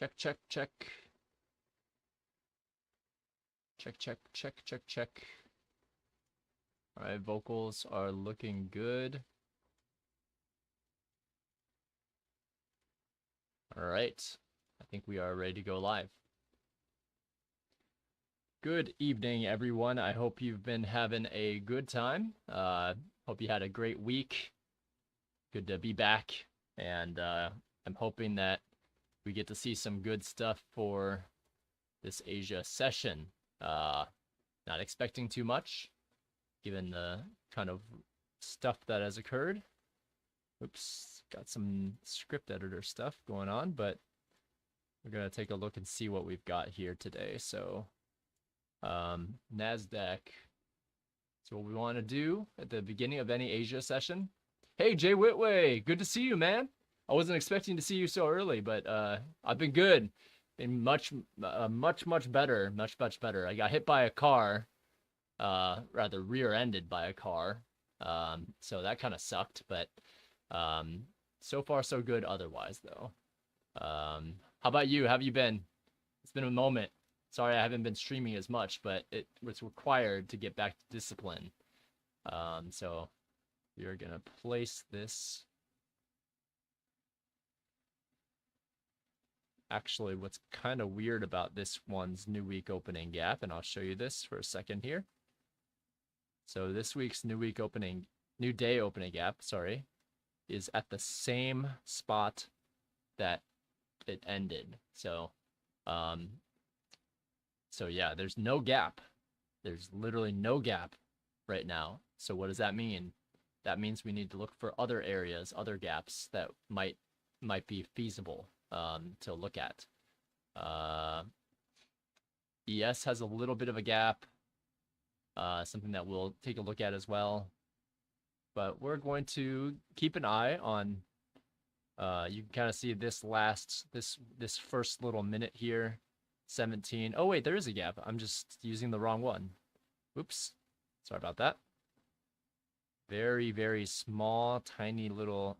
Check, check, check. Check, check, check, check, check. All right, vocals are looking good. All right, I think we are ready to go live. Good evening, everyone. I hope you've been having a good time. Hope you had a great week. Good to be back, and I'm hoping that we get to see some good stuff for this Asia session. Not expecting too much, given the kind of stuff that has occurred. Oops, got some script editor stuff going on, but we're gonna take a look and see what we've got here today. So, NASDAQ. So what we want to do at the beginning of any Asia session. Hey, Jay Whitway, good to see you, man. I wasn't expecting to see you so early, but I've been good. Been much better, much better. I got hit by a car, rather rear-ended by a car. So that kind of sucked, but so far so good otherwise, though. How about you? How have you been? It's been a moment. Sorry I haven't been streaming as much, but it was required to get back to discipline. So we're going to place this. Actually, what's kind of weird about this one's new week opening gap, and I'll show you this for a second here. So this week's new day opening gap, sorry, is at the same spot that it ended. So yeah, there's no gap. There's literally no gap right now. So what does that mean? That means we need to look for other areas, other gaps that might be feasible to look at. ES has a little bit of a gap, something that we'll take a look at as well. But we're going to keep an eye on. You can kind of see this first little minute here. 17. Oh wait, there is a gap. I'm just using the wrong one. Oops. Sorry about that. Very, very small, tiny little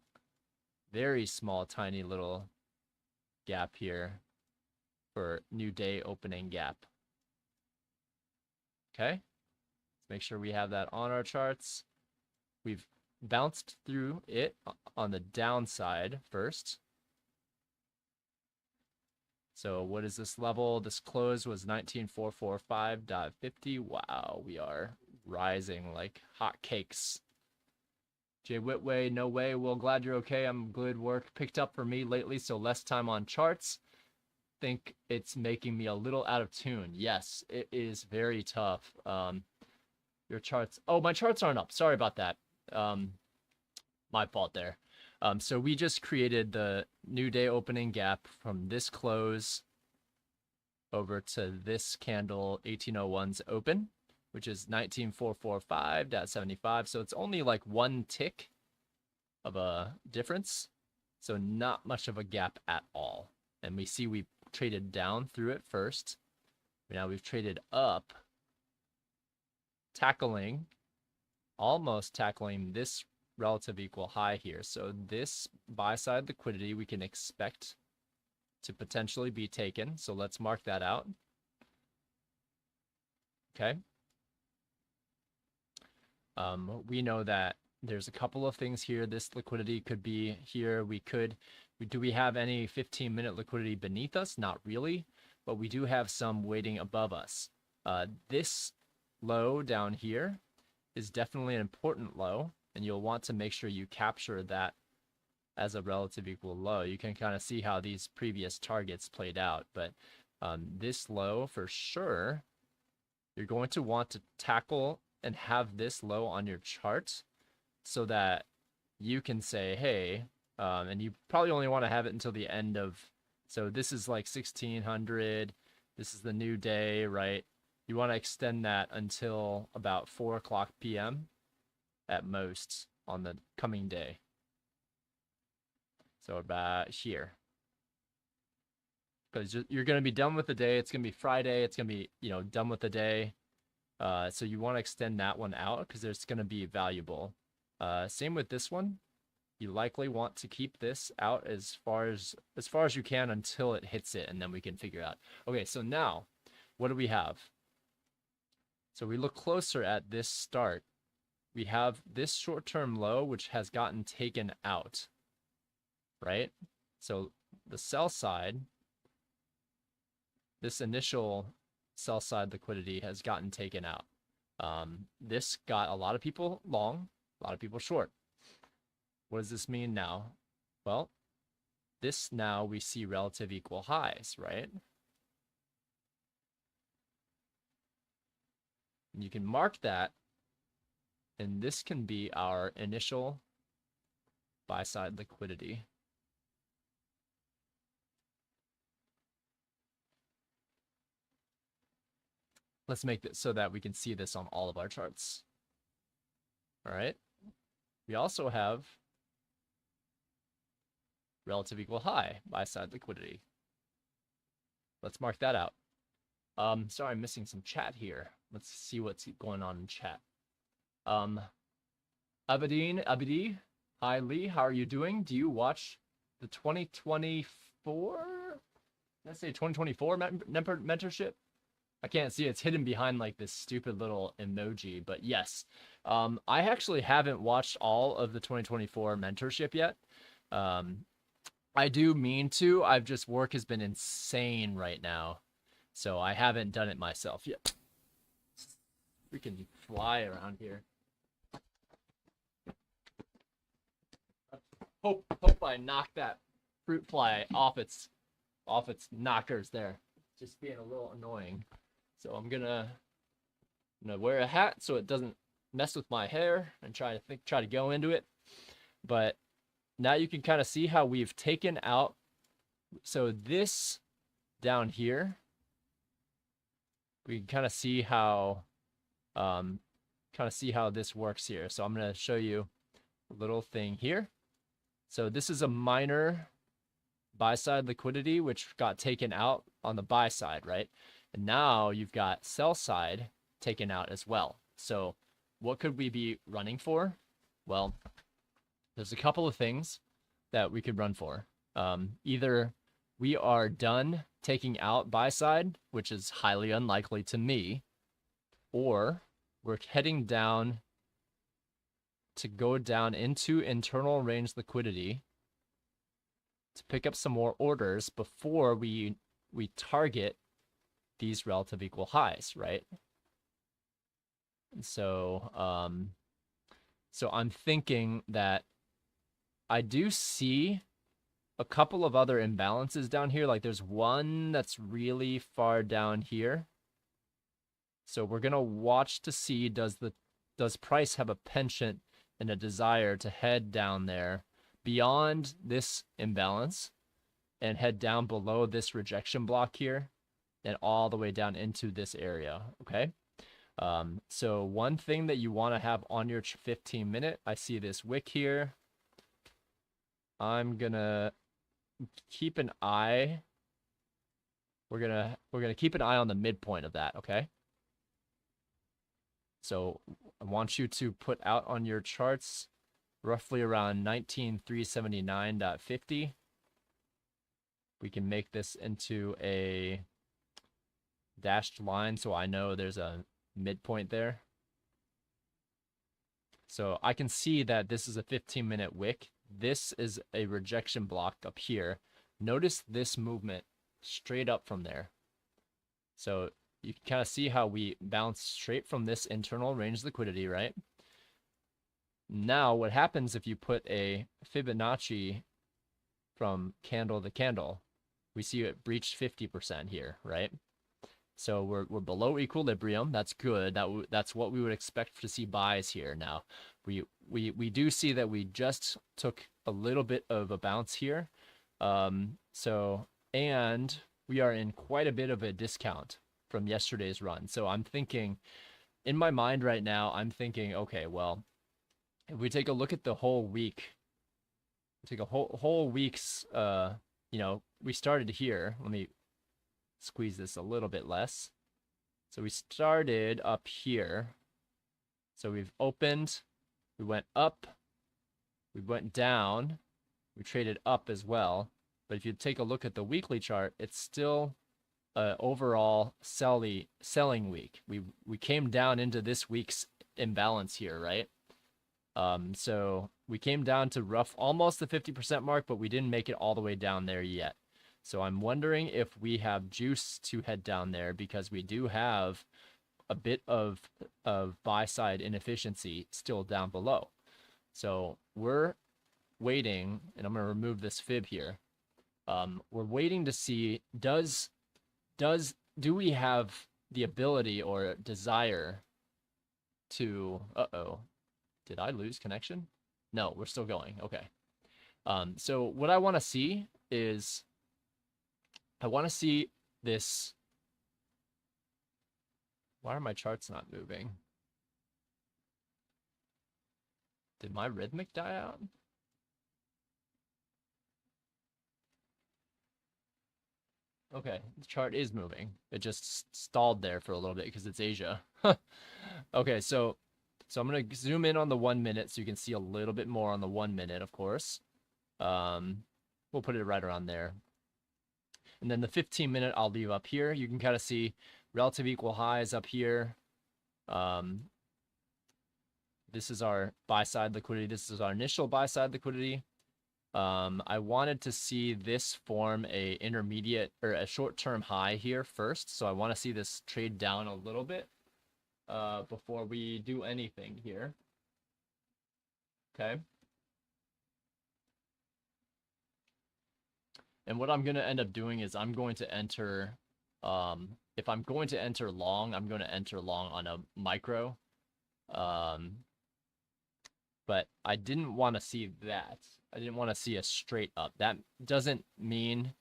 gap here for new day opening gap. Okay. Let's make sure we have that on our charts. We've bounced through it on the downside first. So what is this level? This close was 19445.50. Wow, we are rising like hotcakes. Jay Whitway, no way. Well, glad you're okay. I'm good. Work picked up for me lately, so less time on charts. Think it's making me a little out of tune. Yes, it is very tough. Your charts. Oh, my charts aren't up. Sorry about that. My fault there. So we just created the new day opening gap from this close over to this candle 1801's open, which is 19445.75. So it's only like one tick of a difference. So not much of a gap at all. And we see we traded down through it first. Now we've traded up, almost tackling this relative equal high here. So this buy side liquidity we can expect to potentially be taken. So let's mark that out. Okay. We know that there's a couple of things here. This liquidity could be here. Do we have any 15-minute liquidity beneath us? Not really, but we do have some waiting above us. This low down here is definitely an important low, and you'll want to make sure you capture that as a relative equal low. You can kind of see how these previous targets played out, but this low for sure, you're going to want to tackle and have this low on your chart so that you can say, hey, and you probably only want to have it until the end of, so this is like 1600, this is the new day, right? You want to extend that until about 4 o'clock p.m. at most on the coming day. So about here. Because you're going to be done with the day. It's going to be Friday. It's going to be, done with the day. So you want to extend that one out because it's going to be valuable. Same with this one. You likely want to keep this out as far as you can until it hits it, and then we can figure out. Okay, so now, what do we have? So we look closer at this start. We have this short-term low, which has gotten taken out, right? So the sell side, this initial sell side liquidity has gotten taken out. This got a lot of people long, a lot of people short. What does this mean now? Well, this now we see relative equal highs, right? And you can mark that, and this can be our initial buy side liquidity. Let's make this so that we can see this on all of our charts. All right. We also have relative equal high buy side liquidity. Let's mark that out. Sorry, I'm missing some chat here. Let's see what's going on in chat. Abidi, hi Lee, how are you doing? Do you watch the 2024? Let's say 2024 mentorship. I can't see, it's hidden behind like this stupid little emoji, but yes. I actually haven't watched all of the 2024 mentorship yet. I do mean to. I've just, work has been insane right now, so I haven't done it myself yet. Freaking fly around here. Hope I knock that fruit fly off its knockers there. Just being a little annoying. So I'm gonna wear a hat so it doesn't mess with my hair and try to go into it. But now you can kind of see how we've taken out. So this down here, we can kind of see how this works here. So I'm gonna show you a little thing here. So this is a minor buy side liquidity, which got taken out on the buy side, right? And now you've got sell side taken out as well. So what could we be running for? Well, there's a couple of things that we could run for. Either we are done taking out buy side, which is highly unlikely to me, or we're heading down to go down into internal range liquidity to pick up some more orders before we target these relative equal highs, right? And so I'm thinking that I do see a couple of other imbalances down here. Like there's one that's really far down here. So we're gonna watch to see, does price have a penchant and a desire to head down there beyond this imbalance and head down below this rejection block here and all the way down into this area, okay? So one thing that you want to have on your 15-minute, I see this wick here. I'm gonna keep an eye. We're gonna keep an eye on the midpoint of that, okay? So I want you to put out on your charts roughly around 19,379.50. We can make this into a dashed line so I know there's a midpoint there. So I can see that this is a 15-minute wick. This is a rejection block up here. Notice this movement straight up from there. So you can kind of see how we bounce straight from this internal range liquidity, right? Now, what happens if you put a Fibonacci from candle to candle? We see it breached 50% here, right? So we're below equilibrium. That's good. That's what we would expect to see buys here. Now, we do see that we just took a little bit of a bounce here. And we are in quite a bit of a discount from yesterday's run. So I'm thinking, in my mind right now, I'm thinking, okay, well, if we take a look at the whole week, take a whole week's, we started here. Let me squeeze this a little bit less. So we started up here. So we've opened, we went up, We went down. We traded up as well. But if you take a look at the weekly chart, it's still overall selling week. We came down into this week's imbalance here, right? So we came down to almost the 50% mark, but we didn't make it all the way down there yet. So I'm wondering if we have juice to head down there, because we do have a bit of buy side inefficiency still down below. So we're waiting, and I'm going to remove this fib here. We're waiting to see, do we have the ability or desire to, did I lose connection? No, we're still going. Okay. So what I want to see is, I want to see this. Why are my charts not moving? Did my rhythmic die out? Okay, the chart is moving. It just stalled there for a little bit because it's Asia. Okay, so I'm going to zoom in on the 1 minute so you can see a little bit more on the 1 minute, of course. We'll put it right around there. And then the 15-minute I'll leave up here. You can kind of see relative equal highs up here. This is our buy side liquidity. This is our initial buy side liquidity. I wanted to see this form a intermediate or a short-term high here first. So I want to see this trade down a little bit before we do anything here. Okay. And what I'm going to end up doing is I'm going to enter, if I'm going to enter long, I'm going to enter long on a micro. But I didn't want to see that. I didn't want to see a straight up. That doesn't mean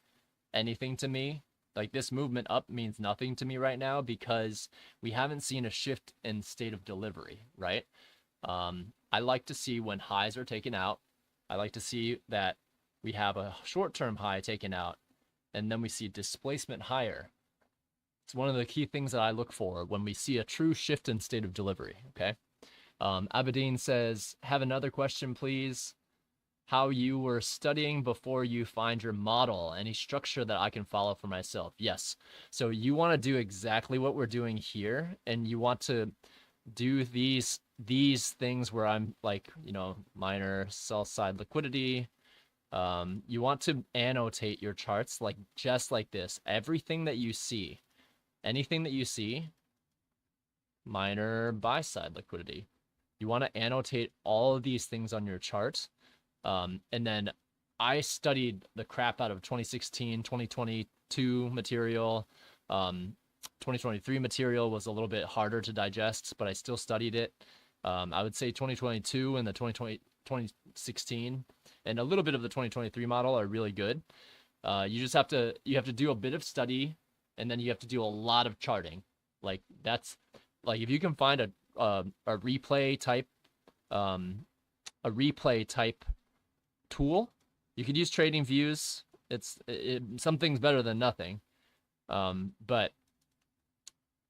anything to me. Like, this movement up means nothing to me right now because we haven't seen a shift in state of delivery, right? I like to see when highs are taken out. I like to see that we have a short-term high taken out, and then we see displacement higher. It's one of the key things that I look for when we see a true shift in state of delivery, okay? Abedin says, have another question, please. How you were studying before you find your model, any structure that I can follow for myself. Yes. So you want to do exactly what we're doing here, and you want to do these things where I'm like, you know, minor sell side liquidity. You want to annotate your charts like just like this. Everything that you see, anything that you see, minor buy side liquidity. You want to annotate all of these things on your chart. And then I studied the crap out of 2016, 2022 material. 2023 material was a little bit harder to digest, but I still studied it. I would say 2022 and the 2016 and a little bit of the 2023 model are really good. You have to do a bit of study, and then you have to do a lot of charting. Like, that's like, if you can find a replay type tool, you could use Trading Views. Something's better than nothing. But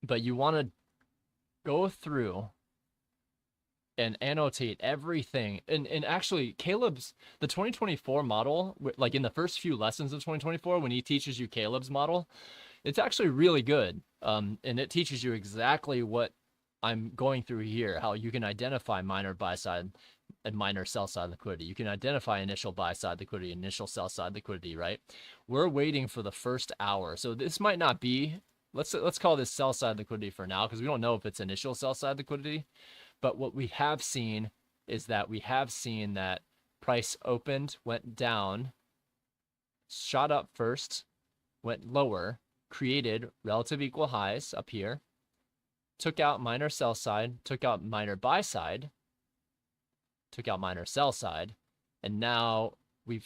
you want to go through and annotate everything. And actually, Caleb's, the 2024 model, like in the first few lessons of 2024, when he teaches you Caleb's model, it's actually really good. And it teaches you exactly what I'm going through here, how you can identify minor buy side and minor sell side liquidity. You can identify initial buy side liquidity, initial sell side liquidity, right? We're waiting for the first hour. So this might not be, let's call this sell side liquidity for now, because we don't know if it's initial sell side liquidity. But what we have seen is that price opened, went down, shot up first, went lower, created relative equal highs up here, took out minor sell side, took out minor buy side, took out minor sell side, and now we're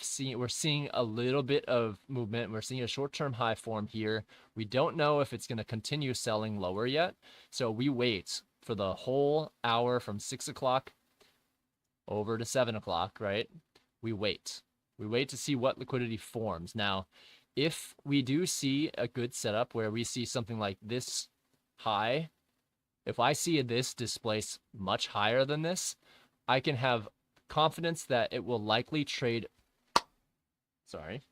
seeing a little bit of movement. We're seeing a short-term high form here. We don't know if it's going to continue selling lower yet, so we wait for the whole hour from 6 o'clock over to 7 o'clock, right? We wait to see what liquidity forms. Now, if we do see a good setup where we see something like this high, if I see this displace much higher than this, I can have confidence that it will likely trade. Sorry.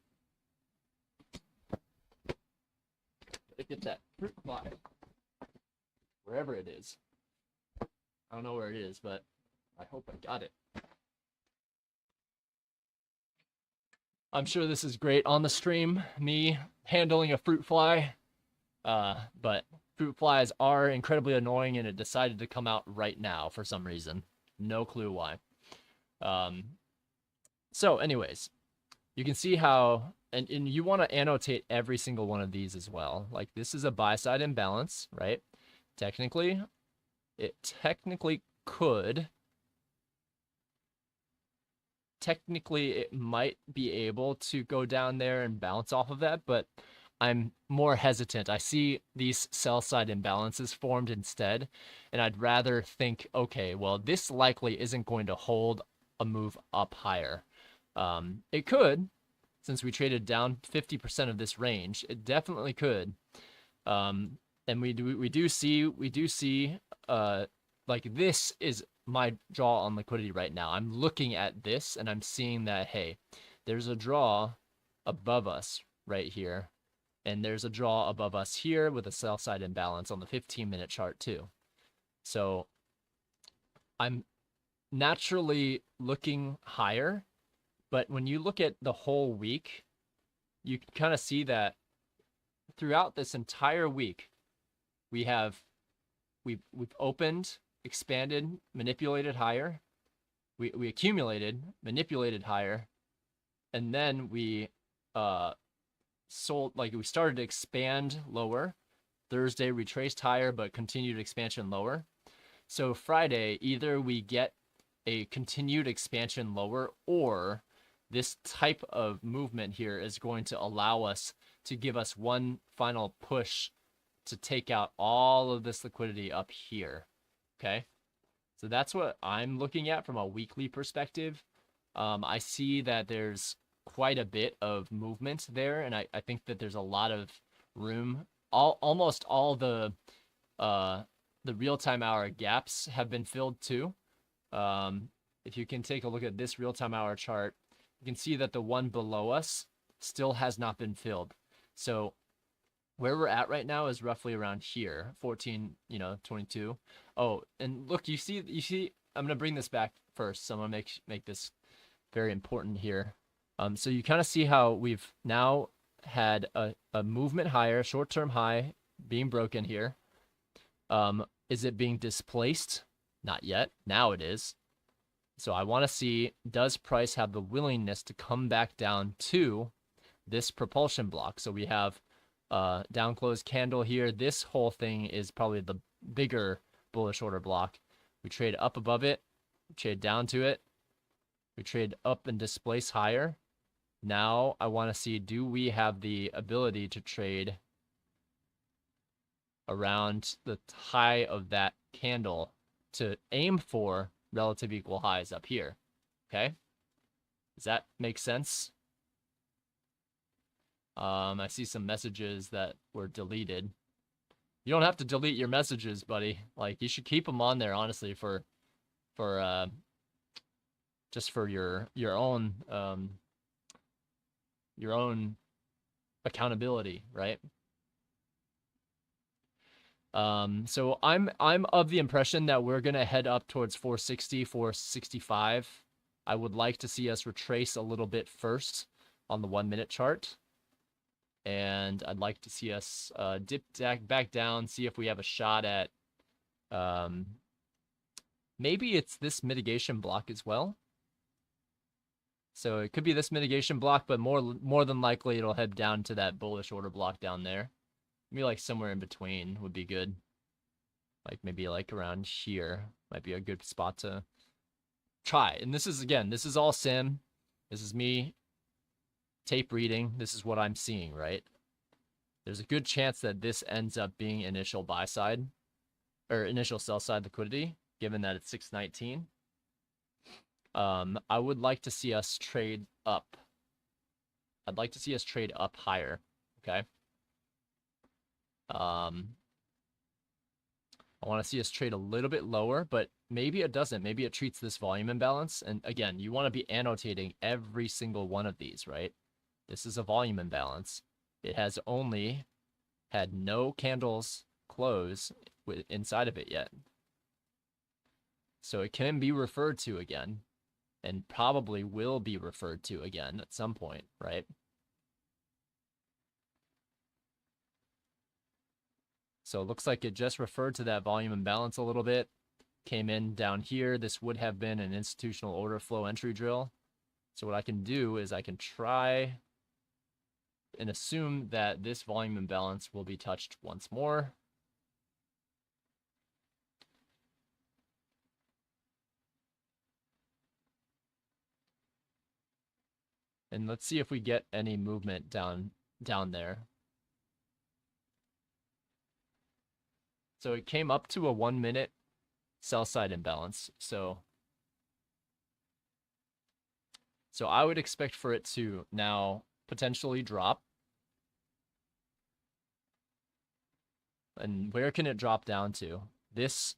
Gotta get that fruit fly. Wherever it is. I don't know where it is, but I hope I got it. I'm sure this is great on the stream, me handling a fruit fly. But fruit flies are incredibly annoying, and it decided to come out right now for some reason. No clue why. So anyways, you can see how, and you want to annotate every single one of these as well. Like, this is a buy-side imbalance, right? Technically, it might be able to go down there and bounce off of that, but I'm more hesitant. I see these sell-side imbalances formed instead, and I'd rather think, okay, well, this likely isn't going to hold a move up higher. It could, since we traded down 50% of this range. It definitely could. And we do see like, this is my draw on liquidity right now. I'm looking at this and I'm seeing that, hey, there's a draw above us right here, and there's a draw above us here with a sell side imbalance on the 15-minute chart too. So I'm naturally looking higher, but when you look at the whole week, you can kind of see that throughout this entire week, we've opened, expanded, manipulated higher. We accumulated, manipulated higher, and then we sold. Like, we started to expand lower. Thursday retraced higher, but continued expansion lower. So Friday, either we get a continued expansion lower, or this type of movement here is going to allow us to give us one final push to take out all of this liquidity up here. Okay, so that's what I'm looking at from a weekly perspective. I see that there's quite a bit of movement there, and I think that there's a lot of room. Almost all the real-time hour gaps have been filled too. If you can take a look at this real-time hour chart, you can see that the one below us still has not been filled. So where we're at right now is roughly around here, 14, 22. Oh, and look, you see, I'm gonna bring this back first, so I'm gonna make this very important here. So you kind of see how we've now had a movement higher, short-term high being broken here. Is it being displaced? Not yet. Now it is. So I want to see, does price have the willingness to come back down to this propulsion block? So we have down close candle here. This whole thing is probably the bigger bullish order block. We trade up above it, we trade down to it, we trade up and displace higher. Now I want to see, do we have the ability to trade around the high of that candle to aim for relative equal highs up here? Okay, does that make sense? I see some messages that were deleted. You don't have to delete your messages, buddy. Like, you should keep them on there, honestly, for just for your own accountability, right? So I'm of the impression that we're gonna head up towards 460, 465. I would like to see us retrace a little bit first on the 1-minute chart. And I'd like to see us dip back down, see if we have a shot at maybe it's this mitigation block as well. So it could be this mitigation block, but more than likely it'll head down to that bullish order block down there. Maybe like somewhere in between would be good. Like maybe like around here might be a good spot to try. And this is, again, this is all sim. This is me tape reading. This is what I'm seeing, right? There's a good chance that this ends up being initial buy side or initial sell side liquidity, given that it's 619. I would like to see us trade up. I'd like to see us trade up higher. Okay. I want to see us trade a little bit lower, but maybe it doesn't. Maybe it treats this volume imbalance. And again, you want to be annotating every single one of these, right? This is a volume imbalance. It has only had no candles close inside of it yet. So it can be referred to again, and probably will be referred to again at some point, right? So it looks like it just referred to that volume imbalance a little bit, came in down here. This would have been an institutional order flow entry drill. So what I can do is I can try and assume that this volume imbalance will be touched once more. And let's see if we get any movement down there. So it came up to a 1 minute sell side imbalance. So I would expect for it to now potentially drop. And where can it drop down to? This.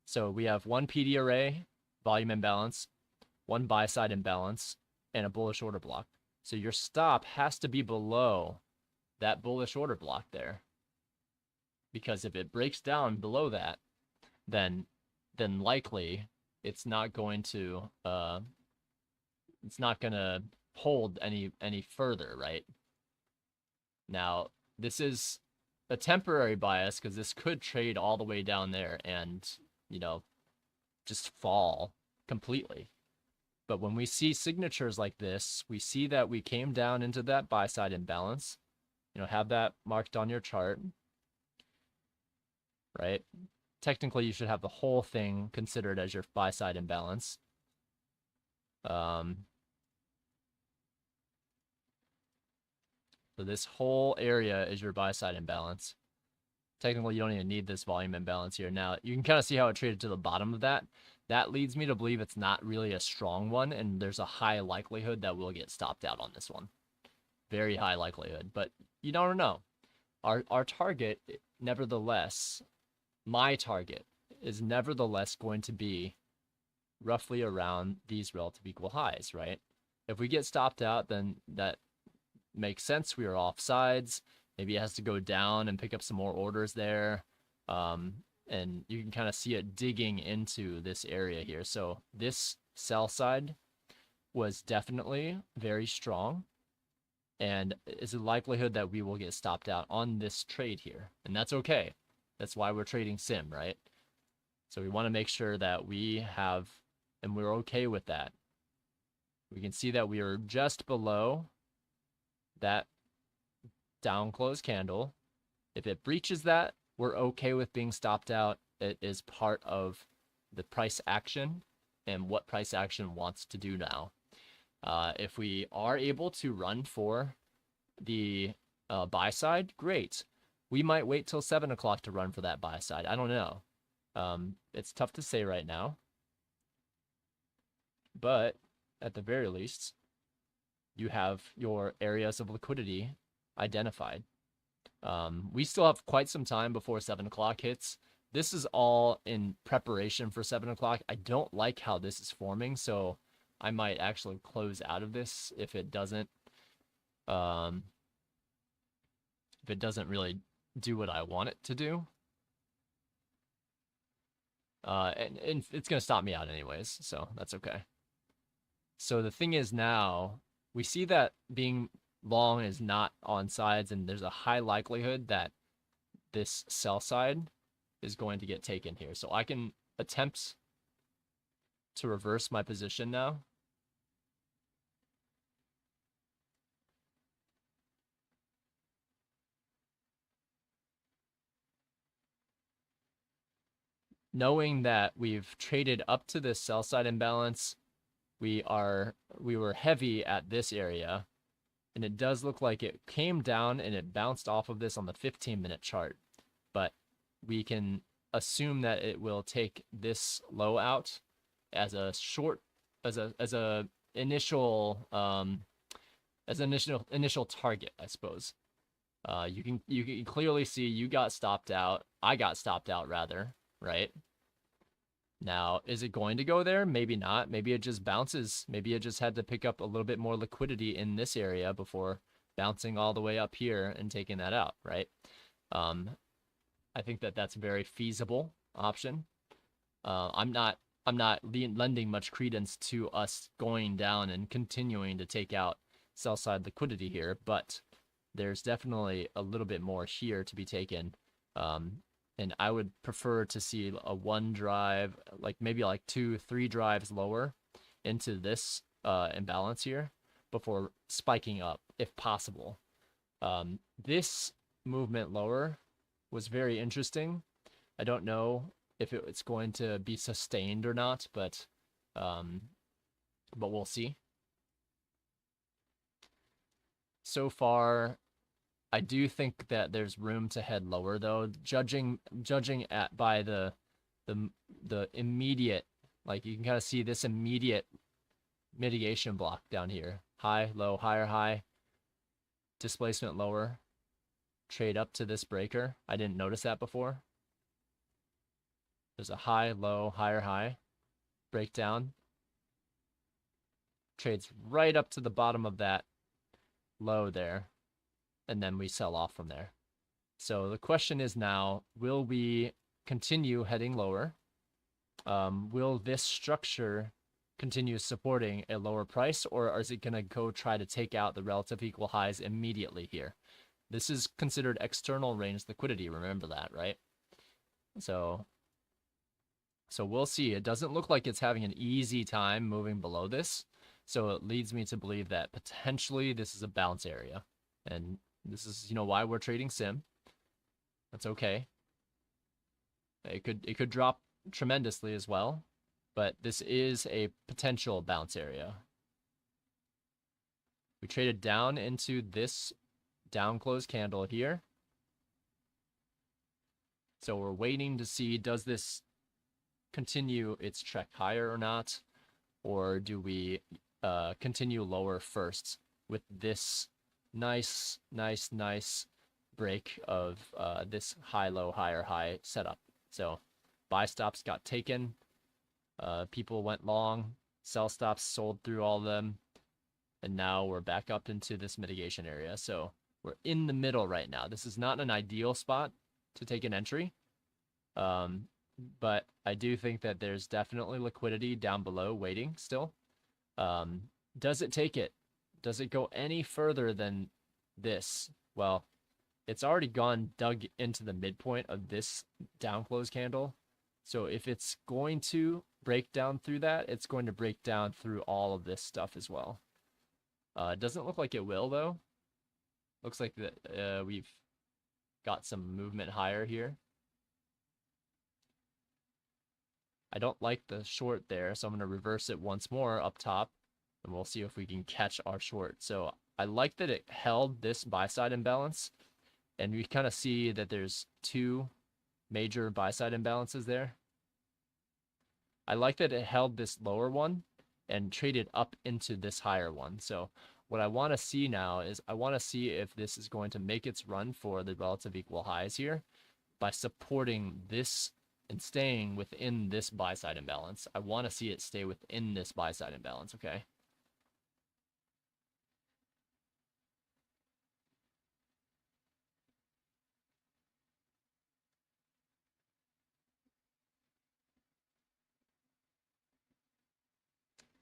So we have one PD array, volume imbalance, one buy side imbalance, and a bullish order block. So your stop has to be below that bullish order block there. Because if it breaks down below that, then likely it's not going to hold any further, right? Now, this is a temporary bias because this could trade all the way down there and, you know, just fall completely. But when we see signatures like this, we see that we came down into that buy side imbalance. You know, have that marked on your chart, right? Technically, you should have the whole thing considered as your buy side imbalance. So this whole area is your buy side imbalance. Technically, you don't even need this volume imbalance here. Now, you can kind of see how it traded to the bottom of that. That leads me to believe it's not really a strong one, and there's a high likelihood that we'll get stopped out on this one. Very high likelihood, but you don't know. Our target, nevertheless, my target is nevertheless going to be roughly around these relative equal highs, right? If we get stopped out, then that makes sense. We are off sides. Maybe it has to go down and pick up some more orders there. And you can kind of see it digging into this area here. So this sell side was definitely very strong. And it's a likelihood that we will get stopped out on this trade here. And that's okay. That's why we're trading sim, right? So we want to make sure that we have, and we're okay with that. We can see that we are just below that down close candle. If it breaches that, we're okay with being stopped out. It is part of the price action and what price action wants to do now. If we are able to run for the buy side, great. We might wait till 7 o'clock to run for that buy side. I don't know. It's tough to say right now. But at the very least, you have your areas of liquidity identified. We still have quite some time before 7 o'clock hits. This is all in preparation for 7 o'clock. I don't like how this is forming, so I might actually close out of this if it doesn't really do what I want it to do. And it's going to stop me out anyways, so that's okay. So the thing is now, we see that being long is not on sides, and there's a high likelihood that this sell side is going to get taken here. So I can attempt to reverse my position now. Knowing that we've traded up to this sell side imbalance, we were heavy at this area, and it does look like it came down and it bounced off of this on the 15-minute chart. But we can assume that it will take this low out as a initial target, I suppose. You can clearly see you got stopped out. I got stopped out rather, right? Now, is it going to go there? Maybe not. Maybe it just bounces. Maybe it just had to pick up a little bit more liquidity in this area before bouncing all the way up here and taking that out, right? I think that that's a very feasible option. I'm not lending much credence to us going down and continuing to take out sell side liquidity here, but there's definitely a little bit more here to be taken. And I would prefer to see a 1 drive, like maybe like 2-3 drives lower into this imbalance here before spiking up if possible. This movement lower was very interesting. I don't know if it's going to be sustained or not, but we'll see. So far, I do think that there's room to head lower, though. Judging by the immediate, like you can kind of see this immediate mitigation block down here: high, low, higher, high, displacement lower, trade up to this breaker. I didn't notice that before. There's a high, low, higher, high, breakdown, trades right up to the bottom of that low there, and then we sell off from there. So the question is now, will we continue heading lower? Will this structure continue supporting a lower price, or is it going to go try to take out the relative equal highs immediately here? This is considered external range liquidity. Remember that, right? So we'll see. It doesn't look like it's having an easy time moving below this. So it leads me to believe that potentially this is a bounce area. And this is, why we're trading sim. That's okay. It could drop tremendously as well, but this is a potential bounce area. We traded down into this down close candle here. So we're waiting to see, does this continue its trek higher or not? Or do we continue lower first with this nice break of this high, low, higher, high setup? So buy stops got taken. People went long. Sell stops sold through all of them. And now we're back up into this mitigation area. So we're in the middle right now. This is not an ideal spot to take an entry. But I do think that there's definitely liquidity down below waiting still. Does it take it? Does it go any further than this? Well, it's already dug into the midpoint of this down close candle. So if it's going to break down through that, it's going to break down through all of this stuff as well. It doesn't look like it will, though. Looks like that we've got some movement higher here. I don't like the short there, so I'm going to reverse it once more up top, and we'll see if we can catch our short. So I like that it held this buy-side imbalance, and we kind of see that there's 2 major buy-side imbalances there. I like that it held this lower one and traded up into this higher one. So what I want to see now is I want to see if this is going to make its run for the relative equal highs here by supporting this and staying within this buy-side imbalance. I want to see it stay within this buy-side imbalance, okay?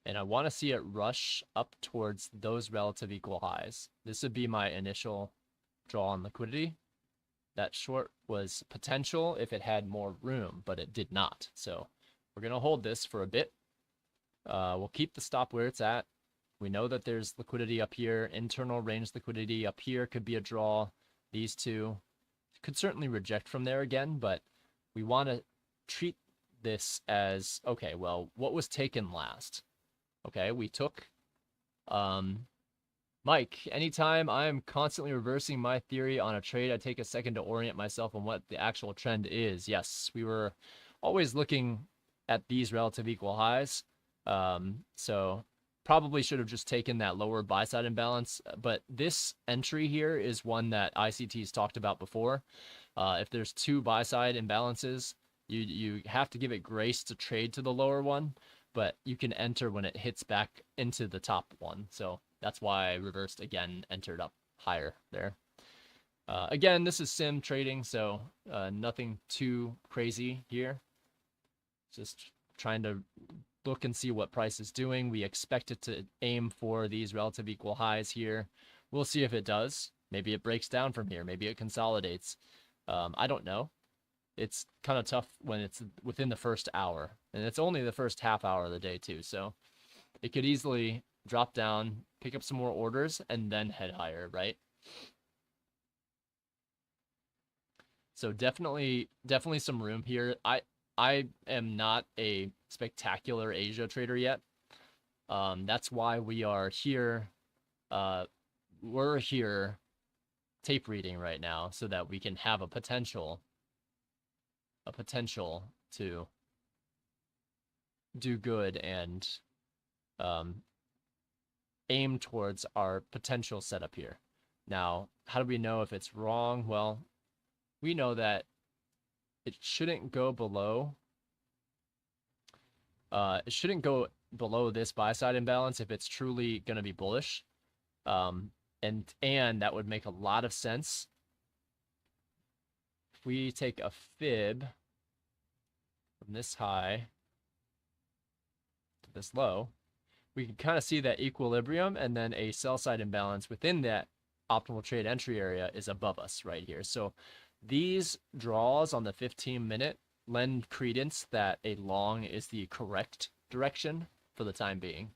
And I want to see it rush up towards those relative equal highs. This would be my initial draw on liquidity. That short was potential if it had more room, but it did not. So we're going to hold this for a bit. We'll keep the stop where it's at. We know that there's liquidity up here. Internal range liquidity up here could be a draw. These two could certainly reject from there again, but we want to treat this as, okay, well, what was taken last? Okay, we took Mike, anytime I'm constantly reversing my theory on a trade, I take a second to orient myself on what the actual trend is. Yes, we were always looking at these relative equal highs. So probably should have just taken that lower buy-side imbalance. But this entry here is one that ICT's talked about before. If there's 2 buy-side imbalances, You have to give it grace to trade to the lower one, but you can enter when it hits back into the top one. So that's why I reversed again, entered up higher there. Again, this is sim trading, so nothing too crazy here. Just trying to look and see what price is doing. We expect it to aim for these relative equal highs here. We'll see if it does. Maybe it breaks down from here. Maybe it consolidates. I don't know. It's kind of tough when it's within the first hour, and it's only the first half hour of the day too. So it could easily drop down, pick up some more orders, and then head higher, right? So definitely some room here. I am not a spectacular Asia trader yet. That's why we are here. We're here tape reading right now so that we can have a potential to do good and aim towards our potential setup here. Now, how do we know if it's wrong? Well, we know that it shouldn't go below. It shouldn't go below this buy side imbalance if it's truly going to be bullish. And that would make a lot of sense. If we take a fib from this high to this low, we can kind of see that equilibrium, and then a sell side imbalance within that optimal trade entry area is above us right here. So these draws on the 15-minute lend credence that a long is the correct direction for the time being.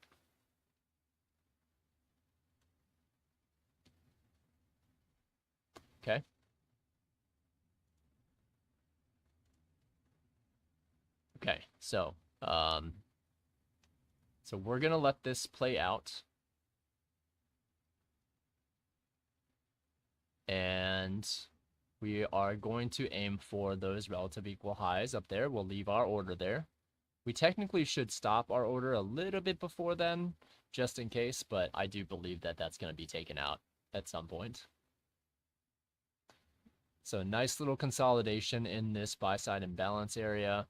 Okay. Okay, so we're gonna let this play out. And we are going to aim for those relative equal highs up there. We'll leave our order there. We technically should stop our order a little bit before then, just in case, but I do believe that that's going to be taken out at some point. So nice little consolidation in this buy side imbalance area.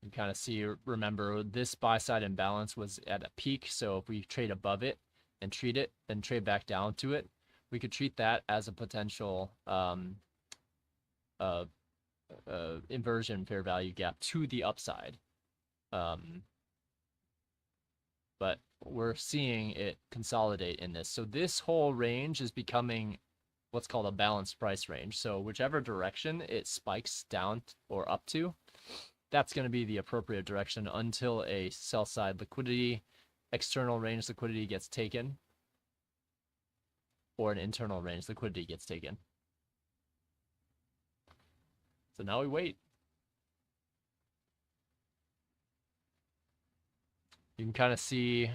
You kind of see, remember, this buy side imbalance was at a peak, so if we trade above it and treat it and trade back down to it, we could treat that as a potential inversion fair value gap to the upside. But we're seeing it consolidate in this. So this whole range is becoming what's called a balanced price range. So whichever direction it spikes down or up to, that's going to be the appropriate direction until a sell side liquidity, external range liquidity gets taken, or an internal range liquidity gets taken. So now we wait. You can kind of see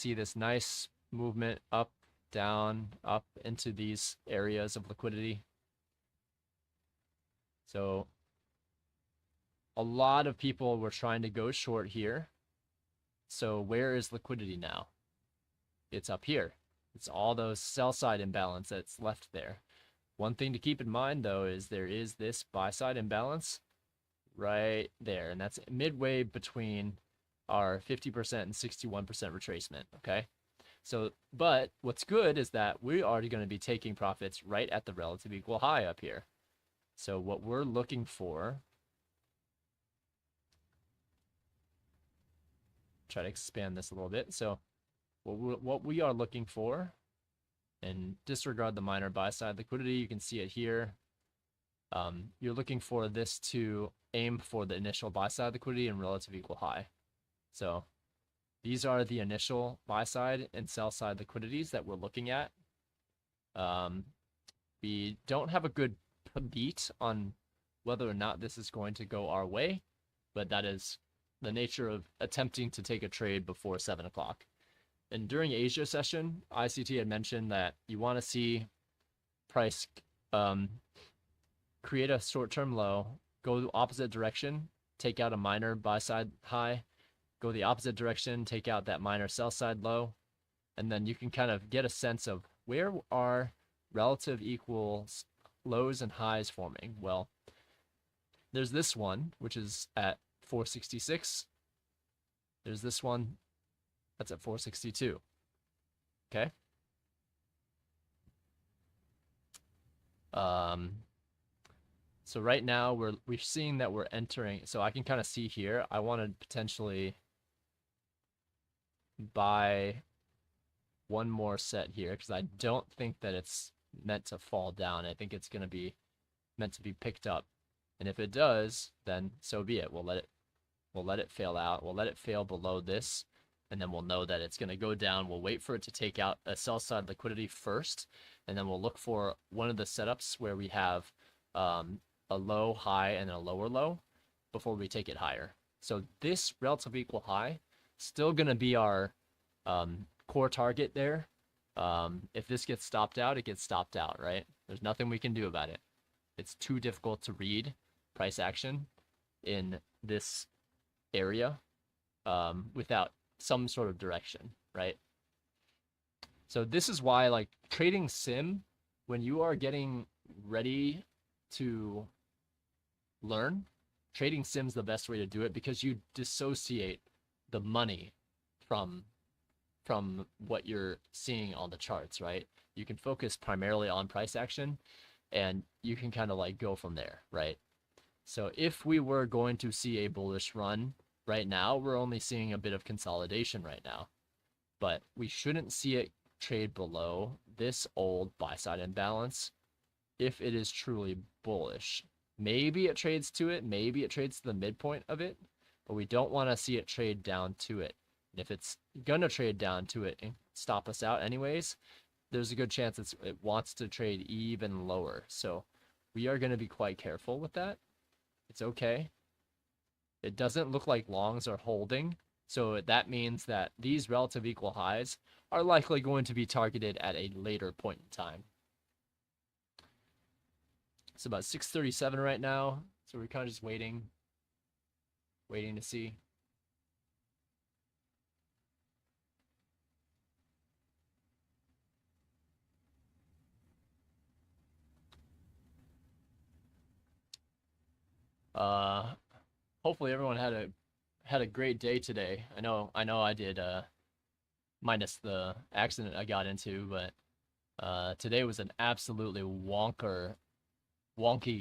this nice movement up, down, up into these areas of liquidity. So a lot of people were trying to go short here. So where is liquidity now? It's up here. It's all those sell side imbalance that's left there. One thing to keep in mind, though, is there is this buy side imbalance right there, and that's midway between our 50% and 61% retracement, okay? So, but what's good is that we are going to be taking profits right at the relative equal high up here. So what we're looking for, try to expand this a little bit. So what we are looking for, and disregard the minor buy side liquidity, you can see it here. You're looking for this to aim for the initial buy side liquidity and relative equal high. So these are the initial buy side and sell side liquidities that we're looking at. We don't have a good beat on whether or not this is going to go our way, but that is the nature of attempting to take a trade before 7 o'clock. And during Asia session, ICT had mentioned that you want to see price create a short-term low, go the opposite direction, take out a minor buy-side high, go the opposite direction, take out that minor sell-side low, and then you can kind of get a sense of where are relative equals lows and highs forming? Well, there's this one, which is at 466. There's this one that's at 462. Okay. So right now we're seeing that we're entering. So I can kind of see here. I want to potentially buy one more set here because I don't think that it's meant to fall down. I think it's going to be meant to be picked up. And if it does, then so be it. We'll let it fail out. We'll let it fail below this, and then we'll know that it's going to go down. We'll wait for it to take out a sell side liquidity first, and then we'll look for one of the setups where we have a low high and a lower low before we take it higher. So this relative equal high still going to be our core target there. If this gets stopped out, it gets stopped out, right? There's nothing we can do about it. It's too difficult to read price action in this area without some sort of direction, right? So this is why, like, trading sim, when you are getting ready to learn, trading sim's the best way to do it because you dissociate the money from what you're seeing on the charts, right? You can focus primarily on price action and you can kind of like go from there, right? So if we were going to see a bullish run right now, we're only seeing a bit of consolidation right now, but we shouldn't see it trade below this old buy side imbalance if it is truly bullish. Maybe it trades to it, maybe it trades to the midpoint of it, but we don't want to see it trade down to it. And if it's gonna trade down to it and stop us out anyways, there's a good chance it wants to trade even lower. So we are going to be quite careful with that. It's okay. It doesn't look like longs are holding, so that means that these relative equal highs are likely going to be targeted at a later point in time. It's about 6:37 right now, so we're kind of just waiting to see. Hopefully everyone had a great day today. I know I did, minus the accident I got into, but today was an absolutely wonky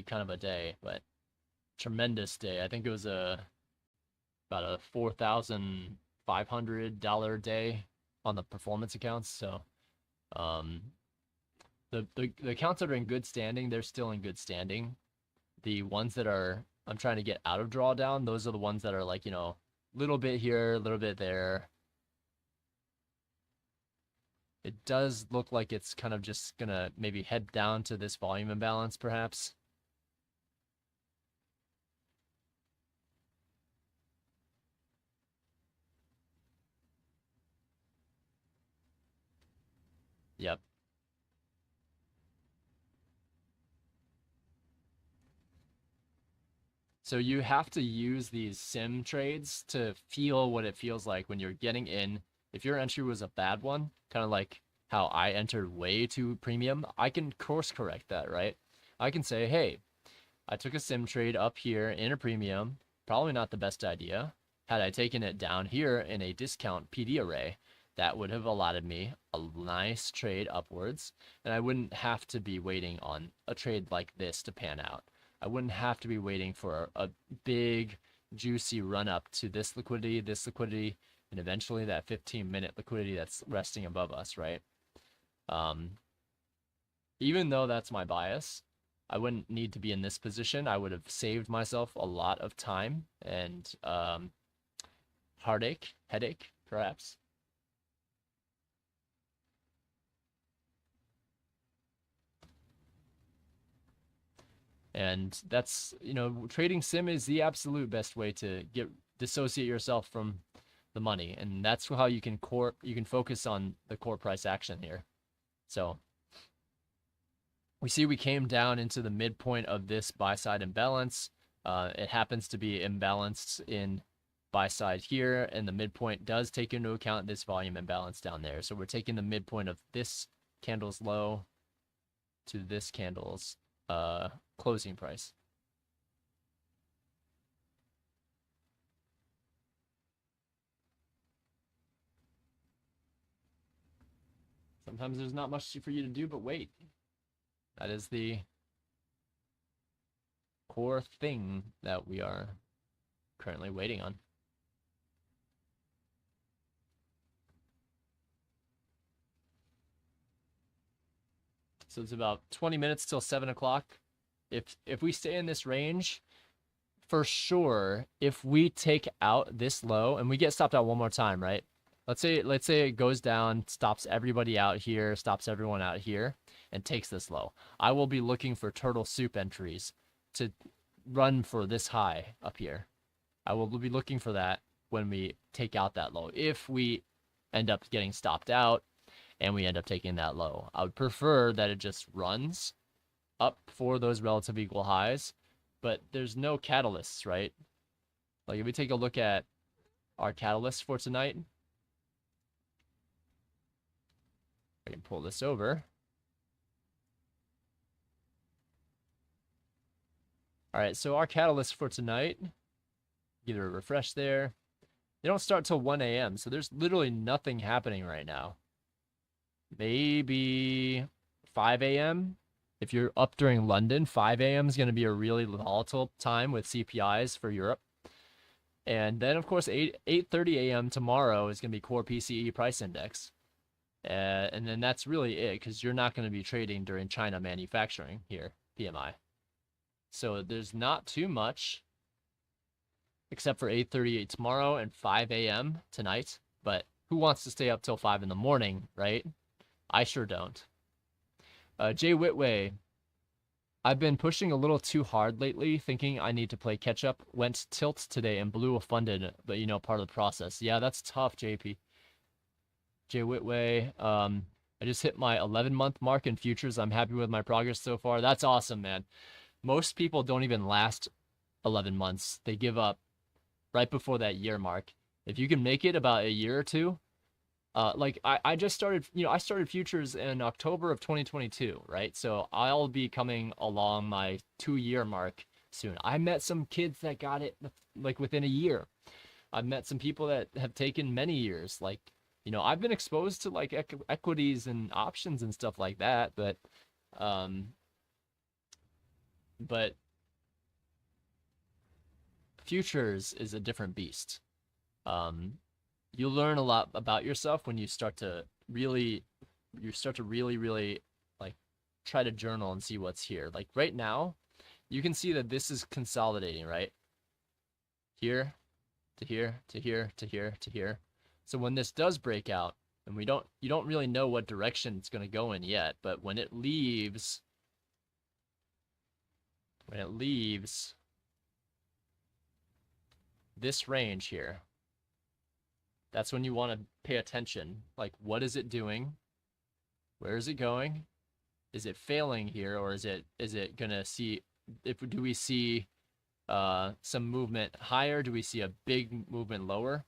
kind of a day, but tremendous day. I think it was about a $4,500 day on the performance accounts. So the accounts that are in good standing, they're still in good standing. The ones that I'm trying to get out of drawdown, those are the ones that are like, you know, little bit here, a little bit there. It does look like it's kind of just gonna maybe head down to this volume imbalance, perhaps. Yep. So you have to use these sim trades to feel what it feels like when you're getting in. If your entry was a bad one, kind of like how I entered way too premium, I can course correct that, right? I can say, hey, I took a sim trade up here in a premium, probably not the best idea. Had I taken it down here in a discount PD array, that would have allotted me a nice trade upwards, and I wouldn't have to be waiting on a trade like this to pan out. I wouldn't have to be waiting for a big, juicy run up to this liquidity, and eventually that 15-minute liquidity that's resting above us, right? Even though that's my bias, I wouldn't need to be in this position. I would have saved myself a lot of time and headache, perhaps. And that's, you know, trading sim is the absolute best way to dissociate yourself from the money, and that's how you can focus on the core price action here. So we see we came down into the midpoint of this buy side imbalance. It happens to be imbalanced in buy side here, and the midpoint does take into account this volume imbalance down there. So we're taking the midpoint of this candle's low to this candle's closing price. Sometimes there's not much for you to do but wait. That is the core thing that we are currently waiting on. So it's about 20 minutes till 7 o'clock. If we stay in this range, for sure, if we take out this low and we get stopped out one more time, right? Let's say it goes down, stops everybody out here, stops everyone out here, and takes this low. I will be looking for turtle soup entries to run for this high up here. I will be looking for that when we take out that low. If we end up getting stopped out and we end up taking that low, I would prefer that it just runs up for those relative equal highs, but there's no catalysts, right? Like if we take a look at our catalysts for tonight, I can pull this over. All right, so our catalysts for tonight, give it a refresh there. They don't start till 1 a.m., so there's literally nothing happening right now. Maybe 5 a.m. If you're up during London, 5 a.m. is going to be a really volatile time with CPIs for Europe. And then, of course, 8:30 a.m. tomorrow is going to be core PCE price index. And then that's really it, because you're not going to be trading during China manufacturing here, PMI. So there's not too much, except for 8:30 tomorrow and 5 a.m. tonight. But who wants to stay up till 5 in the morning, right? I sure don't. Jay Whitway, I've been pushing a little too hard lately, thinking I need to play catch up. Went tilt today and blew a funded, but you know, part of the process. Yeah, that's tough, JP. Jay Whitway, I just hit my 11-month mark in futures. I'm happy with my progress so far. That's awesome, man. Most people don't even last 11 months. They give up right before that year mark. If you can make it about a year or two, like I just started, I started futures in October of 2022, right? So I'll be coming along my 2-year mark soon. I met some kids that got it like within a year. I've met some people that have taken many years. Like, I've been exposed to like equities and options and stuff like that, but futures is a different beast. You learn a lot about yourself when you start to really like try to journal and see what's here. Like right now, you can see that this is consolidating, right? Here to here to here to here to here. So when this does break out, and you don't really know what direction it's going to go in yet, but when it leaves this range here, that's when you want to pay attention. Like, what is it doing? Where is it going? Is it failing here, or is it gonna see? Do we see some movement higher? Do we see a big movement lower?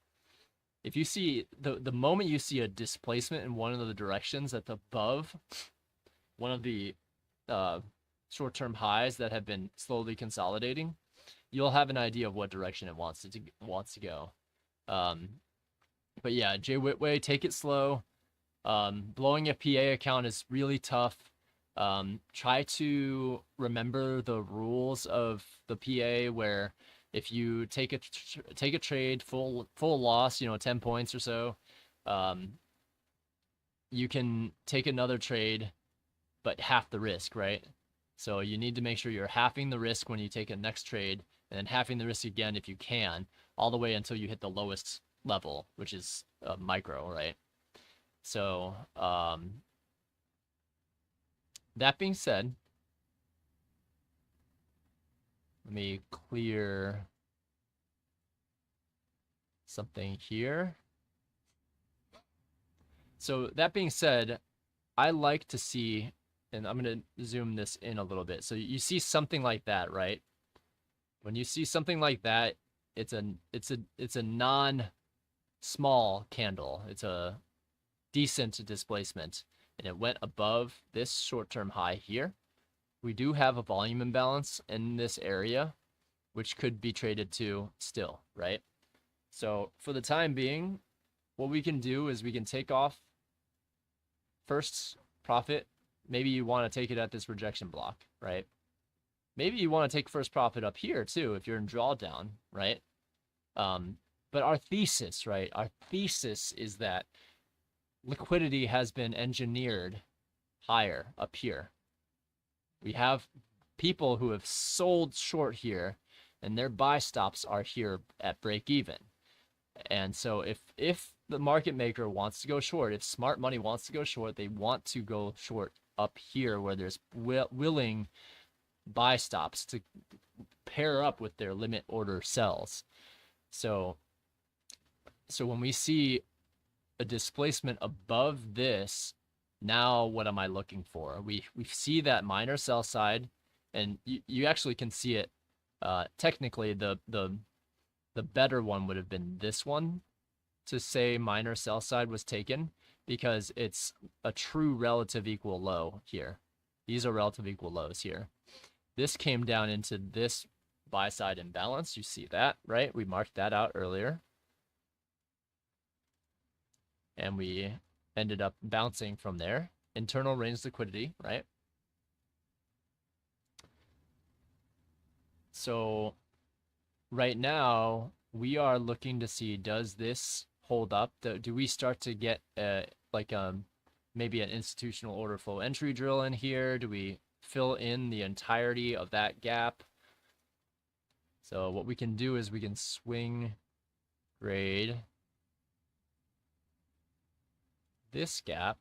If you see the moment you see a displacement in one of the directions that's above one of the short-term highs that have been slowly consolidating, you'll have an idea of what direction it wants to go. But yeah, Jay Whitway, take it slow. Blowing a PA account is really tough. Try to remember the rules of the PA, where if you take a trade full loss, 10 points or so, you can take another trade, but half the risk, right? So you need to make sure you're halving the risk when you take a next trade, and then halving the risk again if you can, all the way until you hit the lowest level, which is micro, right? So that being said, let me clear something here. So that being said, I like to see, and I'm going to zoom this in a little bit. So you see something like that, right? When you see something like that, it's a non-small candle. It's a decent displacement. and it went above this short-term high here, we do have a volume imbalance in this area, which could be traded to still, right? So for the time being, what we can do is we can take off first profit. Maybe you want to take it at this rejection block, right? Maybe you want to take first profit up here too if you're in drawdown, right? But our thesis, right? Our thesis is that liquidity has been engineered higher up here. We have people who have sold short here, and their buy stops are here at break even. And so if the market maker wants to go short, if smart money wants to go short, they want to go short up here where there's willing buy stops to pair up with their limit order sells. So when we see a displacement above this, now what am I looking for? We see that minor sell side, and you actually can see it. Technically, the better one would have been this one to say minor sell side was taken, because it's a true relative equal low here. These are relative equal lows here. This came down into this buy side imbalance. You see that, right? We marked that out earlier. And we ended up bouncing from there. Internal range liquidity, right? So right now, we are looking to see, does this hold up? Do we start to get maybe an institutional order flow entry drill in here? Do we fill in the entirety of that gap? So what we can do is we can swing grade this gap,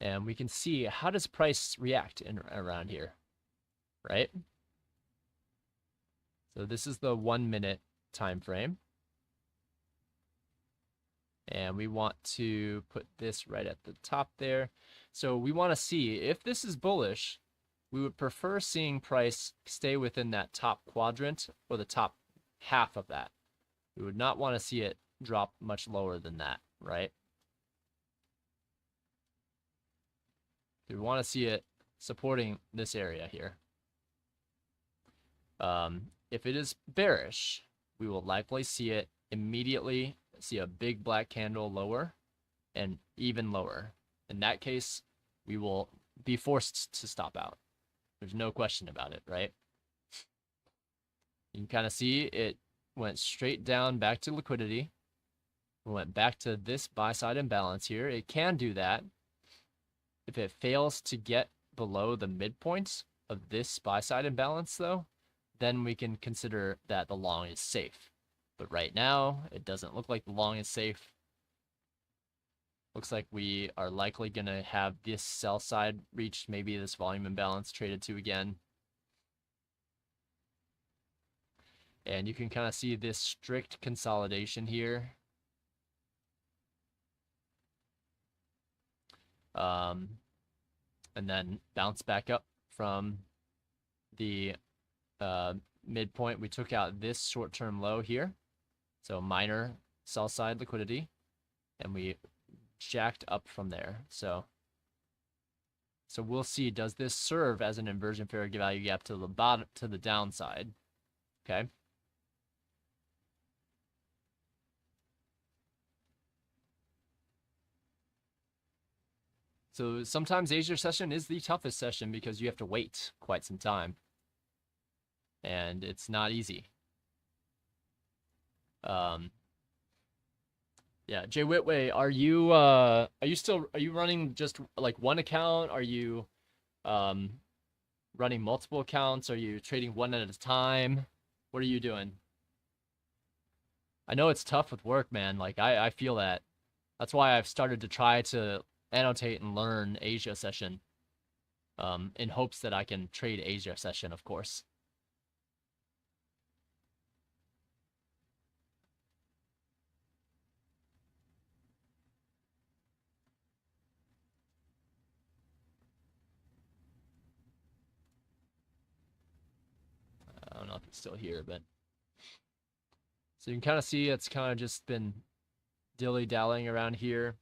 and we can see how does price react around here, right? So this is the 1 minute time frame. And we want to put this right at the top there. So we want to see if this is bullish, we would prefer seeing price stay within that top quadrant or the top half of that. We would not want to see it drop much lower than that, right? We want to see it supporting this area here. If it is bearish, we will likely see it immediately see a big black candle lower and even lower. In that case, we will be forced to stop out. There's no question about it, right? You can kind of see it went straight down back to liquidity. We went back to this buy side imbalance here. It can do that. If it fails to get below the midpoint of this buy side imbalance, though, then we can consider that the long is safe. But right now, it doesn't look like the long is safe. Looks like we are likely going to have this sell side reach maybe this volume imbalance traded to again. And you can kind of see this strict consolidation here. And then bounce back up from the midpoint. We took out this short-term low here. So minor sell side liquidity. And we jacked up from there. So we'll see, does this serve as an inversion fair value gap to the bottom, to the downside? Okay. So sometimes Asia session is the toughest session because you have to wait quite some time. And it's not easy. Yeah, Jay Whitway, are you running just like one account? Are you running multiple accounts? Are you trading one at a time? What are you doing? I know it's tough with work, man. Like I feel that. That's why I've started to try to annotate and learn Asia session, in hopes that I can trade Asia session, of course. I don't know if it's still here, but so you can kind of see it's kind of just been dilly-dallying around here.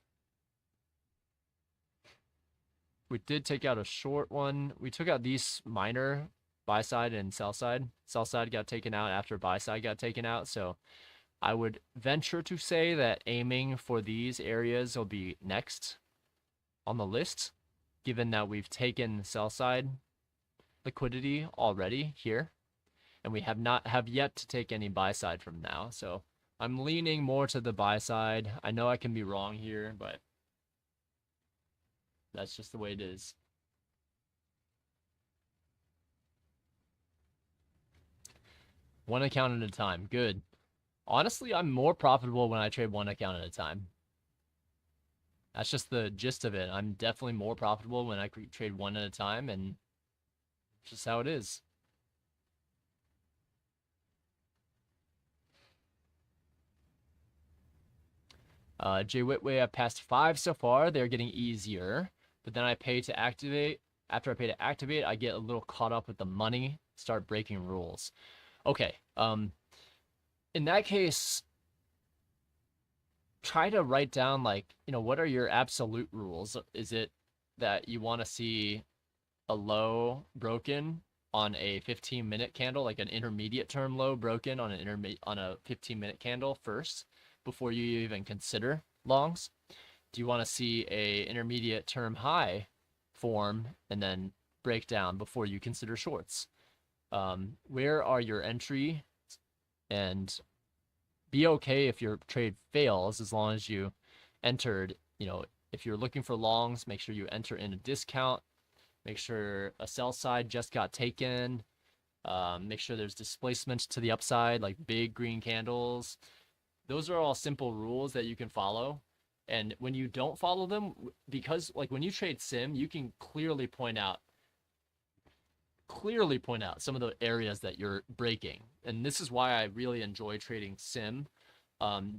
We did take out a short one. We took out these minor buy side and sell side. Sell side got taken out after buy side got taken out. So I would venture to say that aiming for these areas will be next on the list, given that we've taken sell side liquidity already here, and we have yet to take any buy side from now. So I'm leaning more to the buy side. I know I can be wrong here, but that's just the way it is. One account at a time. Good. Honestly, I'm more profitable when I trade one account at a time. That's just the gist of it. I'm definitely more profitable when I trade one at a time, and just how it is. Jay Whitway, I've passed 5 so far. They're getting easier, but then I pay to activate. After I pay to activate, I get a little caught up with the money, start breaking rules. Okay, in that case, try to write down, like, what are your absolute rules? Is it that you want to see a low broken on a 15-minute candle, like an intermediate term low broken on a 15-minute candle first before you even consider longs? Do you want to see a intermediate term high form and then break down before you consider shorts? Where are your entry? And be okay if your trade fails, as long as you entered. If you're looking for longs, make sure you enter in a discount. Make sure a sell side just got taken. Make sure there's displacement to the upside, like big green candles. Those are all simple rules that you can follow. And when you don't follow them, because like when you trade sim, you can clearly point out some of the areas that you're breaking. And this is why I really enjoy trading sim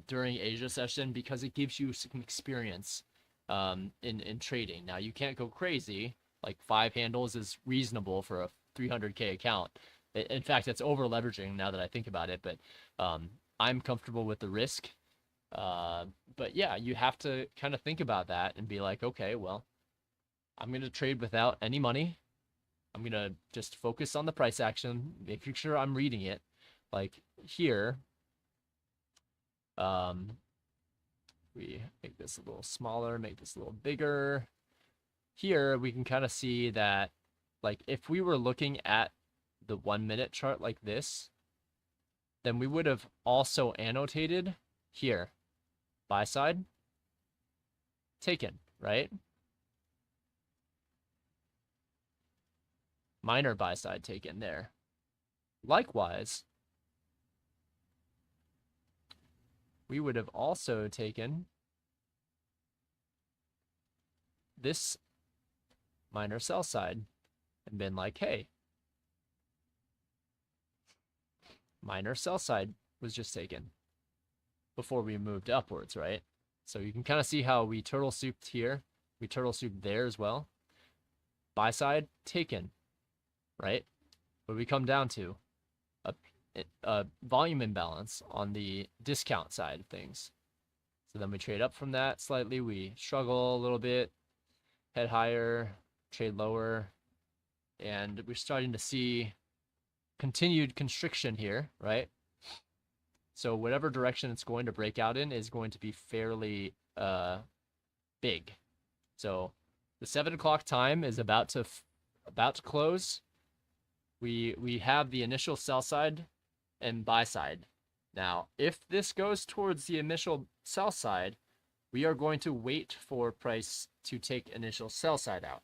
during Asia session, because it gives you some experience in trading. Now, you can't go crazy. Like 5 handles is reasonable for a 300K account. In fact, it's over leveraging now that I think about it, but I'm comfortable with the risk. But yeah, you have to kind of think about that and be like, okay, well, I'm going to trade without any money. I'm going to just focus on the price action, making sure I'm reading it. Like here, we make this a little smaller, make this a little bigger. Here, we can kind of see that, like, if we were looking at the 1-minute chart like this, then we would have also annotated here, buy side, taken, right? Minor buy side taken there. Likewise, we would have also taken this minor sell side and been like, hey, minor sell side was just taken before we moved upwards, right? So you can kind of see how we turtle souped here. We turtle souped there as well. Buy side taken, right? What do we come down to? A volume imbalance on the discount side of things. So then we trade up from that slightly. We struggle a little bit, head higher, trade lower, and we're starting to see continued constriction here, right? So whatever direction it's going to break out in is going to be fairly big. So the 7 o'clock time is about to close. We have the initial sell side and buy side. Now, if this goes towards the initial sell side, we are going to wait for price to take initial sell side out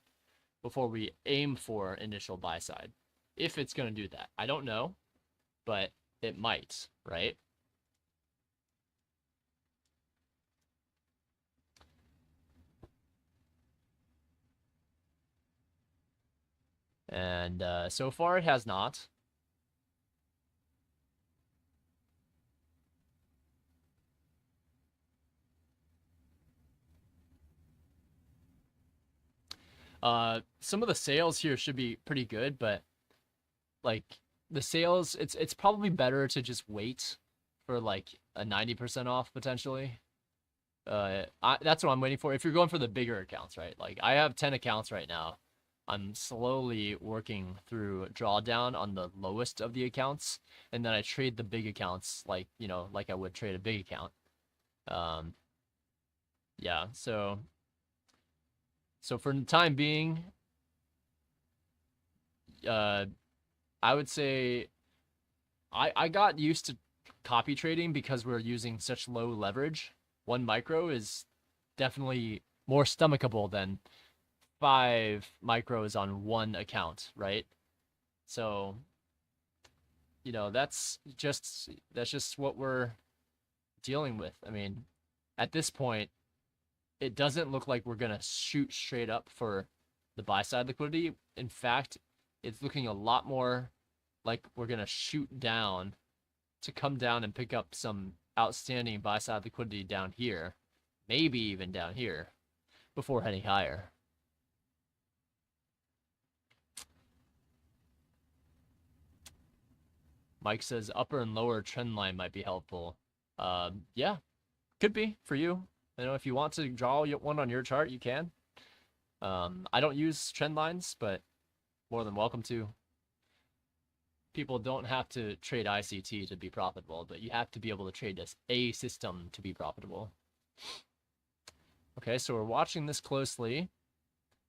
before we aim for initial buy side. If it's going to do that, I don't know, but it might, right? And so far it has not. Some of the sales here should be pretty good, but like the sales, it's probably better to just wait for like a 90% off potentially. That's what I'm waiting for. If you're going for the bigger accounts, right? Like I have 10 accounts right now. I'm slowly working through drawdown on the lowest of the accounts, and then I trade the big accounts like, like I would trade a big account. Um, yeah, so for the time being, I would say I got used to copy trading because we're using such low leverage. 1 micro is definitely more stomachable than 5 micros on one account, right? So, that's just what we're dealing with. I mean, at this point, it doesn't look like we're gonna shoot straight up for the buy side liquidity. In fact, it's looking a lot more like we're gonna shoot down to come down and pick up some outstanding buy side liquidity down here, maybe even down here, before heading higher. Mike says upper and lower trend line might be helpful. Yeah, could be for you. If you want to draw one on your chart, you can. I don't use trend lines, but more than welcome to. People don't have to trade ICT to be profitable, but you have to be able to trade a system to be profitable. Okay, so we're watching this closely.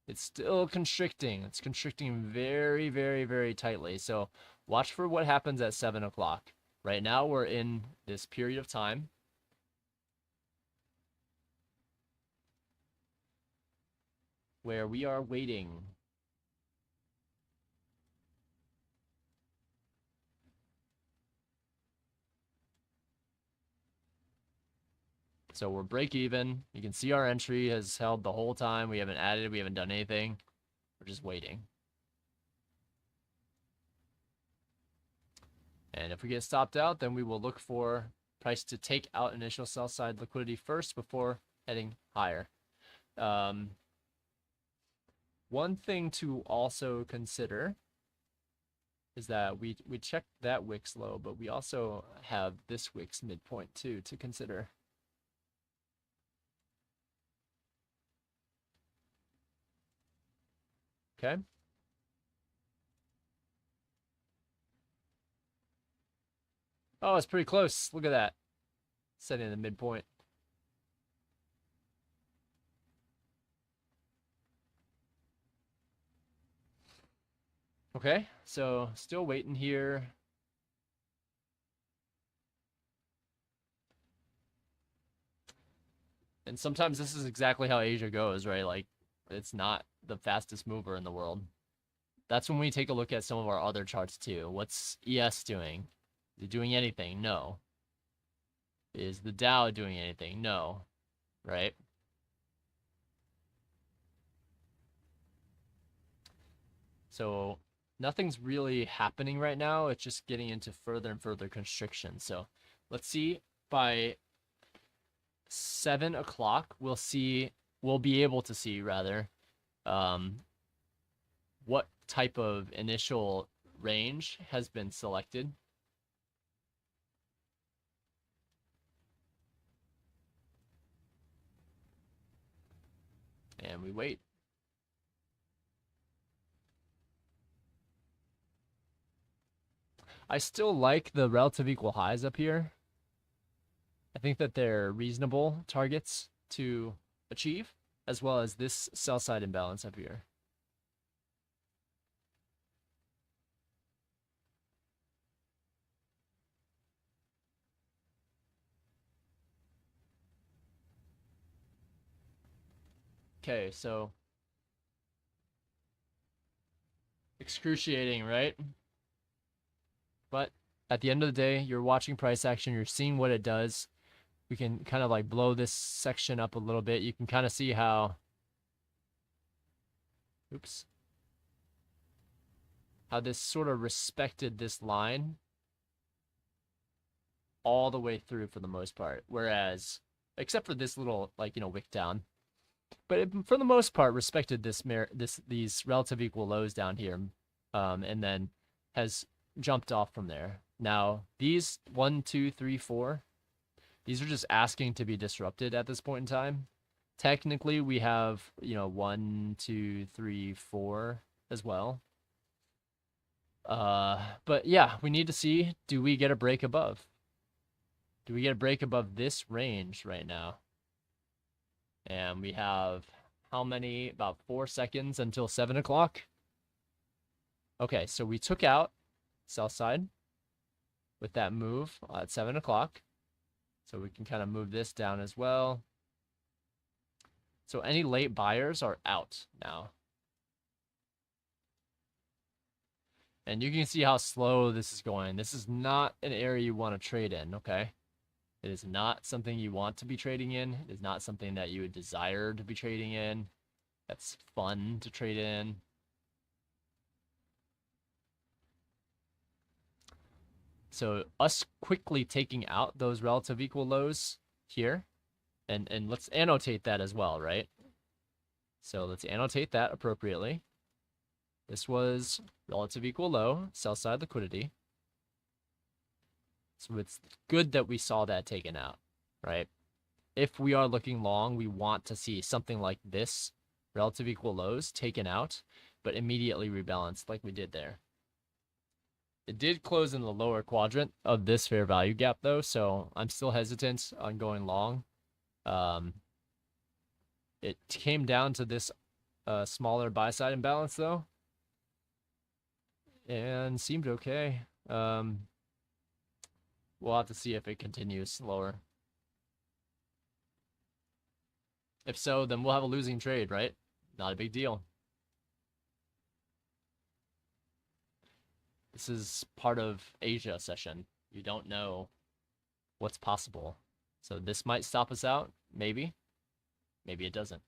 It's still constricting. It's constricting very, very, very tightly. So watch for what happens at 7 o'clock. Right now, we're in this period of time where we are waiting. So we're break even. You can see our entry has held the whole time. We haven't added, we haven't done anything. We're just waiting. And if we get stopped out, then we will look for price to take out initial sell side liquidity first before heading higher. One thing to also consider is that we checked that Wix low, but we also have this Wix midpoint too to consider. Okay. Oh, it's pretty close. Look at that. Setting the midpoint. Okay, so still waiting here. And sometimes this is exactly how Asia goes, right? Like, it's not the fastest mover in the world. That's when we take a look at some of our other charts too. What's ES doing? Is it doing anything? No. Is the Dow doing anything? No. Right? So nothing's really happening right now. It's just getting into further and further constriction. So let's see by 7 o'clock, we'll be able to see rather, what type of initial range has been selected. And we wait. I still like the relative equal highs up here. I think that they're reasonable targets to achieve, as well as this sell side imbalance up here. Okay, so excruciating, right? But at the end of the day, you're watching price action, you're seeing what it does. We can kind of like blow this section up a little bit. You can kind of see how, how this sort of respected this line all the way through for the most part. Whereas, except for this little, like, wick down, but it, for the most part, respected these relative equal lows down here, and then has jumped off from there. Now these 1, 2, 3, 4, These are just asking to be disrupted at this point in time. Technically, we have, 1, 2, 3, 4 as well. But yeah, we need to see, do we get a break above? Do we get a break above this range right now? And we have how many? About 4 seconds until 7 o'clock. Okay, so we took out sell side with that move at 7 o'clock. So we can kind of move this down as well. So any late buyers are out now. And you can see how slow this is going. This is not an area you want to trade in, okay? It is not something you want to be trading in. It is not something that you would desire to be trading in. That's fun to trade in. So us quickly taking out those relative equal lows here, and let's annotate that as well, right? So let's annotate that appropriately. This was relative equal low, sell side liquidity. So it's good that we saw that taken out, right? If we are looking long, we want to see something like this, relative equal lows taken out, but immediately rebalanced like we did there. It did close in the lower quadrant of this fair value gap, though, so I'm still hesitant on going long. It came down to this smaller buy-side imbalance, though, and seemed okay. We'll have to see if it continues lower. If so, then we'll have a losing trade, right? Not a big deal. This is part of Asia session. You don't know what's possible. So this might stop us out, maybe. Maybe it doesn't.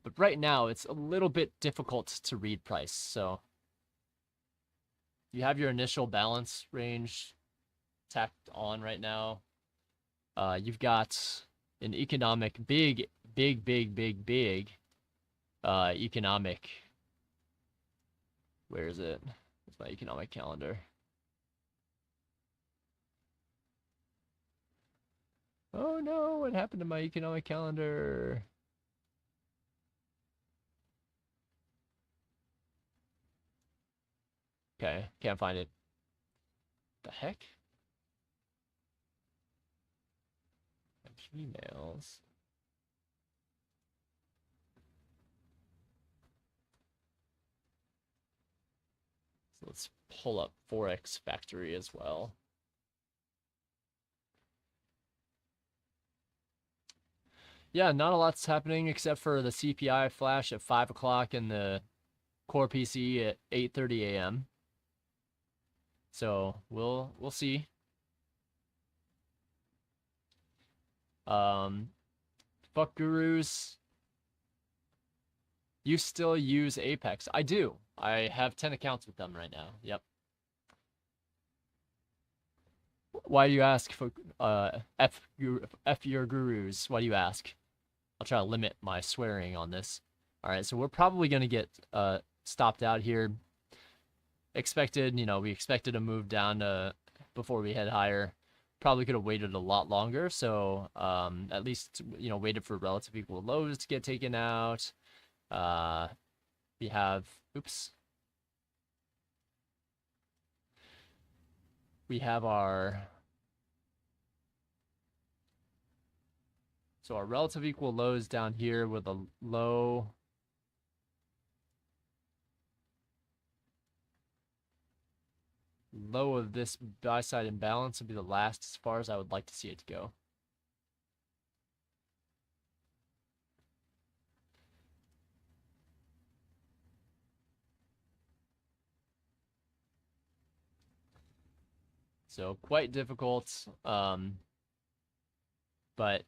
But right now, it's a little bit difficult to read price. So you have your initial balance range tacked on right now. You've got an economic big economic. Where is it? It's my economic calendar. Oh no, what happened to my economic calendar? Okay, can't find it. The heck? Emails. So let's pull up Forex Factory as well. Yeah, not a lot's happening except for the CPI flash at 5 o'clock and the core PC at 8:30 a.m. So we'll see. Fuck gurus. You still use Apex? I do. I have 10 accounts with them right now. Yep. Why do you ask for F your gurus? Why do you ask? I'll try to limit my swearing on this. All right, so we're probably gonna get stopped out here. Expected, we expected a move down before we head higher. Probably could have waited a lot longer. So at least waited for relative equal lows to get taken out. We have we have our relative equal lows down here with a low of this buy side imbalance would be the last as far as I would like to see it go. So quite difficult, but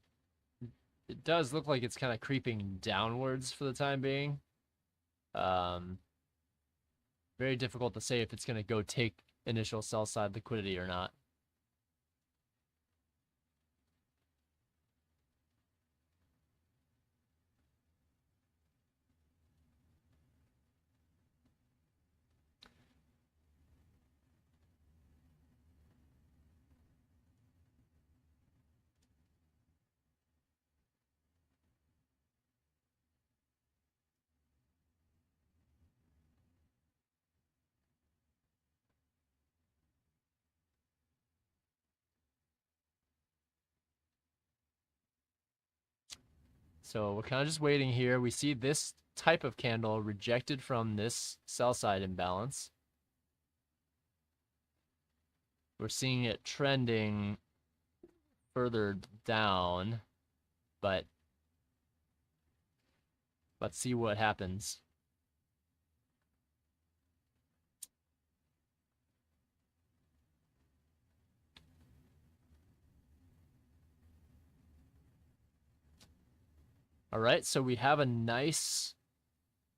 it does look like it's kind of creeping downwards for the time being. Very difficult to say if it's going to go take initial sell side liquidity or not. So we're kind of just waiting here. We see this type of candle rejected from this sell side imbalance. We're seeing it trending further down, but let's see what happens. All right, so we have a nice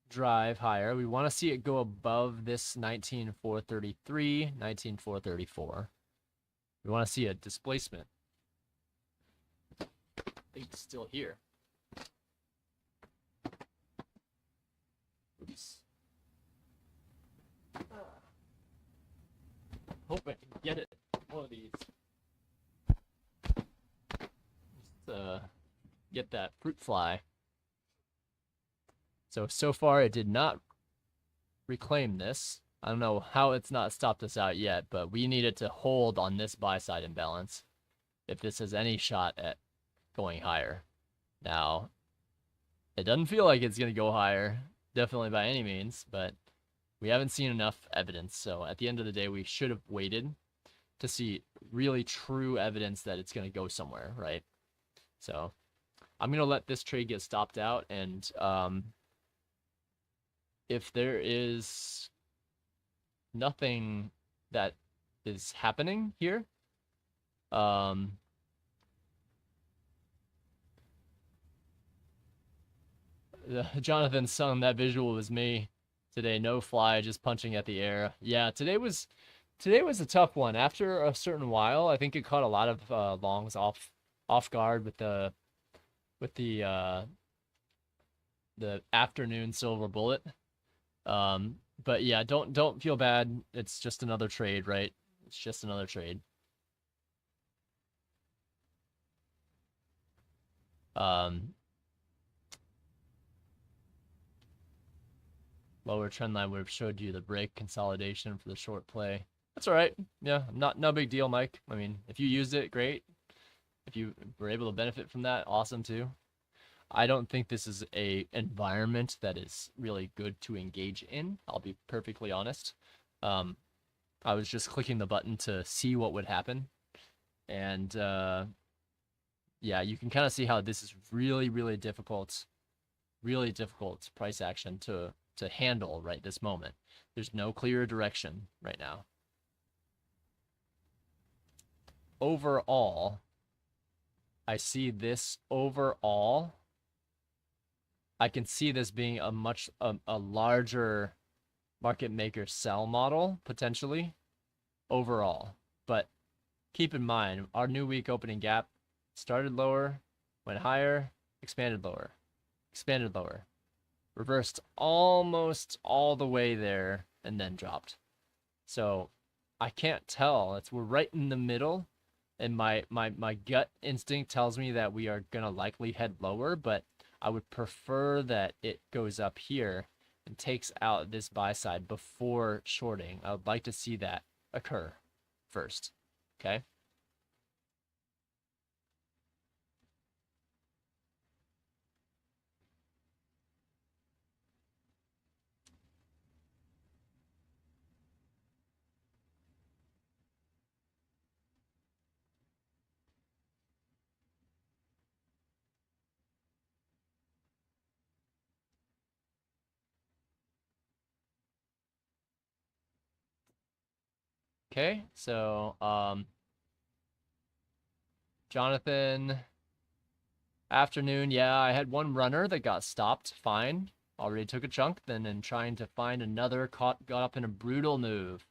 drive higher. We want to see it go above this 19,433, 19,434. We want to see a displacement. I think it's still here. Oops. Hope I can get it. One of these. Just get that fruit fly. So far it did not reclaim this. I don't know how it's not stopped us out yet, but we need it to hold on this buy side imbalance if this has any shot at going higher. Now, it doesn't feel like it's going to go higher, definitely by any means, but we haven't seen enough evidence. So at the end of the day, we should have waited to see really true evidence that it's going to go somewhere, right? So I'm going to let this trade get stopped out, and if there is nothing that is happening here, Jonathan sung that visual was me today. No fly, just punching at the air. Yeah, today was a tough one. After a certain while, I think it caught a lot of longs off guard with the afternoon silver bullet. But yeah, don't feel bad. It's just another trade, right? It's just another trade. Lower trend line would have showed you the break consolidation for the short play. That's all right. Yeah, no big deal, Mike. I mean, if you used it, great. If you were able to benefit from that, awesome too. I don't think this is a environment that is really good to engage in. I'll be perfectly honest. I was just clicking the button to see what would happen. And yeah, you can kind of see how this is really difficult price action to handle right this moment. There's no clear direction right now. Overall, I see this overall. I can see this being a larger market maker sell model potentially overall. But keep in mind, our new week opening gap started lower, went higher, expanded lower, reversed almost all the way there, and then dropped. So I can't tell. We're right in the middle, and my gut instinct tells me that we are gonna likely head lower, but I would prefer that it goes up here and takes out this buy side before shorting. I would like to see that occur first. Okay. Okay, so Jonathan, afternoon. Yeah, I had one runner that got stopped. Fine, already took a chunk. Then in trying to find another, got up in a brutal move.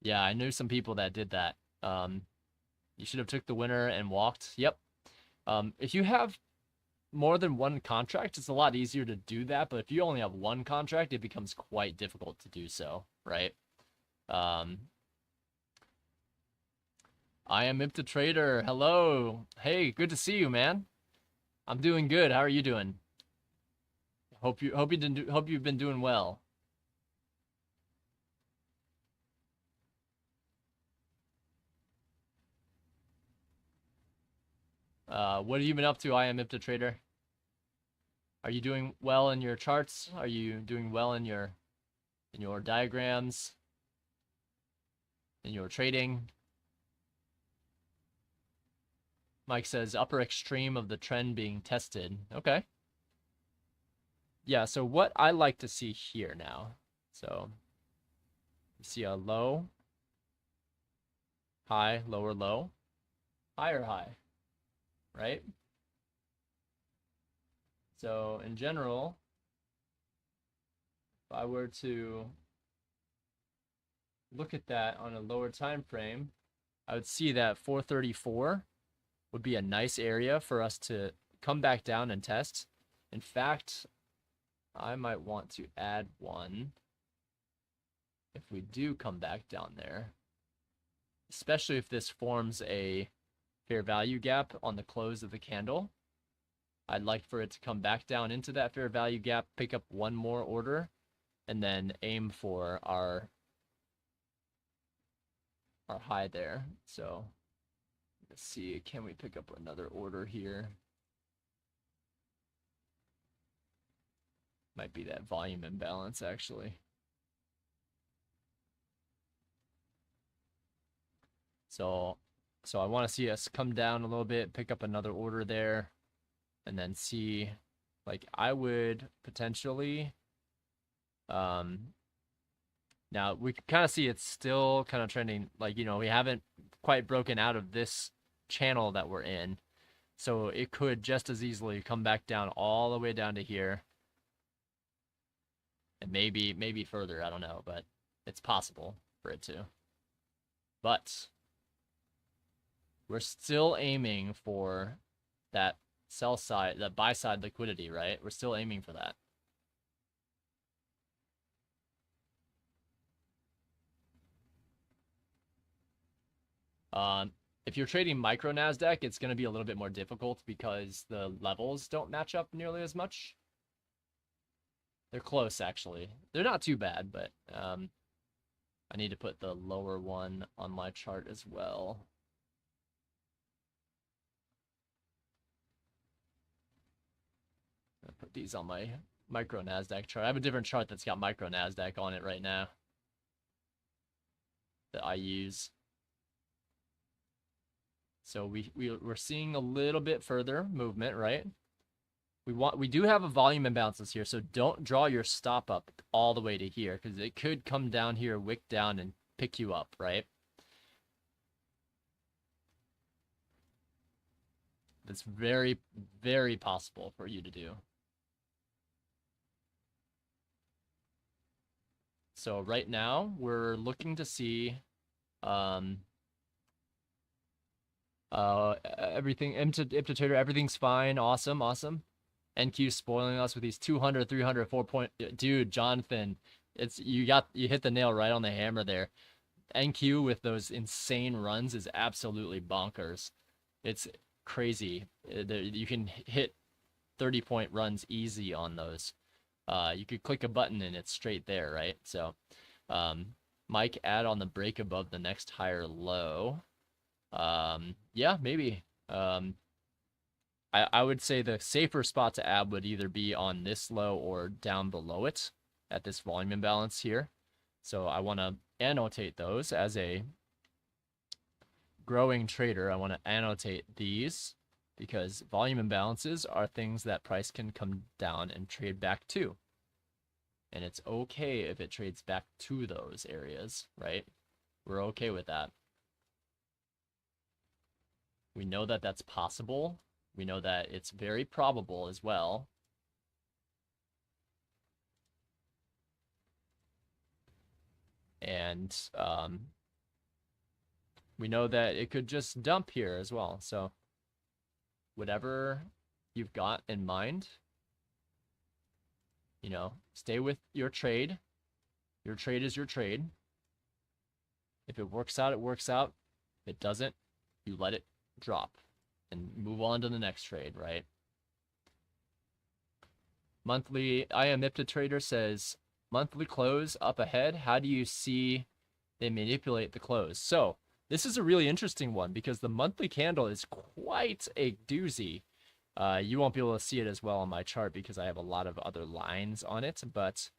Yeah, I knew some people that did that. You should have took the winner and walked. Yep. If you have more than one contract, it's a lot easier to do that. But if you only have one contract, it becomes quite difficult to do so, right? I am Ipta Trader. Hello. Hey, good to see you, man. I'm doing good. How are you doing? Hope you've been doing well. What have you been up to? I am Ipta Trader. Are you doing well in your charts? Are you doing well in your diagrams, in your trading? Mike says upper extreme of the trend being tested. Okay. Yeah, so what I like to see here now. So you see a low, high, lower, low, higher, high, right? So in general, if I were to look at that on a lower time frame, I would see that 434 would be a nice area for us to come back down and test. In fact, I might want to add one if we do come back down there, especially if this forms a fair value gap on the close of the candle. I'd like for it to come back down into that fair value gap, pick up one more order, and then aim for our high there. So let's see, can we pick up another order here? Might be that volume imbalance, actually. So I want to see us come down a little bit, pick up another order there, and then see, like, I would potentially, now we can kind of see it's still kind of trending, like, you know, we haven't quite broken out of this channel that we're in. So it could just as easily come back down all the way down to here. And maybe further, I don't know, but it's possible for it to. But we're still aiming for that sell side, that buy side liquidity, right? We're still aiming for that. If you're trading micro NASDAQ, it's going to be a little bit more difficult because the levels don't match up nearly as much. They're close, actually. They're not too bad, but I need to put the lower one on my chart as well. I'll put these on my micro NASDAQ chart. I have a different chart that's got micro NASDAQ on it right now that I use. So we're seeing a little bit further movement, right? We do have a volume imbalances here, so don't draw your stop up all the way to here because it could come down here, wick down, and pick you up, right? That's very, very possible for you to do. So right now we're looking to see everything IPTA trader, everything's fine, awesome. NQ spoiling us with these 200, 300, 4 point. Dude, Jonathan, you hit the nail right on the hammer there. NQ with those insane runs is absolutely bonkers. It's crazy. You can hit 30-point runs easy on those. You could click a button and it's straight there, right? So, Mike, add on the break above the next higher low. Yeah, maybe. I would say the safer spot to add would either be on this low or down below it at this volume imbalance here. So I want to annotate those as a growing trader. I want to annotate these because volume imbalances are things that price can come down and trade back to. And it's okay if it trades back to those areas, right? We're okay with that. We know that that's possible. We know that it's very probable as well. And we know that it could just dump here as well. So whatever you've got in mind, you know, stay with your trade. Your trade is your trade. If it works out, it works out. If it doesn't, you let it drop and move on to the next trade, right? Monthly IPTA trader says, monthly close up ahead. How do you see they manipulate the close? So this is a really interesting one because the monthly candle is quite a doozy. You won't be able to see it as well on my chart because I have a lot of other lines on it, but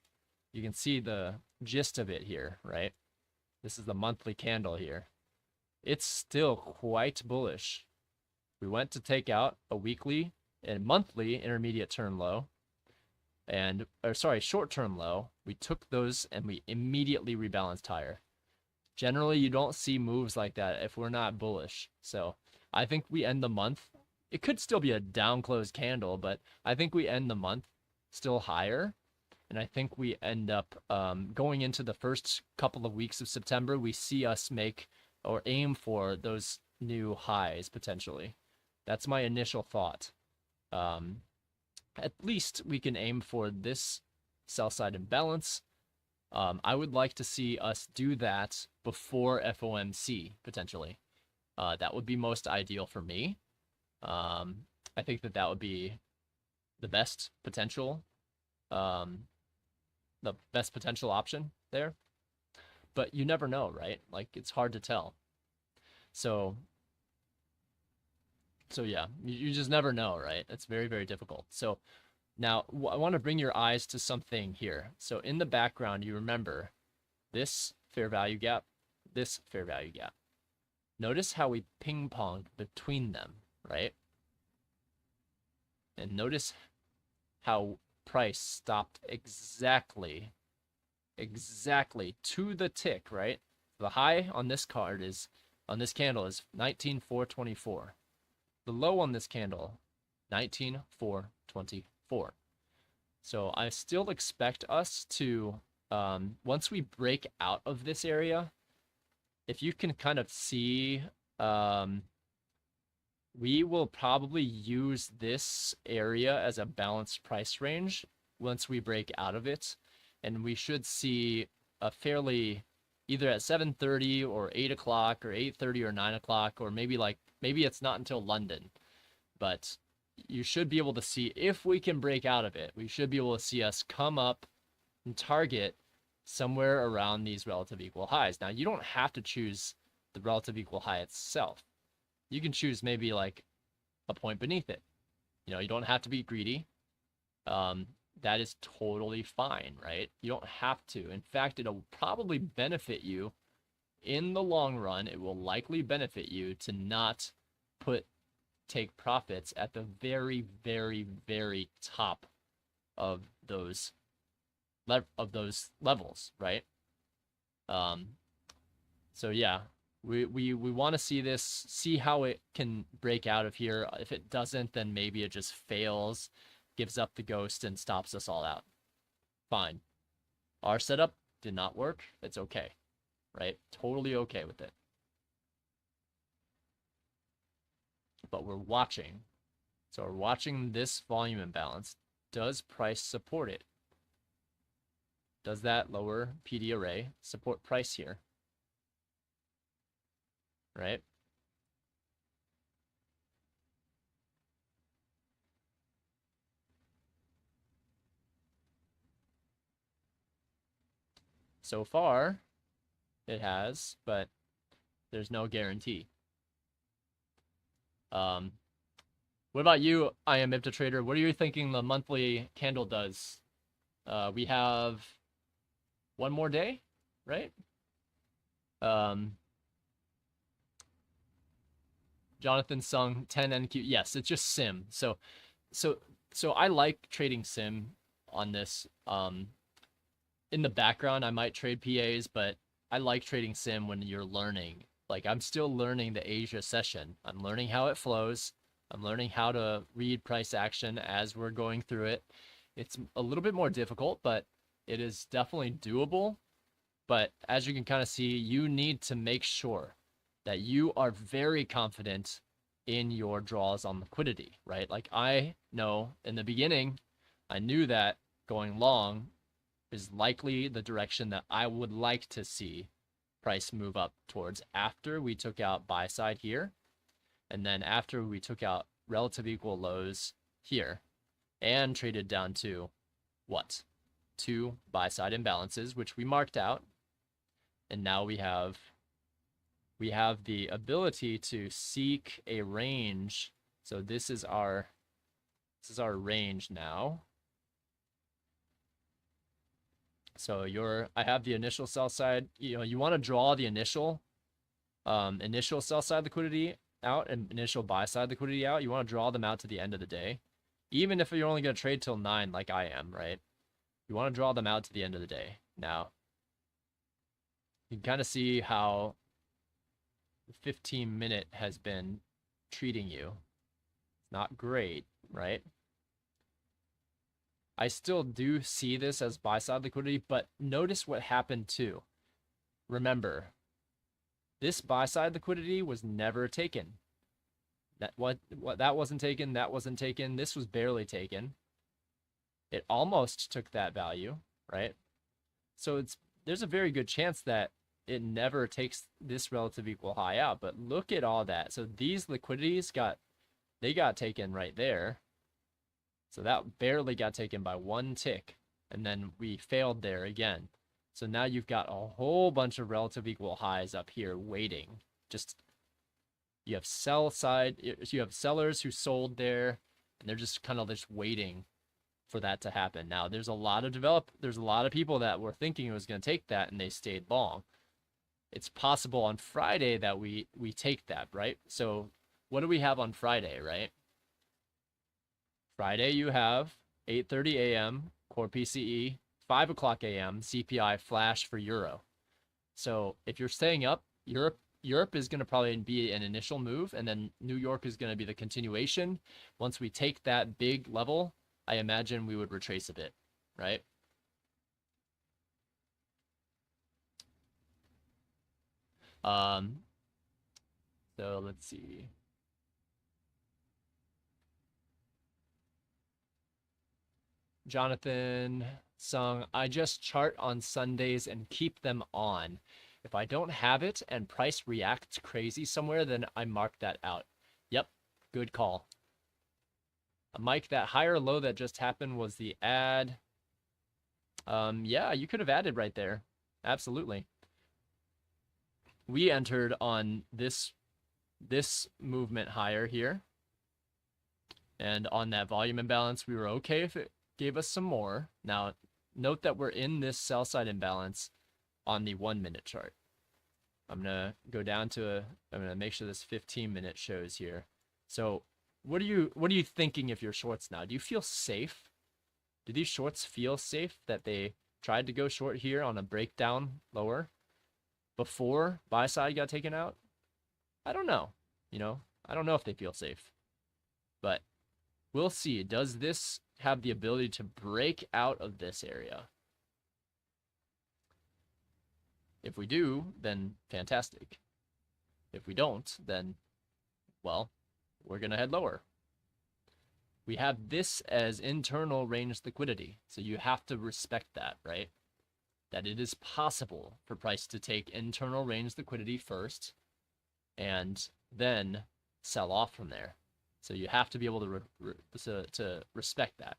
you can see the gist of it here, right? This is the monthly candle here. It's still quite bullish. We went to take out a weekly and monthly intermediate term low, and short-term low. We took those and we immediately rebalanced higher. Generally, you don't see moves like that if we're not bullish. So I think we end the month. It could still be a down close candle, but I think we end the month still higher. And I think we end up going into the first couple of weeks of September, we see us make or aim for those new highs potentially. That's my initial thought. At least we can aim for this sell side imbalance. I would like to see us do that before FOMC potentially. That would be most ideal for me. I think that would be the best potential, option there. But you never know, right? Like, it's hard to tell. So yeah, you just never know, right? It's very, very difficult. So now I want to bring your eyes to something here. So in the background, you remember this fair value gap, this fair value gap. Notice how we ping-ponged between them, right? And notice how price stopped exactly to the tick, right? The high on this candle is 19,424. The low on this candle, 19,424. So I still expect us to, once we break out of this area, if you can kind of see, we will probably use this area as a balanced price range once we break out of it. And we should see a fairly, either at 7:30 or 8 o'clock or 8:30 or 9 o'clock, or maybe it's not until London. But you should be able to see, if we can break out of it, we should be able to see us come up and target somewhere around these relative equal highs. Now, you don't have to choose the relative equal high itself. You can choose maybe like a point beneath it. You know, you don't have to be greedy. That is totally fine, right? You don't have to. In fact, it'll probably benefit you in the long run. It will likely benefit you to not take profits at the very, very, very top of those levels, right? So yeah, we want to see this, see how it can break out of here. If it doesn't, then maybe it just fails, gives up the ghost, and stops us all out. Fine. Our setup did not work. It's okay, right? Totally okay with it. But we're watching. So we're watching this volume imbalance. Does price support it? Does that lower PD array support price here? Right? So far, it has, but there's no guarantee. What about you, I am IptaTrader? What are you thinking the monthly candle does? We have one more day, right? Jonathan Sung 10 NQ. Yes, it's just sim. So I like trading sim on this. In the background, I might trade PAs, but I like trading sim when you're learning. Like, I'm still learning the Asia session. I'm learning how it flows. I'm learning how to read price action as we're going through it. It's a little bit more difficult, but it is definitely doable. But as you can kind of see, you need to make sure that you are very confident in your draws on liquidity, right? Like, I know in the beginning, I knew that going long is likely the direction that I would like to see price move up towards after we took out buy side here, and then after we took out relative equal lows here and traded down to what? 2 buy side imbalances, which we marked out. And now we have the ability to seek a range. So this is our This is our range now. So I have the initial sell side. You want to draw the initial sell side liquidity out and initial buy side liquidity out. You want to draw them out to the end of the day, even if you're only going to trade till 9 like I am, right? You want to draw them out to the end of the day. Now, you can kind of see how the 15-minute has been treating you. It's not great, right? I still do see this as buy-side liquidity, but notice what happened too. Remember, this buy-side liquidity was never taken. That wasn't taken, that wasn't taken, this was barely taken. It almost took that value, right? So there's a very good chance that it never takes this relative equal high out, but look at all that. So these liquidities got taken right there. So that barely got taken by one tick, and then we failed there again. So now you've got a whole bunch of relative equal highs up here waiting. You have you have sellers who sold there, and they're just kind of just waiting for that to happen. Now there's a lot of people that were thinking it was going to take that, and they stayed long. It's possible on Friday that we take that, right? So what do we have on Friday, right? Friday, you have 8:30 a.m. core PCE, 5 o'clock a.m. CPI flash for Euro. So if you're staying up, Europe is going to probably be an initial move, and then New York is going to be the continuation. Once we take that big level, I imagine we would retrace a bit, right? So let's see. Jonathan Sung, I just chart on Sundays and keep them on. If I don't have it and price reacts crazy somewhere, then I mark that out. Yep, good call. Mike, that higher low that just happened was the add. Yeah, you could have added right there. Absolutely. We entered on this movement higher here. And on that volume imbalance, we were okay if it gave us some more. Now, note that we're in this sell side imbalance on the 1-minute chart. I'm gonna go down to I'm gonna make sure this 15-minute shows here. So what are you thinking if you're shorts now? Do you feel safe? Do these shorts feel safe that they tried to go short here on a breakdown lower before buy side got taken out? I don't know. I don't know if they feel safe. But we'll see. Does this have the ability to break out of this area? If we do, then fantastic. If we don't, then, well, we're going to head lower. We have this as internal range liquidity, so you have to respect that, right? That it is possible for price to take internal range liquidity first and then sell off from there. So you have to be able to respect that.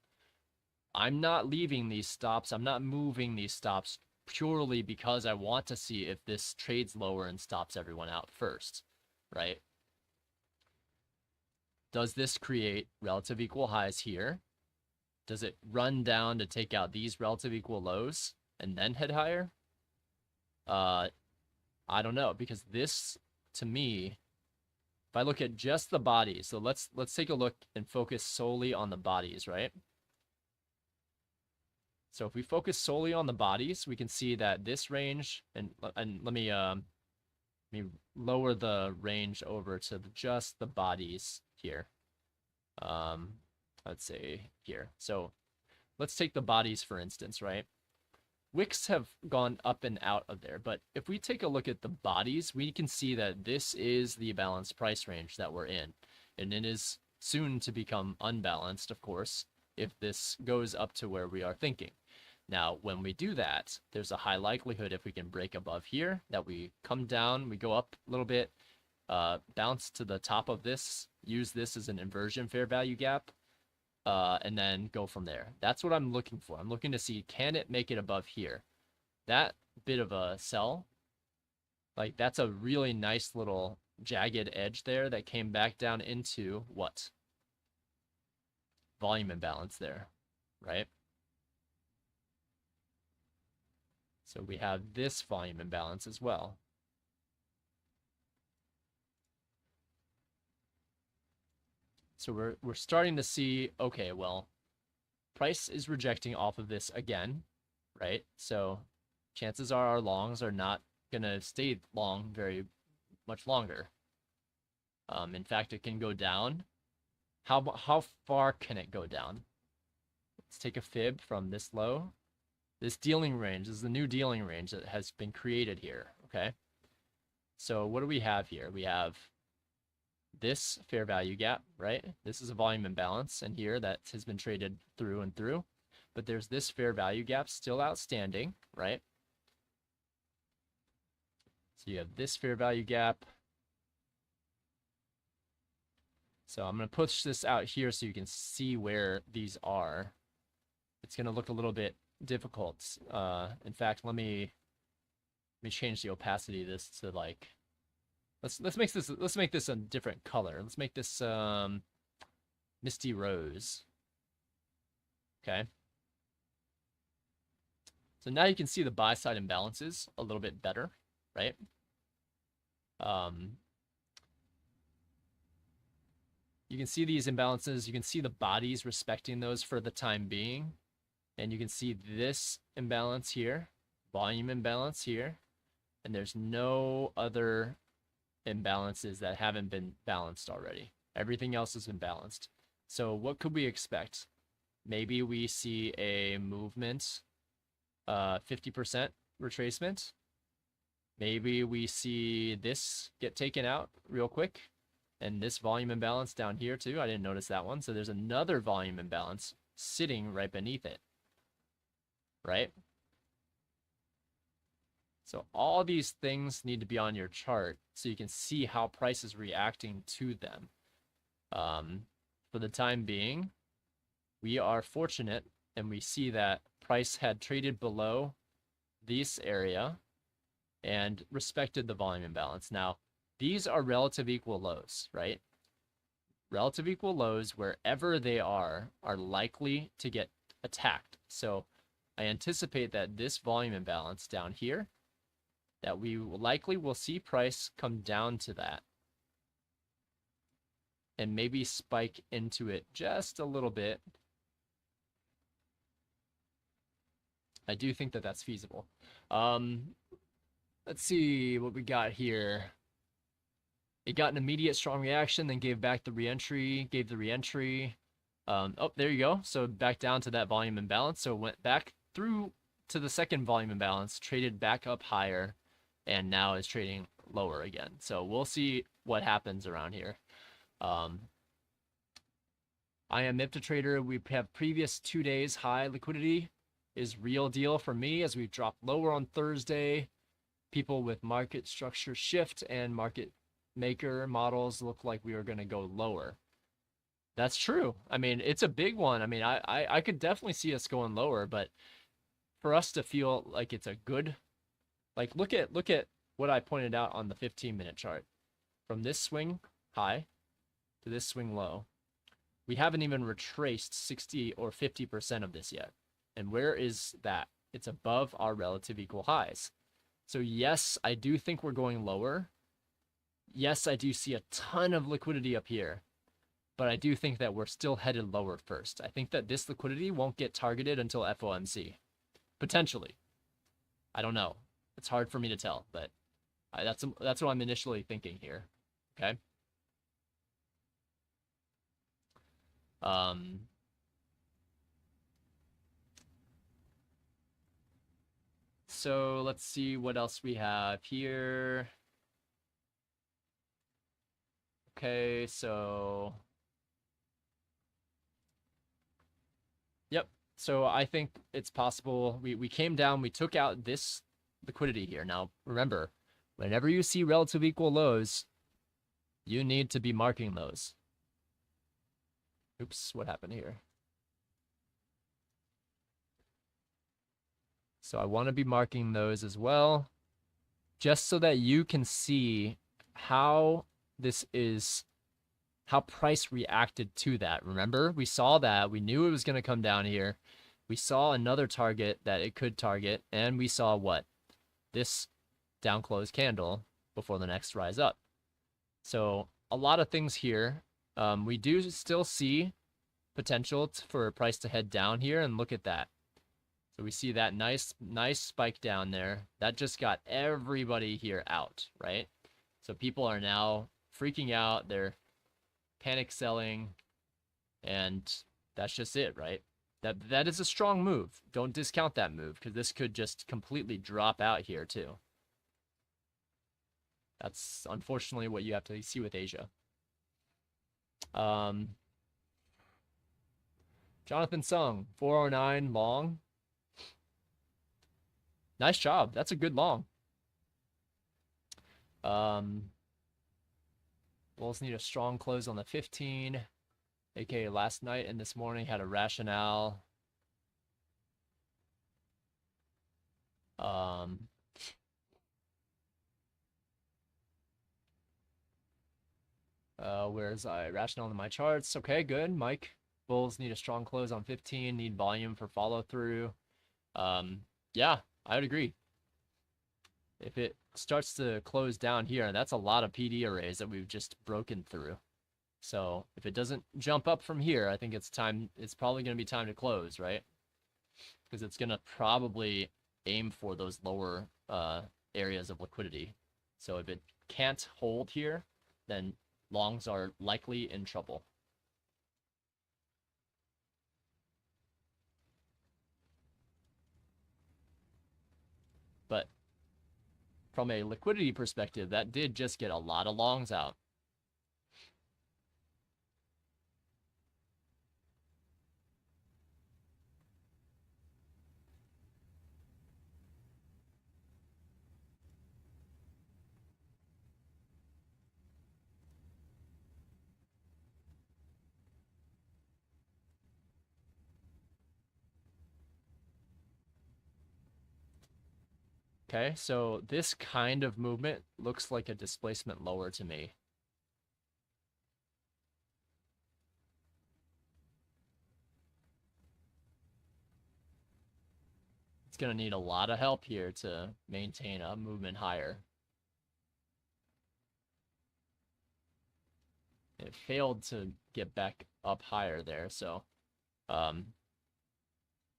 I'm not leaving these stops. I'm not moving these stops purely because I want to see if this trades lower and stops everyone out first, right? Does this create relative equal highs here? Does it run down to take out these relative equal lows and then head higher? I don't know, because this, to me, if I look at just the bodies, so let's take a look and focus solely on the bodies, right? So if we focus solely on the bodies, we can see that this range, and let me lower the range over to just the bodies here. Let's say here. So let's take the bodies for instance, right? Wicks have gone up and out of there, but if we take a look at the bodies, we can see that this is the balanced price range that we're in, and it is soon to become unbalanced, of course, if this goes up to where we are thinking. Now, when we do that, there's a high likelihood if we can break above here that we come down, we go up a little bit, bounce to the top of this, use this as an inversion fair value gap, and then go from there. That's what I'm looking for. I'm looking to see, can it make it above here? That bit of a sell, like that's a really nice little jagged edge there that came back down into what? volume imbalance there, right? So we have this volume imbalance as well. So we're starting to see, okay, well, price is rejecting off of this again, right? So chances are our longs are not going to stay long very much longer. In fact, it can go down. How far can it go down? Let's take a fib from this low. This dealing range is the new dealing range that has been created here, okay? So what do we have here? We have this fair value gap, right? This is a volume imbalance, and here that has been traded through and through. But there's this fair value gap still outstanding, right? So you have this fair value gap. So I'm going to push this out here so you can see where these are. It's going to look a little bit difficult. In fact, let me change the opacity of this to like, let's make this a different color. Let's make this misty rose. Okay. So now you can see the buy side imbalances a little bit better, right? You can see these imbalances. You can see the bodies respecting those for the time being. And you can see this imbalance here, volume imbalance here. And there's no other imbalances that haven't been balanced already. Everything else has been balanced. So what could we expect? Maybe we see a movement, 50% retracement. Maybe we see this get taken out real quick. And this volume imbalance down here too. I didn't notice that one. So there's another volume imbalance sitting right beneath it. Right? So all these things need to be on your chart so you can see how price is reacting to them. For the time being, we are fortunate and we see that price had traded below this area and respected the volume imbalance. Now, these are relative equal lows, right? Relative equal lows, wherever they are likely to get attacked. So I anticipate that this volume imbalance down here, that we likely will see price come down to that and maybe spike into it just a little bit. I do think that that's feasible. Let's see what we got here. It got an immediate strong reaction, then gave back the reentry, gave the reentry. Oh, there you go. So back down to that volume imbalance. So it went back through to the second volume imbalance, traded back up higher, and now is trading lower again. So we'll see what happens around here. I am MIPTA trader. We have previous 2 days high liquidity is real deal for me as we've dropped lower on Thursday. People with market structure shift and market maker models look like we are going to go lower. That's true. I mean, it's a big one. I mean, I could definitely see us going lower, but for us to feel like it's a good, like look at what I pointed out on the 15-minute chart. From this swing high to this swing low, we haven't even retraced 60 or 50% of this yet. And where is that? It's above our relative equal highs. So yes, I do think we're going lower. Yes, I do see a ton of liquidity up here, but I do think that we're still headed lower first. I think that this liquidity won't get targeted until FOMC. Potentially. I don't know. It's hard for me to tell, but that's what I'm initially thinking here. Okay. So let's see what else we have here. Okay, so yep. So I think it's possible we came down, we took out this liquidity here. Now, remember, whenever you see relative equal lows, you need to be marking those. Oops, what happened here? So I want to be marking those as well, just so that you can see how how price reacted to that. Remember, we saw that. We knew it was going to come down here. We saw another target that it could target, and we saw what? This down close candle before the next rise up. So a lot of things here. We do still see potential for a price to head down here, and look at that. So we see that nice spike down there. That just got everybody here out, right? So people are now freaking out. They're panic selling, and that's just it, right? That is a strong move. Don't discount that move, because this could just completely drop out here too. That's unfortunately what you have to see with Asia. Jonathan Sung, 409 long. Nice job. That's a good long. Bulls need a strong close on the 15. aka last night and this morning had a rationale. Where's rationale in my charts? Okay, good. Mike, Bulls need a strong close on 15, need volume for follow through. Yeah, I would agree. If it starts to close down here, that's a lot of PD arrays that we've just broken through. So if it doesn't jump up from here, I think it's probably going to be time to close, right? Because it's going to probably aim for those lower areas of liquidity. So if it can't hold here, then longs are likely in trouble. But from a liquidity perspective, that did just get a lot of longs out. Okay, so this kind of movement looks like a displacement lower to me. It's going to need a lot of help here to maintain a movement higher. It failed to get back up higher there, so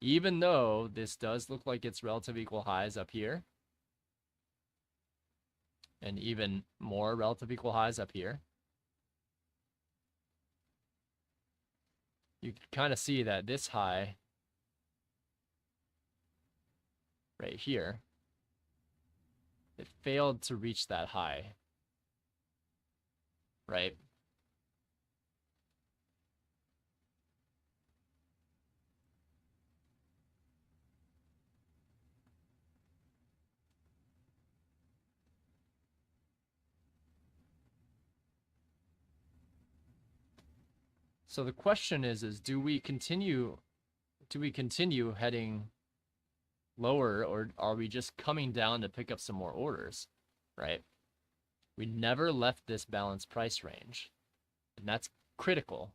even though this does look like it's relative equal highs up here, and even more relative equal highs up here, you can kind of see that this high right here, it failed to reach that high, right? So the question is do we continue heading lower, or are we just coming down to pick up some more orders, right? We never left this balanced price range, and that's critical.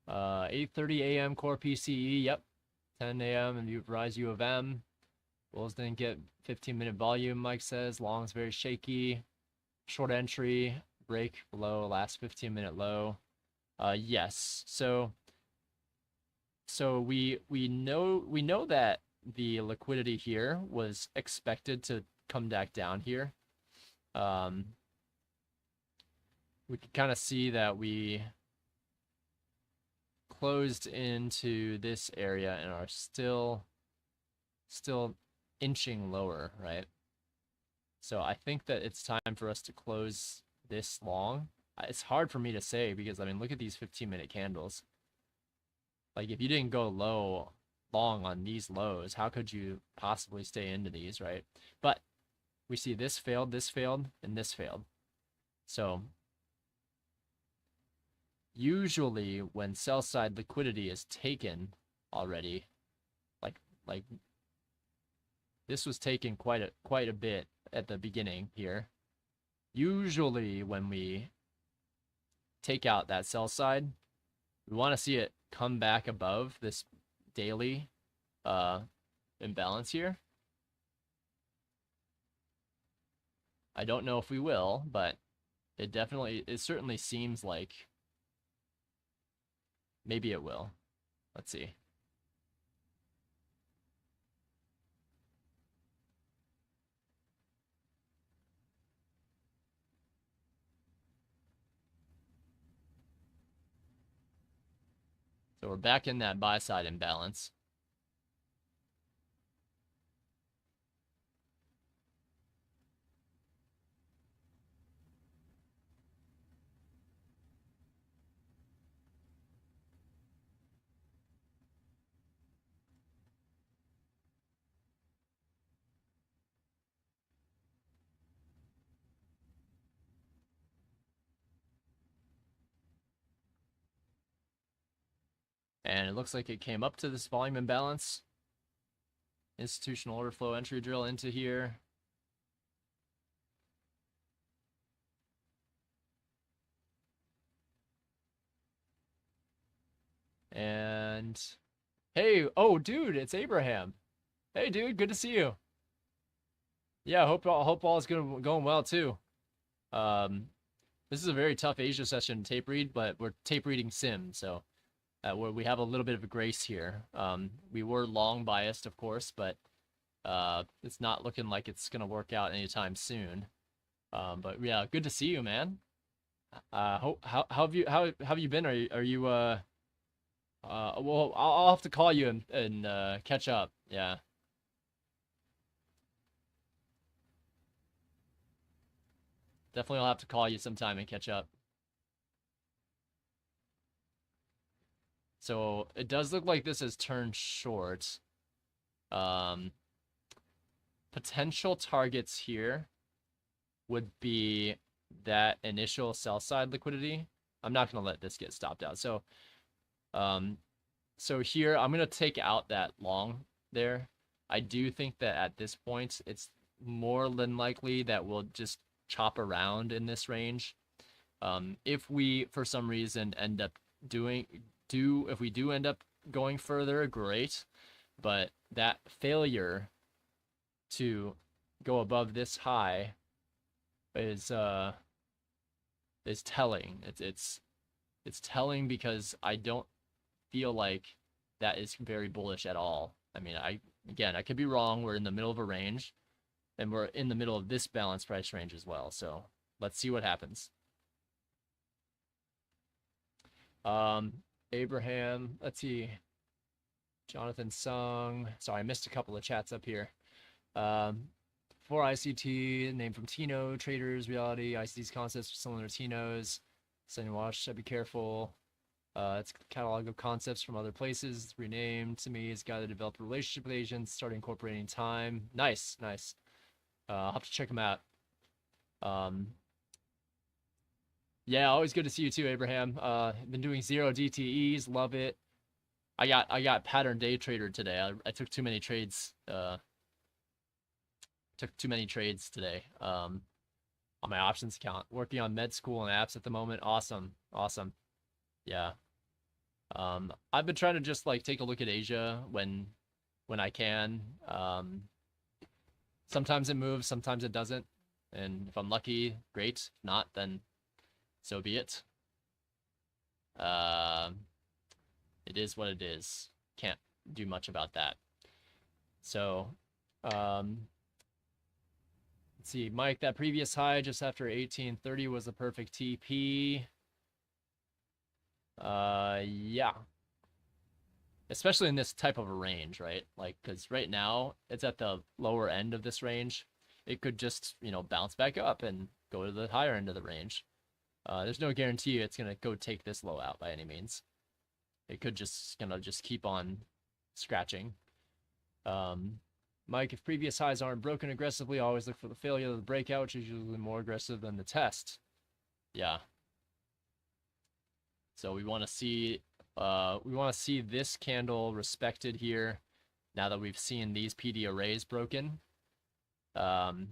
8:30 a.m. core PCE, yep. 10 a.m. and Rise U of M. Bulls didn't get 15-minute volume, Mike says. Long's very shaky. Short entry, break below last 15-minute low. Yes. So we know that the liquidity here was expected to come back down here. We can kind of see that we closed into this area and are still inching lower, right? So I think that it's time for us to close this long. It's hard for me to say because, I mean, look at these 15-minute candles. Like, if you didn't go long on these lows, how could you possibly stay into these, right? But we see this failed, and this failed. So usually when sell side liquidity is taken already, like this was taken quite a bit at the beginning here. Usually when we take out that sell side. We want to see it come back above this daily imbalance here. I don't know if we will, but it certainly seems like maybe it will. Let's see. So we're back in that buy side imbalance. And it looks like it came up to this volume imbalance. Institutional order flow entry drill into here. And hey, oh dude, it's Abraham. Hey dude, good to see you. Yeah, hope all is going well too. This is a very tough Asia session to tape read, but we're tape reading sim, so we have a little bit of a grace here. We were long biased, of course, but it's not looking like it's gonna work out anytime soon. But yeah, good to see you, man. How have you been? Are you well, I'll have to call you and catch up. Yeah. Definitely I'll have to call you sometime and catch up. So it does look like this has turned short. Potential targets here would be that initial sell side liquidity. I'm not going to let this get stopped out. So here I'm going to take out that long there. I do think that at this point it's more than likely that we'll just chop around in this range. If we for some reason end up if we do end up going further, great. But that failure to go above this high is telling. It's telling because I don't feel like that is very bullish at all. I mean, I could be wrong. We're in the middle of a range, and we're in the middle of this balanced price range as well. So let's see what happens. Abraham, let's see. Jonathan Sung. Sorry, I missed a couple of chats up here. For ICT, name from Tino, traders, reality, ICT's concepts similar to Tino's. Send and watch, should be careful. It's a catalog of concepts from other places. It's renamed to me. It's got to develop a relationship with agents, start incorporating time. Nice. I'll have to check them out. Yeah, always good to see you too, Abraham. Been doing 0 DTEs, love it. I got pattern day trader today. I took too many trades. Took too many trades today. On my options account. Working on med school and apps at the moment. Awesome. Yeah. I've been trying to just like take a look at Asia when I can. Sometimes it moves, sometimes it doesn't. And if I'm lucky, great. If not, then so be it. It is what it is. Can't do much about that. So, let's see, Mike, that previous high just after 1830 was the perfect TP. Yeah. Especially in this type of a range, right? Like, because right now it's at the lower end of this range. It could just, bounce back up and go to the higher end of the range. There's no guarantee it's gonna go take this low out by any means. It could just keep on scratching. Mike, if previous highs aren't broken aggressively, always look for the failure of the breakout, which is usually more aggressive than the test. Yeah. So we want to see this candle respected here. Now that we've seen these PD arrays broken, want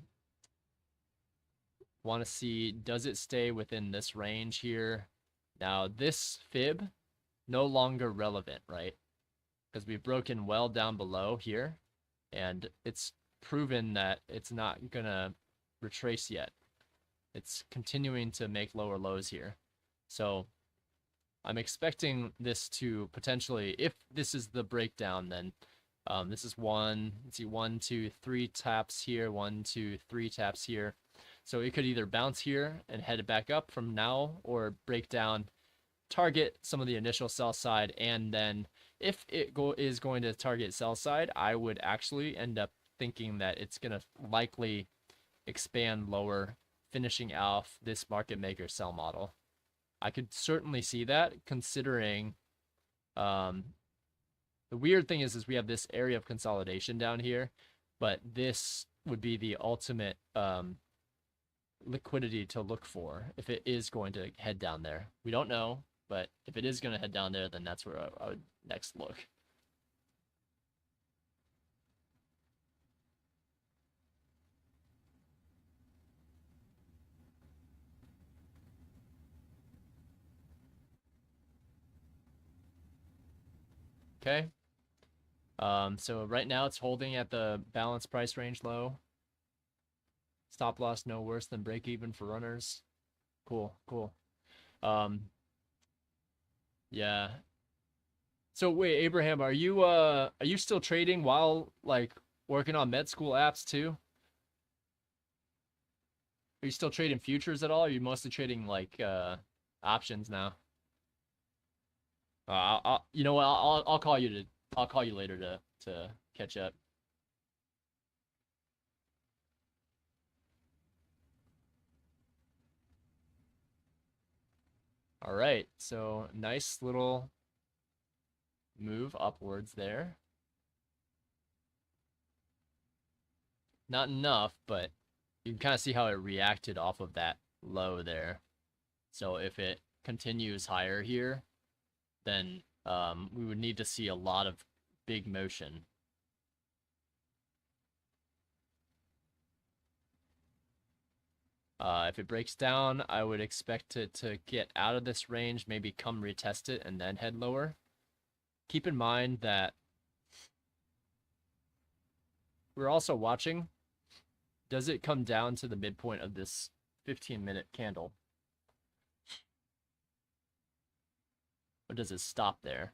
to see, does it stay within this range here? Now this fib, no longer relevant, right? Because we've broken well down below here, and it's proven that it's not gonna retrace yet. It's continuing to make lower lows here. So I'm expecting this to potentially, if this is the breakdown, then this is one, let's see, 1, 2, 3 taps here, 1, 2, 3 taps here. So it could either bounce here and head it back up from now, or break down, target some of the initial sell side, and then if it is going to target sell side, I would actually end up thinking that it's going to likely expand lower, finishing off this market maker sell model. I could certainly see that, considering the weird thing is we have this area of consolidation down here, but this would be the ultimate liquidity to look for if it is going to head down there. We don't know, but if it is going to head down there, then that's where I would next look. Okay. So right now it's holding at the balance price range low. Stop loss no worse than break even for runners. Cool, cool. Yeah. So wait, Abraham, are you still trading while like working on med school apps too? Are you still trading futures at all? Or are you mostly trading like options now? You know what? I'll call you to I'll call you later to catch up. All right. So nice little move upwards there. Not enough, but you can kind of see how it reacted off of that low there. So if it continues higher here, then we would need to see a lot of big motion. If it breaks down, I would expect it to get out of this range, maybe come retest it, and then head lower. Keep in mind that we're also watching. Does it come down to the midpoint of this 15-minute candle? Or does it stop there?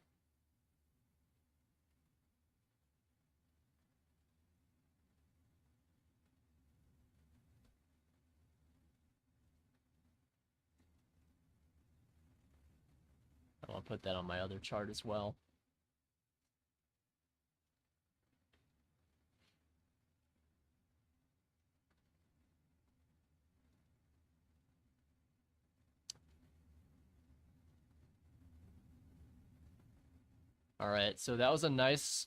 I want to put that on my other chart as well. All right, so that was a nice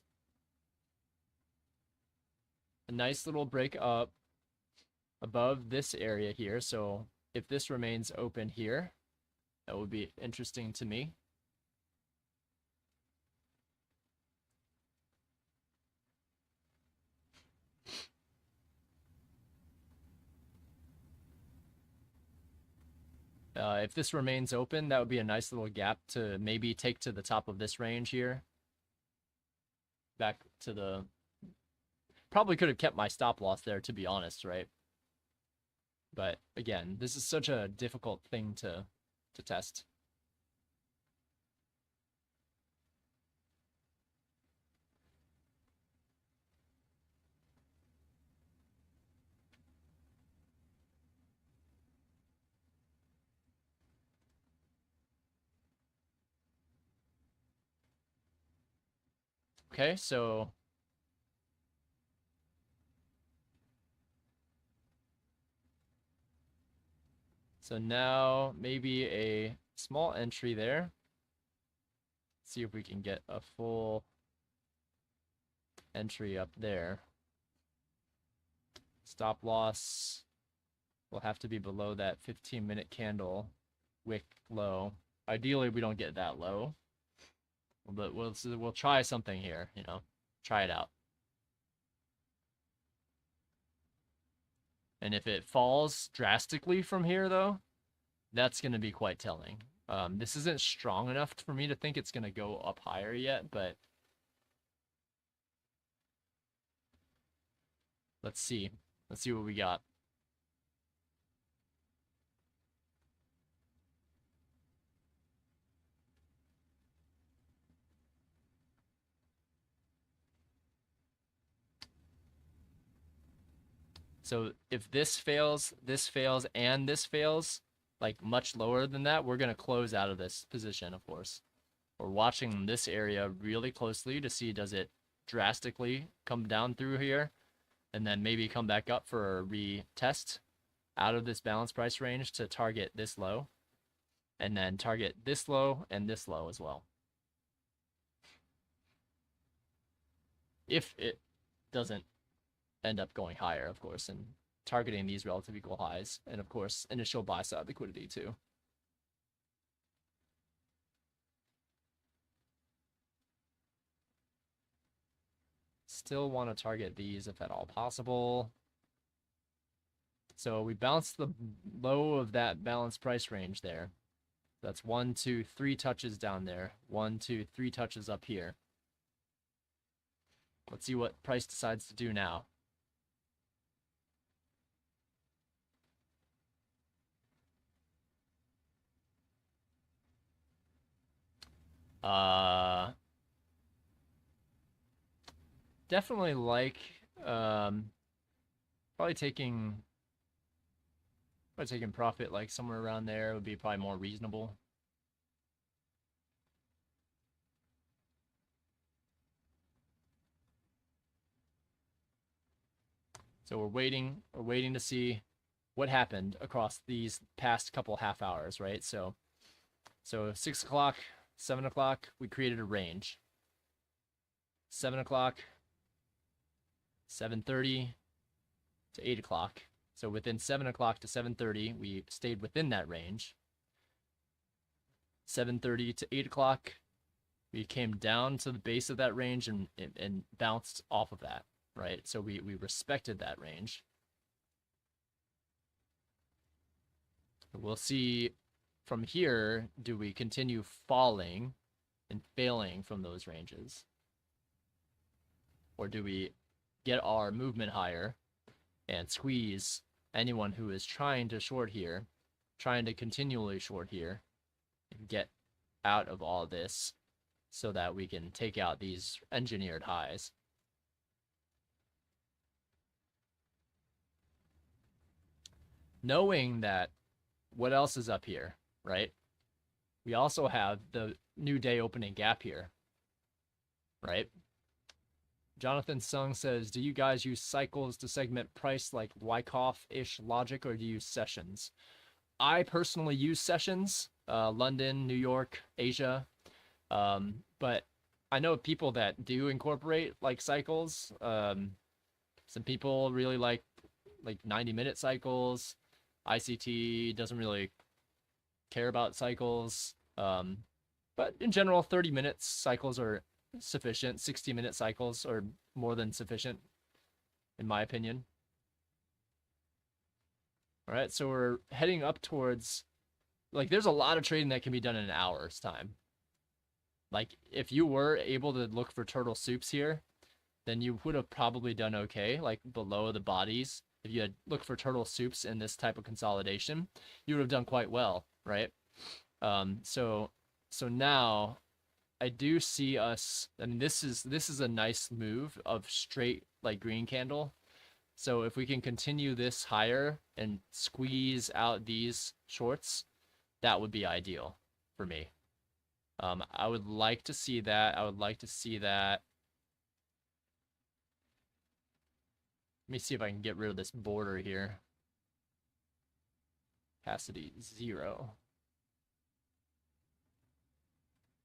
little break up above this area here. So if this remains open here, that would be interesting to me. If this remains open, that would be a nice little gap to maybe take to the top of this range here. Back to the... Probably could have kept my stop loss there, to be honest, right? But again, this is such a difficult thing to test. Okay, so now maybe a small entry there. See if we can get a full entry up there. Stop loss will have to be below that 15-minute candle wick low. Ideally, we don't get that low, but we'll try something here, you know, try it out. And if it falls drastically from here, though, that's going to be quite telling. This isn't strong enough for me to think it's going to go up higher yet, but let's see. Let's see what we got. So if this fails, and this fails, like much lower than that, we're going to close out of this position, of course. We're watching this area really closely to see does it drastically come down through here and then maybe come back up for a retest out of this balance price range to target this low and then target this low and this low as well. If it doesn't end up going higher, of course, and targeting these relative equal highs, and of course, initial buy side liquidity too. Still want to target these if at all possible. So we bounced the low of that balanced price range there. That's 1, 2, 3 touches down there. 1, 2, 3 touches up here. Let's see what price decides to do now. Definitely like probably taking profit like somewhere around there would be probably more reasonable. So we're waiting to see what happened across these past couple half hours, right? So 6 o'clock, 7 o'clock, we created a range. 7 o'clock, 7:30 to 8 o'clock. So within 7 o'clock to 7:30, we stayed within that range. 7:30 to 8 o'clock, we came down to the base of that range and bounced off of that, right? So we respected that range. We'll see from here, do we continue falling and failing from those ranges? Or do we get our movement higher and squeeze anyone who is trying to short here, trying to continually short here, and get out of all this so that we can take out these engineered highs? Knowing that what else is up here, right? We also have the new day opening gap here, right? Jonathan Sung says, do you guys use cycles to segment price like Wyckoff-ish logic, or do you use sessions? I personally use sessions, London, New York, Asia. But I know people that do incorporate like cycles. Some people really like 90-minute cycles. ICT doesn't really care about cycles. But in general, 30 minutes cycles are sufficient. 60-minute cycles are more than sufficient, in my opinion. All right, so we're heading up towards, like, there's a lot of trading that can be done in an hour's time. Like, if you were able to look for turtle soups here, then you would have probably done okay, like below the bodies. If you had looked for turtle soups in this type of consolidation, you would have done quite well, right? So now I do see us. I mean, this is a nice move of straight like green candle. So if we can continue this higher and squeeze out these shorts, that would be ideal for me. I would like to see that. I would like to see that. Let me see if I can get rid of this border here. Opacity 0.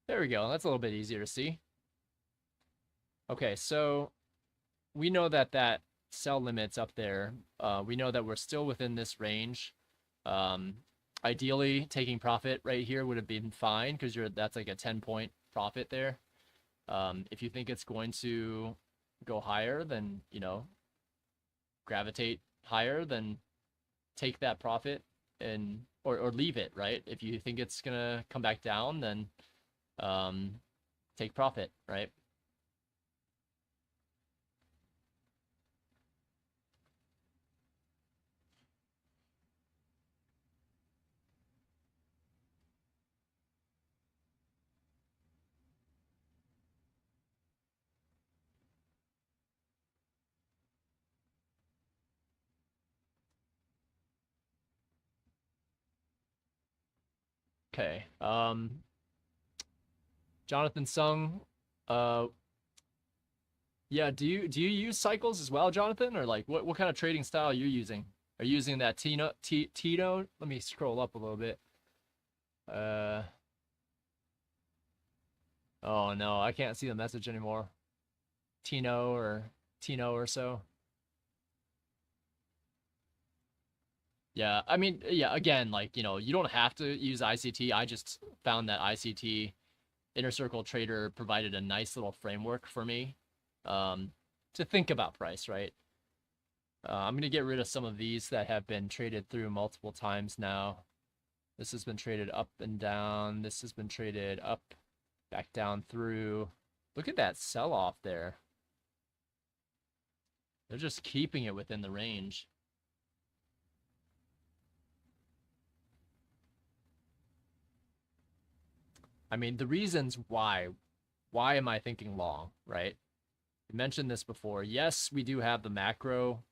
There we go. That's a little bit easier to see. Okay, so we know that that sell limit's up there. We know that we're still within this range. Ideally, taking profit right here would have been fine because that's like a 10-point profit there. If you think it's going to go higher, then, you know, gravitate higher, then take that profit. and or leave it, right? If you think it's gonna come back down, then take profit, right? Okay. Jonathan Sung, uh, yeah. Do you use cycles as well, Jonathan, or like what kind of trading style are you using? Are you using that Tito? Let me scroll up a little bit. Uh, oh no, I can't see the message anymore. Tino or Tino or so. Yeah, I mean, yeah, again, like, you don't have to use ICT. I just found that ICT Inner Circle Trader provided a nice little framework for me to think about price, right? I'm going to get rid of some of these that have been traded through multiple times now. This has been traded up and down. This has been traded up, back down through. Look at that sell-off there. They're just keeping it within the range. I mean, the reasons why am I thinking long, right? We mentioned this before. Yes, we do have the macro,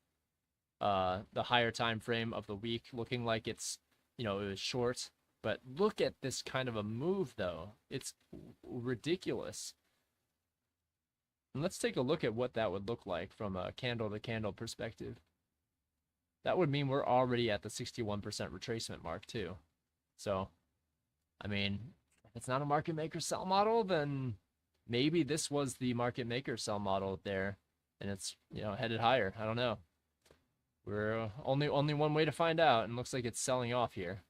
the higher time frame of the week looking like it was short, but look at this kind of a move though. It's ridiculous. And let's take a look at what that would look like from a candle to candle perspective. That would mean we're already at the 61% retracement mark too. So, I mean, if it's not a market maker sell model, then maybe this was the market maker sell model there, and it's headed higher. I don't know. We're only one way to find out, and looks like it's selling off here.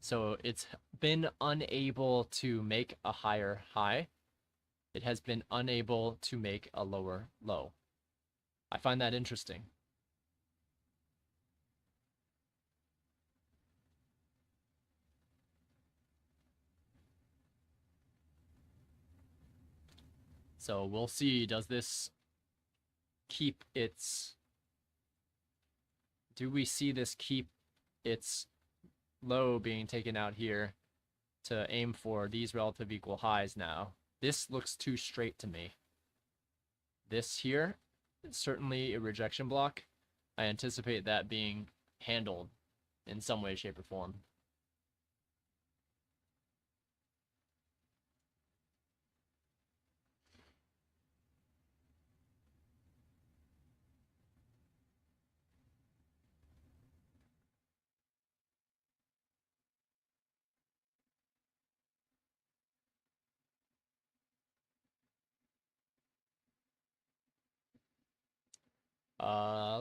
So it's been unable to make a higher high. It has been unable to make a lower low. I find that interesting. So we'll see. Does this keep its... Do we see this keep its low being taken out here to aim for these relative equal highs now? This looks too straight to me. This here is certainly a rejection block. I anticipate that being handled in some way, shape, or form.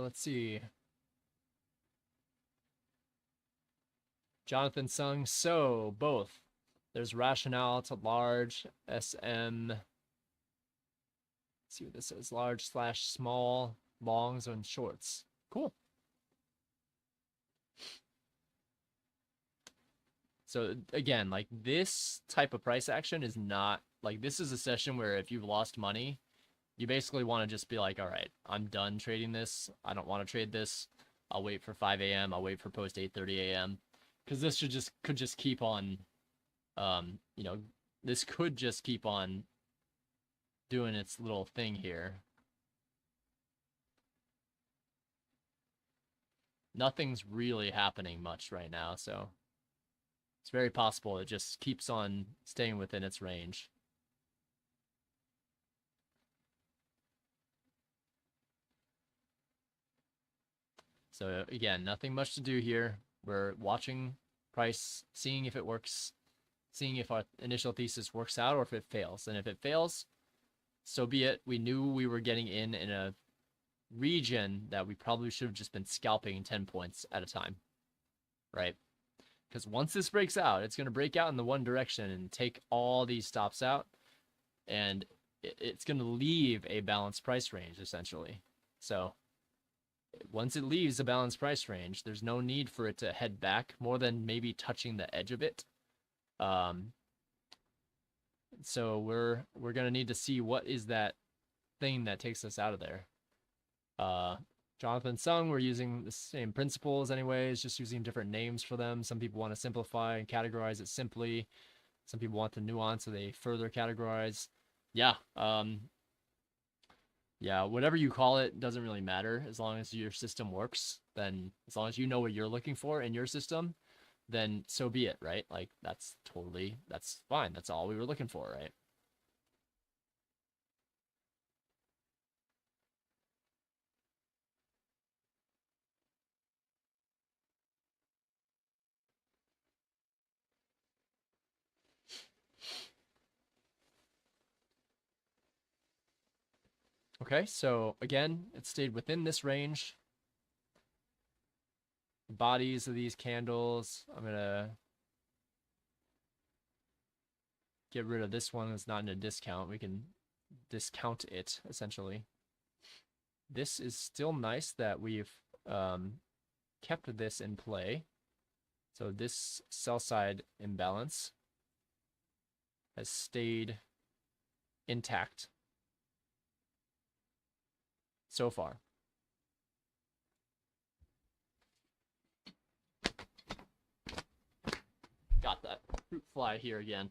Let's see. Jonathan Sung, so both. There's rationale to large SM. Let's see what this says. Large slash small longs and shorts. Cool. So again, like this type of price action is not like this is a session where if you've lost money, you basically want to just be like, all right, I'm done trading this. I don't want to trade this. I'll wait for 5 a.m. I'll wait for post 8:30 a.m. because this could just keep on, this could just keep on doing its little thing here. Nothing's really happening much right now, so it's very possible it just keeps on staying within its range. So again, nothing much to do here. We're watching price, seeing if it works, seeing if our initial thesis works out or if it fails. And if it fails, so be it. We knew we were getting in a region that we probably should have just been scalping 10 points at a time, right? Because once this breaks out, it's going to break out in the one direction and take all these stops out. And it's going to leave a balanced price range, essentially. So once it leaves a balanced price range, there's no need for it to head back more than maybe touching the edge of it. So we're going to need to see what is that thing that takes us out of there. Jonathan Sung, we're using the same principles anyways, just using different names for them. Some people want to simplify and categorize it simply. Some people want the nuance, so they further categorize. Yeah. Yeah, whatever you call it doesn't really matter as long as your system works. Then as long as you know what you're looking for in your system, then so be it, right? Like that's fine. That's all we were looking for, right? Okay, so again, it stayed within this range. The bodies of these candles, I'm gonna get rid of this one that's not in a discount. We can discount it, essentially. This is still nice that we've kept this in play. So this sell side imbalance has stayed intact so far. Got that fruit fly here again.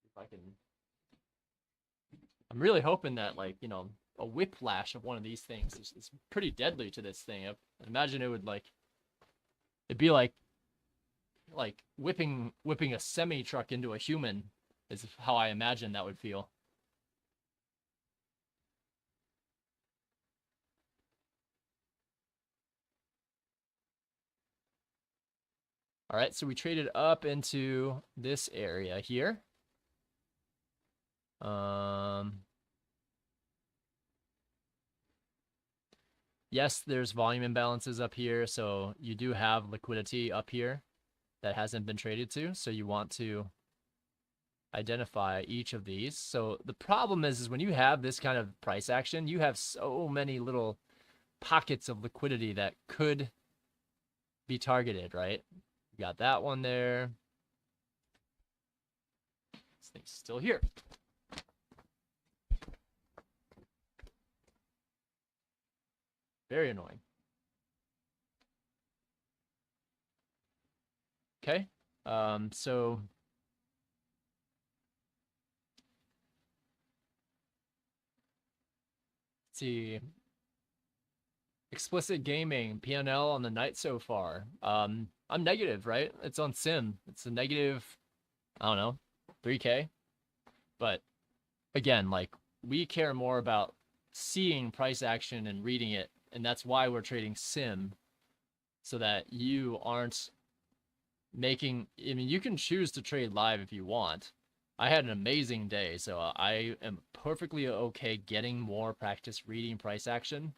If I can, I'm really hoping that, like, you know, a whiplash of one of these things is pretty deadly to this thing. I imagine it would, like, it'd be like whipping a semi truck into a human is how I imagine that would feel. All right, so we traded up into this area here. Yes, there's volume imbalances up here, so you do have liquidity up here that hasn't been traded to, so you want to identify each of these. So the problem is when you have this kind of price action, you have so many little pockets of liquidity that could be targeted, right? You got that one there. This thing's still here. Very annoying. Okay. So let's see. Explicit gaming, PNL on the night so far. I'm negative, right? It's on sim. It's a negative, I don't know, 3K. But again, like, we care more about seeing price action and reading it, and that's why we're trading sim, so that you aren't making, I mean, you can choose to trade live if you want. I had an amazing day, so I am perfectly okay getting more practice reading price action.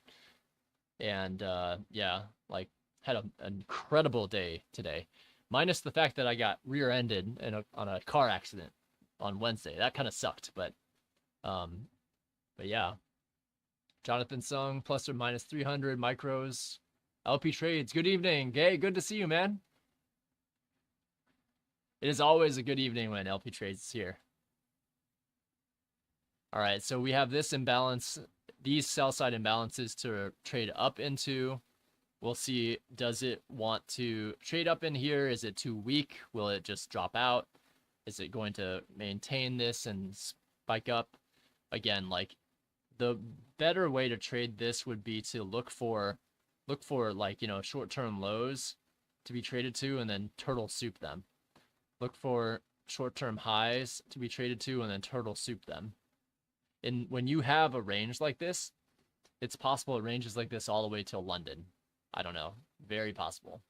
And yeah, like, had an incredible day today, minus the fact that I got rear-ended on a car accident on Wednesday. That kind of sucked, but yeah. Jonathan Sung, plus or minus 300 micros. LP Trades, good evening. Gay, good to see you, man. It is always a good evening when LP Trades is here. All right, so we have this imbalance, these sell side imbalances to trade up into. We'll see, does it want to trade up in here? Is it too weak? Will it just drop out? Is it going to maintain this and spike up? Again, like, the better way to trade this would be to look for like, you know, short-term lows to be traded to and then turtle soup them. Look for short-term highs to be traded to and then turtle soup them. And when you have a range like this, it's possible it ranges like this all the way till London. I don't know. Very possible.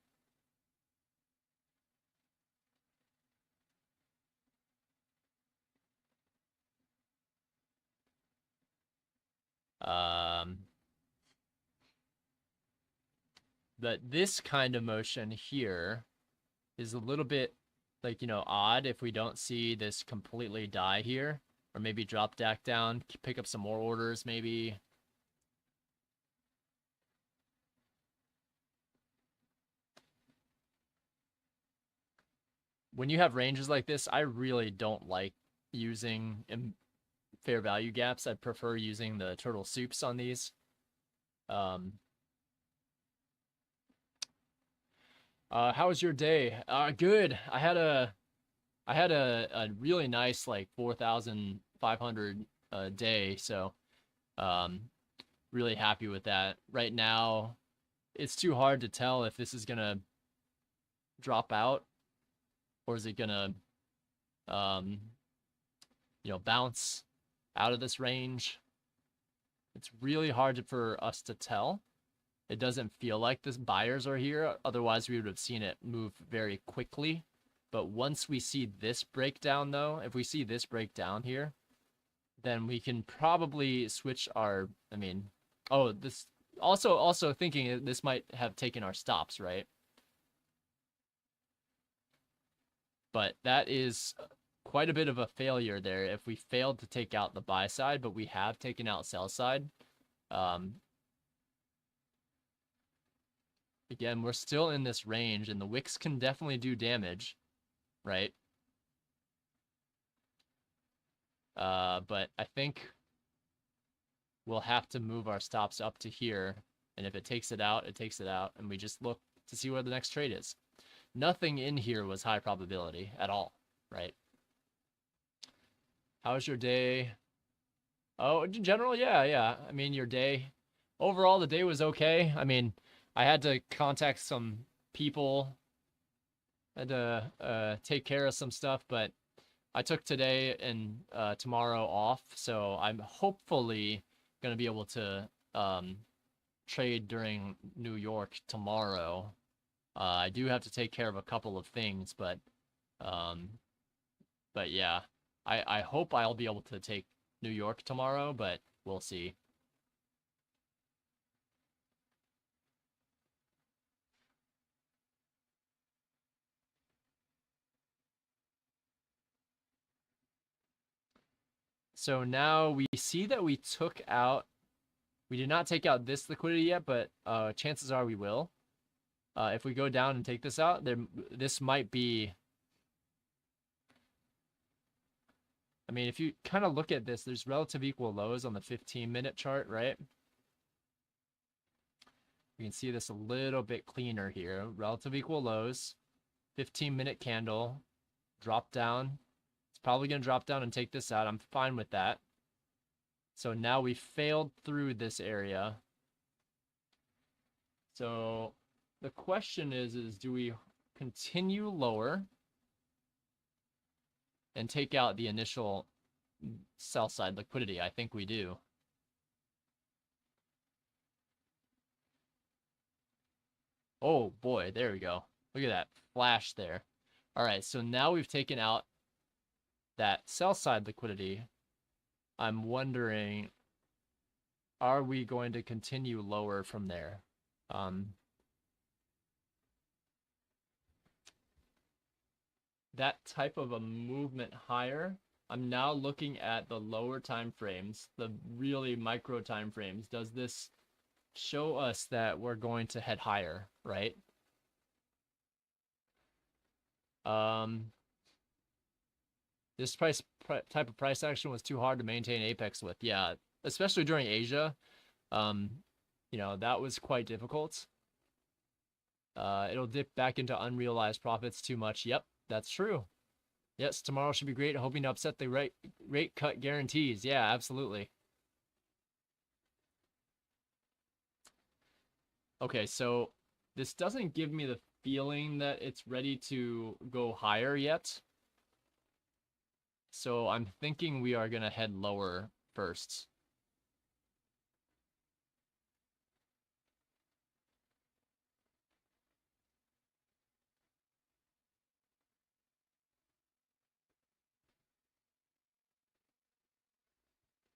But this kind of motion here is a little bit like, odd if we don't see this completely die here, or maybe drop back down, pick up some more orders, maybe. When you have ranges like this, I really don't like using fair value gaps. I prefer using the turtle soups on these. How was your day? Good. I had a really nice like 4,500 day, so really happy with that. Right now, it's too hard to tell if this is gonna drop out or is it gonna um bounce out of this range. It's really hard for us to tell. It doesn't feel like the buyers are here. Otherwise, we would have seen it move very quickly. But once we see this breakdown, though, if we see this breakdown here, then we can probably switch our, this also thinking this might have taken our stops, right? But that is quite a bit of a failure there if we failed to take out the buy side, but we have taken out sell side. Again, we're still in this range, and the wicks can definitely do damage, right? But I think we'll have to move our stops up to here, and if it takes it out, it takes it out, and we just look to see where the next trade is. Nothing in here was high probability at all, right? How was your day? Oh, in general, yeah. I mean, your day, overall, the day was okay. I mean, I had to contact some people, had to take care of some stuff, but I took today and tomorrow off, so I'm hopefully gonna be able to trade during New York tomorrow. I do have to take care of a couple of things, but yeah, I hope I'll be able to take New York tomorrow, but we'll see. So now we see that we took out, we did not take out this liquidity yet, but chances are we will. If we go down and take this out, this might be, I mean, if you kind of look at this, there's relative equal lows on the 15-minute chart, right? You can see this a little bit cleaner here. Relative equal lows, 15-minute candle, drop down. It's probably going to drop down and take this out. I'm fine with that. So now we failed through this area. So the question is do we continue lower and take out the initial sell side liquidity? I think we do. Oh boy, there we go. Look at that flash there. All right, so now we've taken out that sell side liquidity. I'm wondering, are we going to continue lower from there? That type of a movement higher, I'm now looking at the lower time frames, the really micro time frames. Does this show us that we're going to head higher, right? This type of price action was too hard to maintain apex with. Yeah, especially during Asia. That was quite difficult. It'll dip back into unrealized profits too much. Yep, that's true. Yes, tomorrow should be great. Hoping to upset the rate cut guarantees. Yeah, absolutely. Okay, so this doesn't give me the feeling that it's ready to go higher yet. So I'm thinking we are going to head lower first.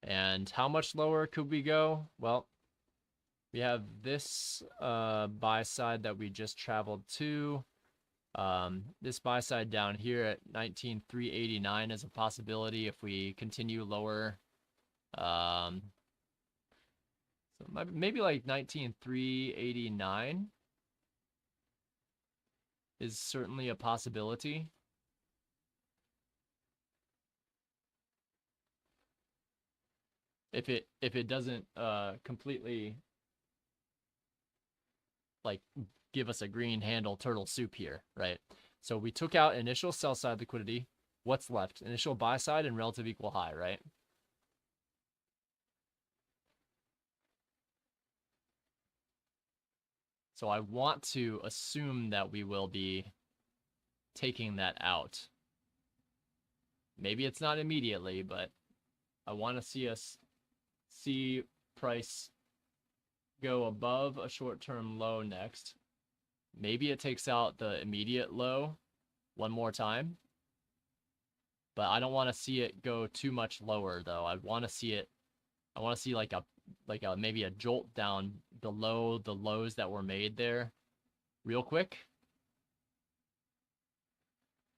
And how much lower could we go? Well, We have this buy side that we just traveled to. This buy side down here at 19,389 is a possibility if we continue lower. So maybe like 19,389 is certainly a possibility. If it doesn't completely like give us a green handle turtle soup here, right? So we took out initial sell side liquidity. What's left? Initial buy side and relative equal high, right? So I want to assume that we will be taking that out. Maybe it's not immediately, but I want to see us see price go above a short-term low next. Maybe it takes out the immediate low one more time. But I don't want to see it go too much lower though. I want to see like a maybe a jolt down below the lows that were made there real quick.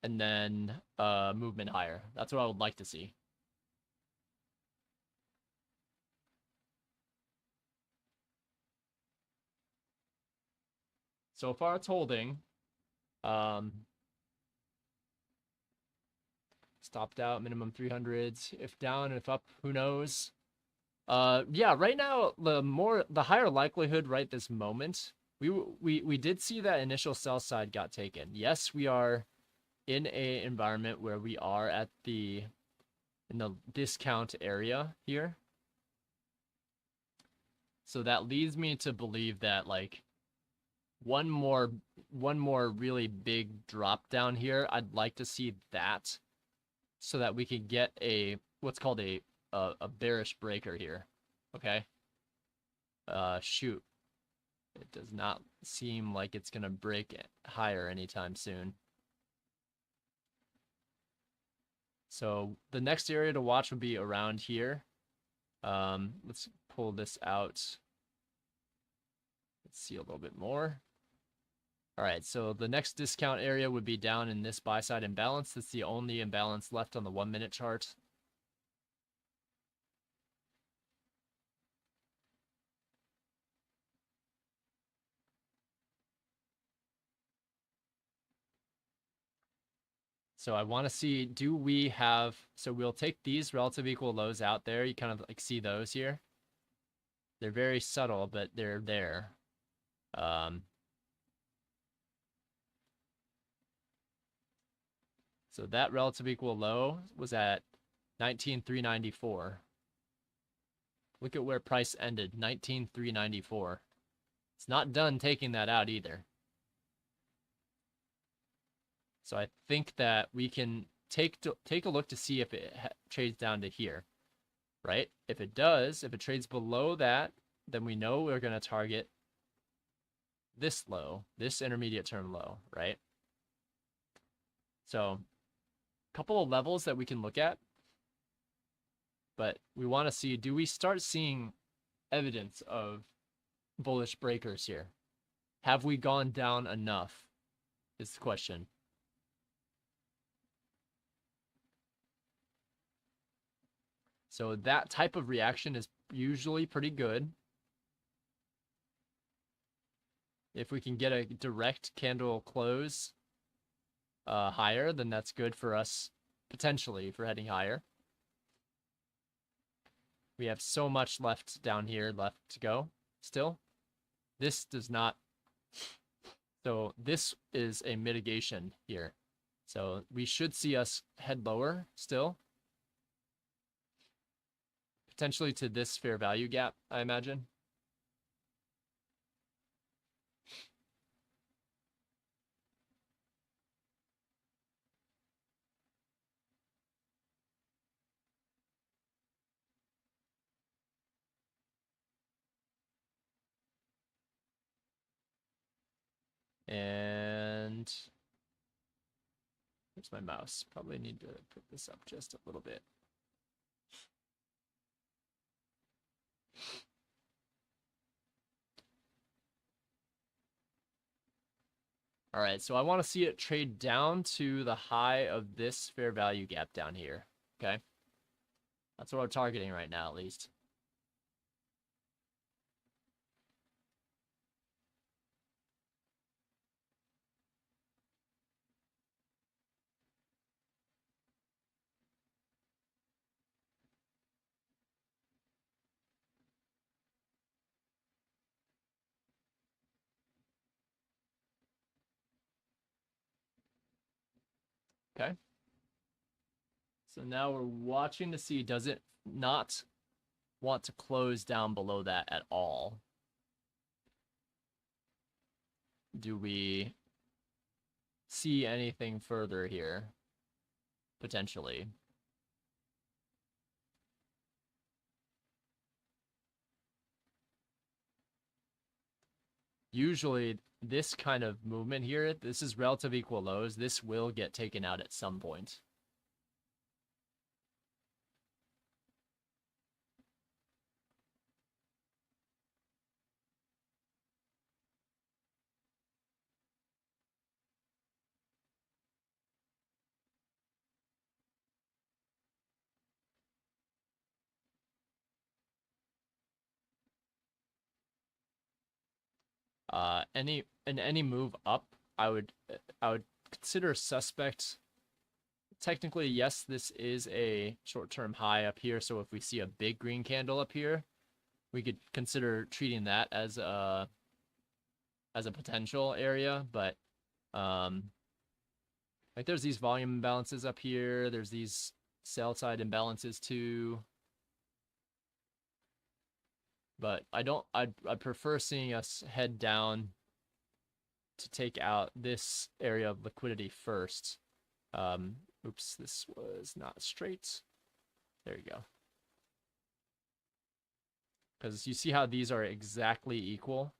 And then movement higher. That's what I would like to see. So far it's holding. Stopped out, minimum 300s. If down, if up, who knows? Yeah, right now the higher likelihood right this moment. We did see that initial sell side got taken. Yes, we are in a environment where we are in the discount area here. So that leads me to believe that like one more really big drop down here. I'd like to see that so that we could get what's called a bearish breaker here. Okay. Shoot. It does not seem like it's gonna break higher anytime soon. So the next area to watch would be around here. Let's pull this out. Let's see a little bit more. All right, so the next discount area would be down in this buy side imbalance. That's the only imbalance left on the 1 minute chart. So I want to see, do we have, so we'll take these relative equal lows out there. You kind of like see those here. They're very subtle, but they're there. So that relative equal low was at 19,394. Look at where price ended, 19,394. It's not done taking that out either. So I think that we can take a look to see if it trades down to here, right? If it does, if it trades below that, then we know we're going to target this low, this intermediate term low, right? So a couple of levels that we can look at, but we want to see, do we start seeing evidence of bullish breakers here? Have we gone down enough is the question. So that type of reaction is usually pretty good. If we can get a direct candle close higher, then that's good for us potentially for heading higher. We have so much left down here left to go still. This does not. So this is a mitigation here. So we should see us head lower still. Potentially to this fair value gap, I imagine. And where's my mouse? Probably need to put this up just a little bit. All right, so I want to see it trade down to the high of this fair value gap down here. Okay, that's what I'm targeting right now, at least. Okay. So now we're watching to see, does it not want to close down below that at all? Do we see anything further here? Potentially. Usually this kind of movement here, this is relative equal lows. This will get taken out at some point. Any move up, I would consider suspect. Technically, yes, this is a short-term high up here. So if we see a big green candle up here, we could consider treating that as a potential area. But like there's these volume imbalances up here. There's these sell side imbalances too. But I'd prefer seeing us head down to take out this area of liquidity first. Oops, this was not straight. There you go. Because you see how these are exactly equal?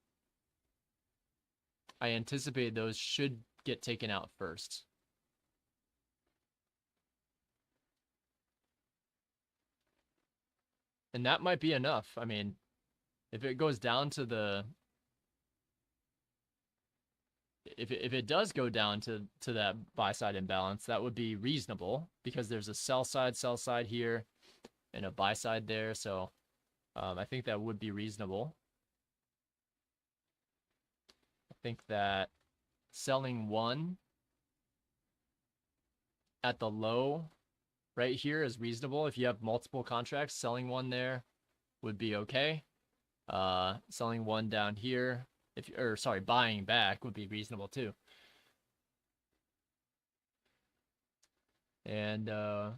I anticipate those should get taken out first. And that might be enough. I mean, if it goes down to the if it does go down to that buy side imbalance, that would be reasonable because there's a sell side here and a buy side there. So I think that would be reasonable. I think that selling one at the low right here is reasonable. If you have multiple contracts, selling one there would be okay. Selling one down here, buying back would be reasonable too. And down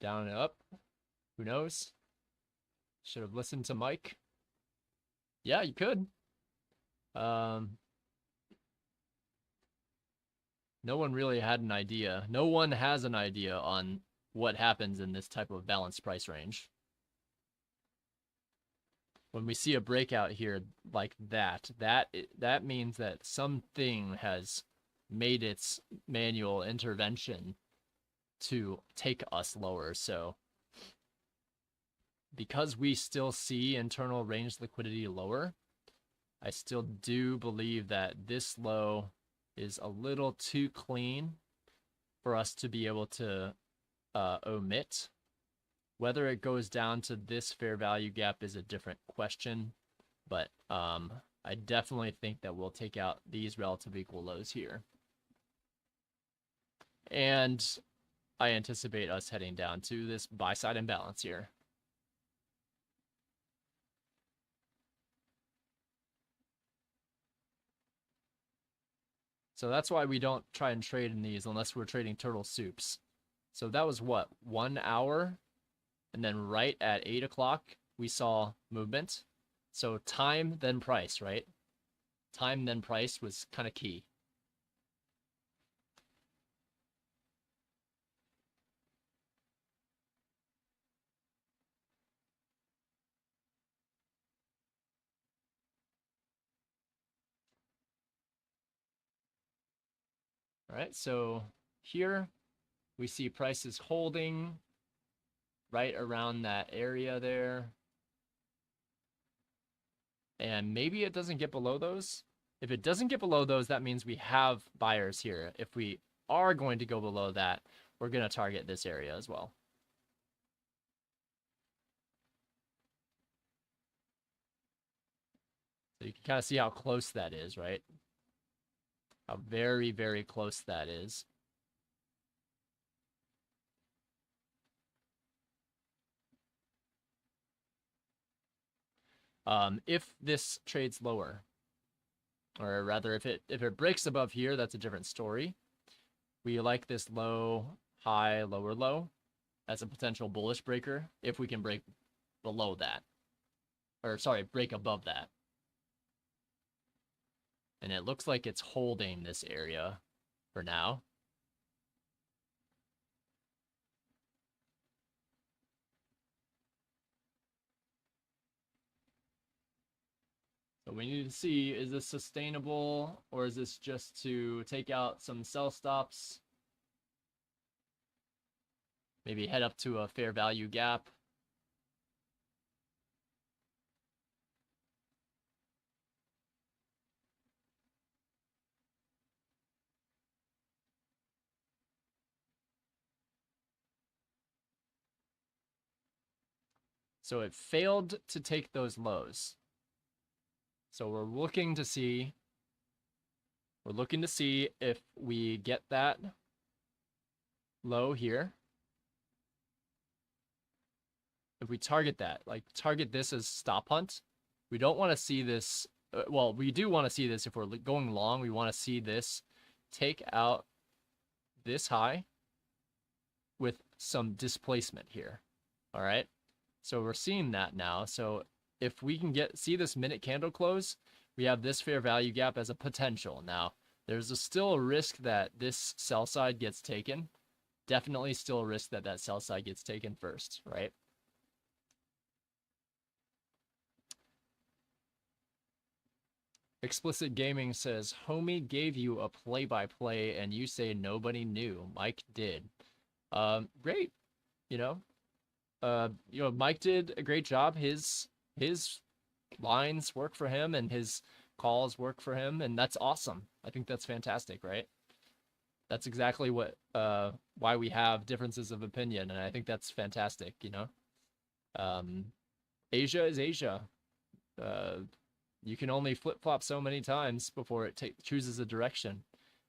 and up, who knows? Should have listened to Mike. Yeah, you could. No one really had an idea. No one has an idea on what happens in this type of balanced price range. When we see a breakout here like that means that something has made its manual intervention to take us lower. So because we still see internal range liquidity lower, I still do believe that this low is a little too clean for us to be able to omit. Whether it goes down to this fair value gap is a different question, but I definitely think that we'll take out these relative equal lows here. And I anticipate us heading down to this buy side imbalance here. So that's why we don't try and trade in these unless we're trading turtle soups. So that was what, 1 hour? And then right at 8 o'clock, we saw movement. So time, then price, right? Time, then price was kind of key. All right, so here we see prices holding right around that area there. And maybe it doesn't get below those. If it doesn't get below those, that means we have buyers here. If we are going to go below that, we're going to target this area as well. So you can kind of see how close that is, right? How very, very close that is. If this trades lower, or rather if it breaks above here, that's a different story. We like this low, high, lower, low as a potential bullish breaker if we can break below that. Or sorry, break above that. And it looks like it's holding this area for now. So we need to see, is this sustainable or is this just to take out some sell stops? Maybe head up to a fair value gap. So it failed to take those lows. So we're looking to see if we get that low here. If we target that, like target this as stop hunt, we don't want to see this. Well, we do want to see this if we're going long. We want to see this take out this high with some displacement here. All right. So we're seeing that now. So if we can see this minute candle close, we have this fair value gap as a potential. Now, there's still a risk that this sell side gets taken. Definitely still a risk that that sell side gets taken first, right? Explicit Gaming says, homie gave you a play-by-play and you say nobody knew. Mike did. Great. Mike did a great job. His lines work for him and his calls work for him, and that's awesome. I think that's fantastic, right? That's exactly what why we have differences of opinion, and I think that's fantastic, Asia is Asia. You can only flip-flop so many times before it chooses a direction,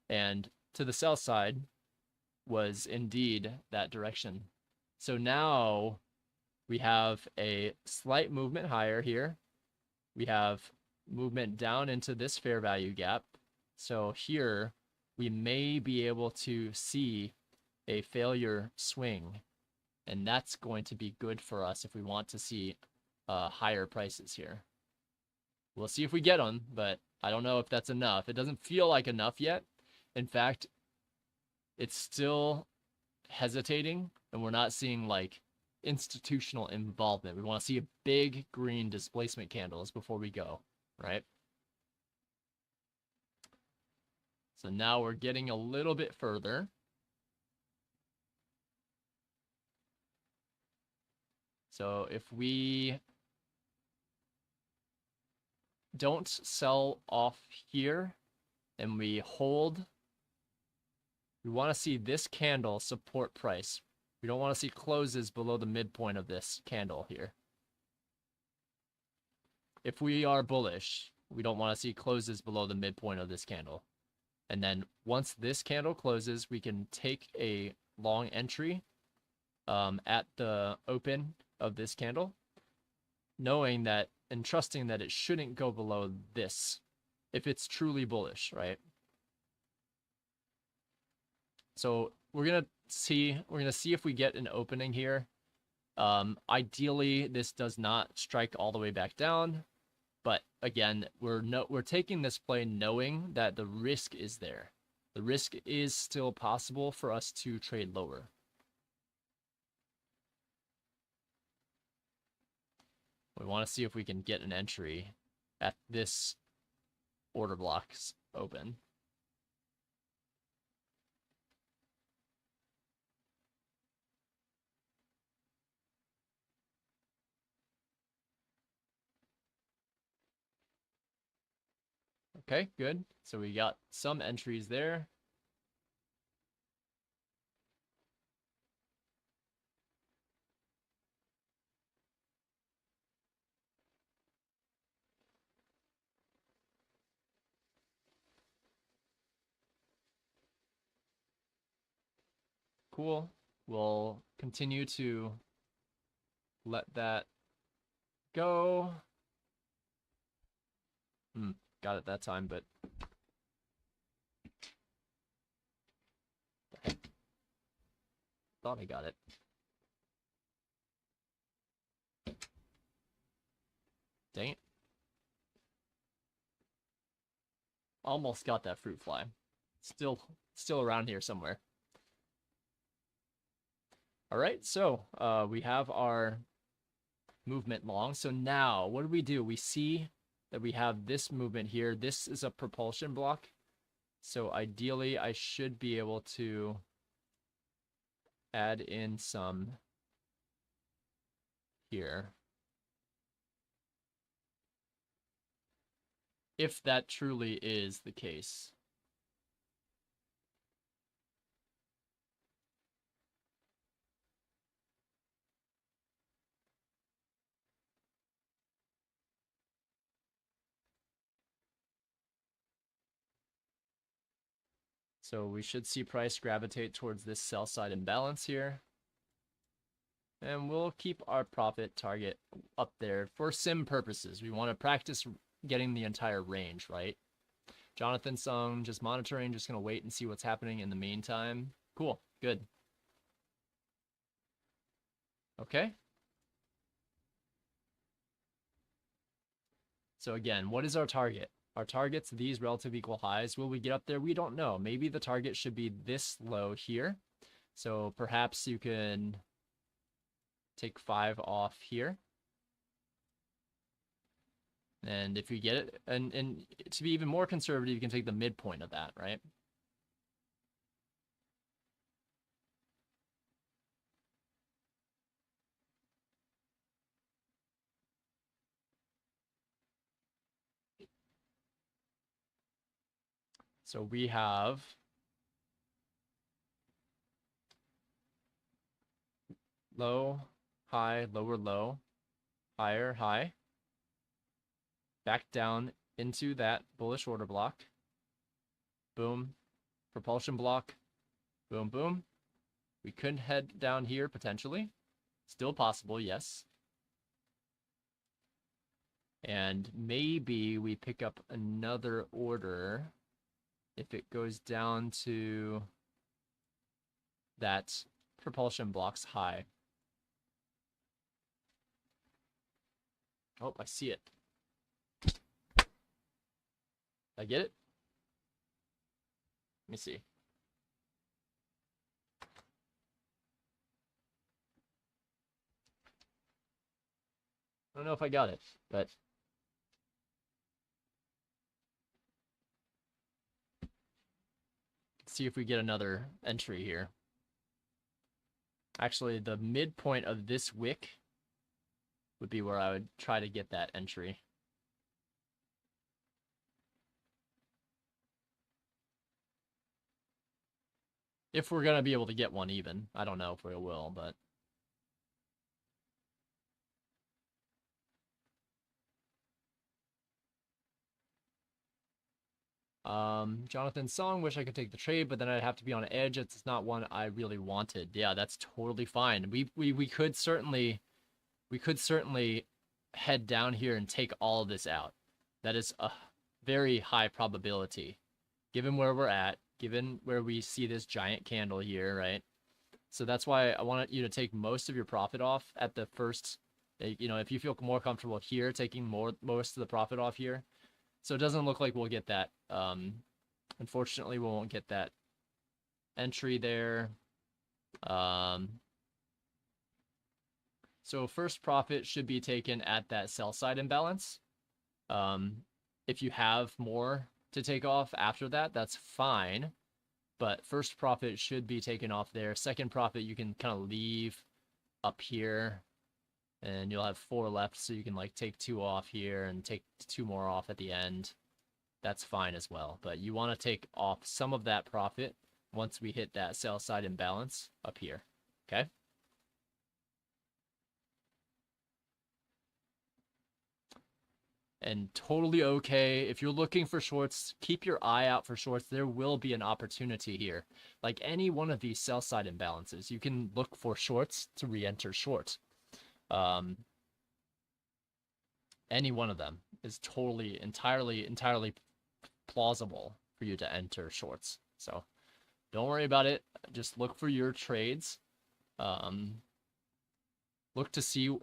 and to the sell side was indeed that direction. So now we have a slight movement higher here. We have movement down into this fair value gap. So here we may be able to see a failure swing, and that's going to be good for us if we want to see higher prices here. We'll see if we get them, but I don't know if that's enough. It doesn't feel like enough yet. In fact, it's still hesitating, and we're not seeing like institutional involvement. We want to see a big green displacement candles before we go, right? So now we're getting a little bit further. So if we don't sell off here and we hold, we want to see this candle support price. We don't want to see closes below the midpoint of this candle here. If we are bullish, we don't want to see closes below the midpoint of this candle. And then once this candle closes, we can take a long entry at the open of this candle, knowing that and trusting that it shouldn't go below this if it's truly bullish, right? So we're gonna see if we get an opening here. Ideally, this does not strike all the way back down, but again, we're taking this play knowing that the risk is there. The risk is still possible for us to trade lower. We want to see if we can get an entry at this order block's open. Okay, good. So we got some entries there. Cool. We'll continue to let that go. Got it that time, but thought I got it. Dang it. Almost got that fruit fly. Still around here somewhere. All right, so we have our movement long. So now what do? We see that we have this movement here. This is a propulsion block. So ideally, I should be able to add in some here. If that truly is the case. So we should see price gravitate towards this sell side imbalance here. And we'll keep our profit target up there for sim purposes. We want to practice getting the entire range, right? Jonathan Sung, just monitoring, just going to wait and see what's happening in the meantime. Cool, good. Okay. So again, what is our target? Our target's these relative equal highs. Will we get up there? We don't know. Maybe the target should be this low here. So perhaps you can take 5 off here. And if you get it, and to be even more conservative, you can take the midpoint of that, right? So we have low, high, lower, low, higher, high. Back down into that bullish order block. Boom. Propulsion block. Boom, boom. We could head down here potentially. Still possible, yes. And maybe we pick up another order if it goes down to that propulsion block's high. Oh, I see it. I get it? Let me see. I don't know if I got it, but let's see if we get another entry here. Actually, the midpoint of this wick would be where I would try to get that entry. If we're going to be able to get one even. I don't know if we will, but... Jonathan Song, wish I could take the trade, but then I'd have to be on edge. It's not one I really wanted. Yeah, that's totally fine. We could certainly head down here and take all of this out. That is a very high probability, given where we're at, given where we see this giant candle here, right? So that's why I want you to take most of your profit off at the first, you know, if you feel more comfortable here, taking most of the profit off here. So it doesn't look like we'll get that. Unfortunately, we won't get that entry there. So first profit should be taken at that sell side imbalance. If you have more to take off after that, that's fine. But first profit should be taken off there. Second profit, you can kind of leave up here. And you'll have 4 left, so you can like take 2 off here and take 2 more off at the end. that's fine as well. But you want to take off some of that profit once we hit that sell side imbalance up here. Okay. And totally okay. If you're looking for shorts, keep your eye out for shorts. There will be an opportunity here. Like any one of these sell side imbalances, you can look for shorts to re-enter short. Any one of them is totally, entirely plausible for you to enter shorts. So don't worry about it. Just look for your trades. Look to see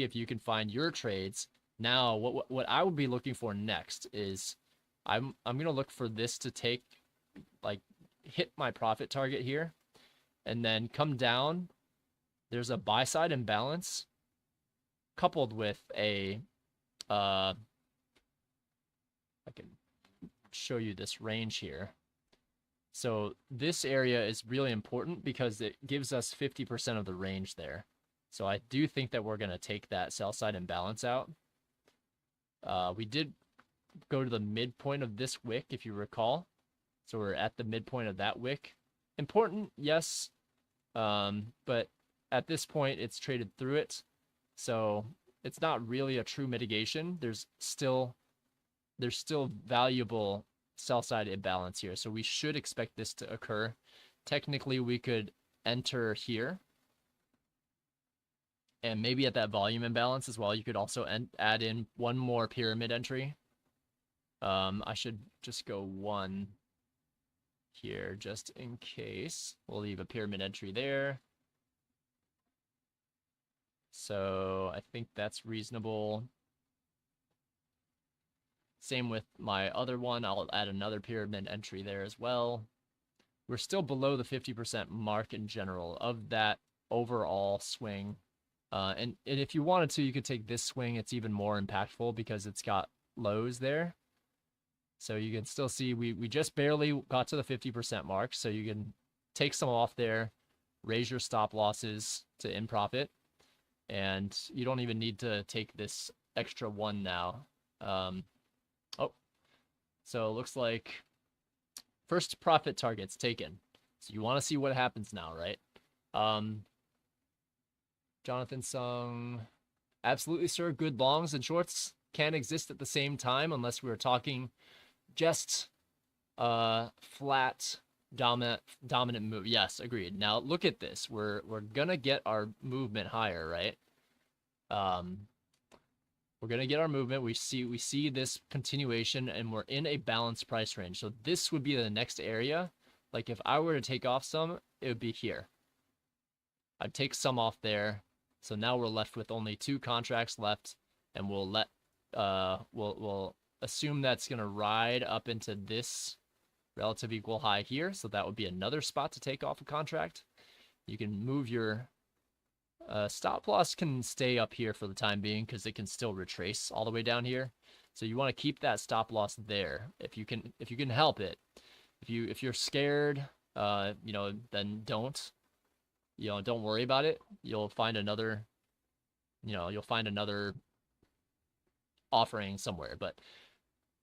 if you can find your trades. Now, what I would be looking for next is I'm gonna look for this to take, like, hit my profit target here, and then come down. There's a buy side imbalance coupled with a I can show you this range here. So this area is really important because it gives us 50% of the range there. So I do think that we're going to take that sell side imbalance out. We did go to the midpoint of this wick, if you recall. So we're at the midpoint of that wick. Important, yes. But at this point, it's traded through it. So it's not really a true mitigation. There's still valuable sell side imbalance here. So we should expect this to occur. Technically, we could enter here. And maybe at that volume imbalance as well, you could also add in one more pyramid entry. I should just go one here just in case. We'll leave a pyramid entry there. So I think that's reasonable. Same with my other one. I'll add another pyramid entry there as well. We're still below the 50% mark in general of that overall swing. And if you wanted to, you could take this swing. It's even more impactful because it's got lows there. So you can still see we just barely got to the 50% mark. So you can take some off there, raise your stop losses to in profit. And you don't even need to take this extra one now. So it looks like first profit target's taken. So you want to see what happens now, right? Jonathan Sung, absolutely, sir. Good longs and shorts can exist at the same time unless we were talking just flat dominant move. Yes, agreed. Now look at this. We're gonna get our movement higher, right? We're gonna get our movement. We see this continuation, and we're in a balanced price range. So this would be the next area. Like if I were to take off some, it would be here. I'd take some off there. So now we're left with only 2 contracts left, and we'll let we'll assume that's gonna ride up into this relative equal high here. So that would be another spot to take off a contract. You can move your stop loss can stay up here for the time being because it can still retrace all the way down here. So you want to keep that stop loss there if you can help it. If you're scared, then don't worry about it. You'll find another offering somewhere. But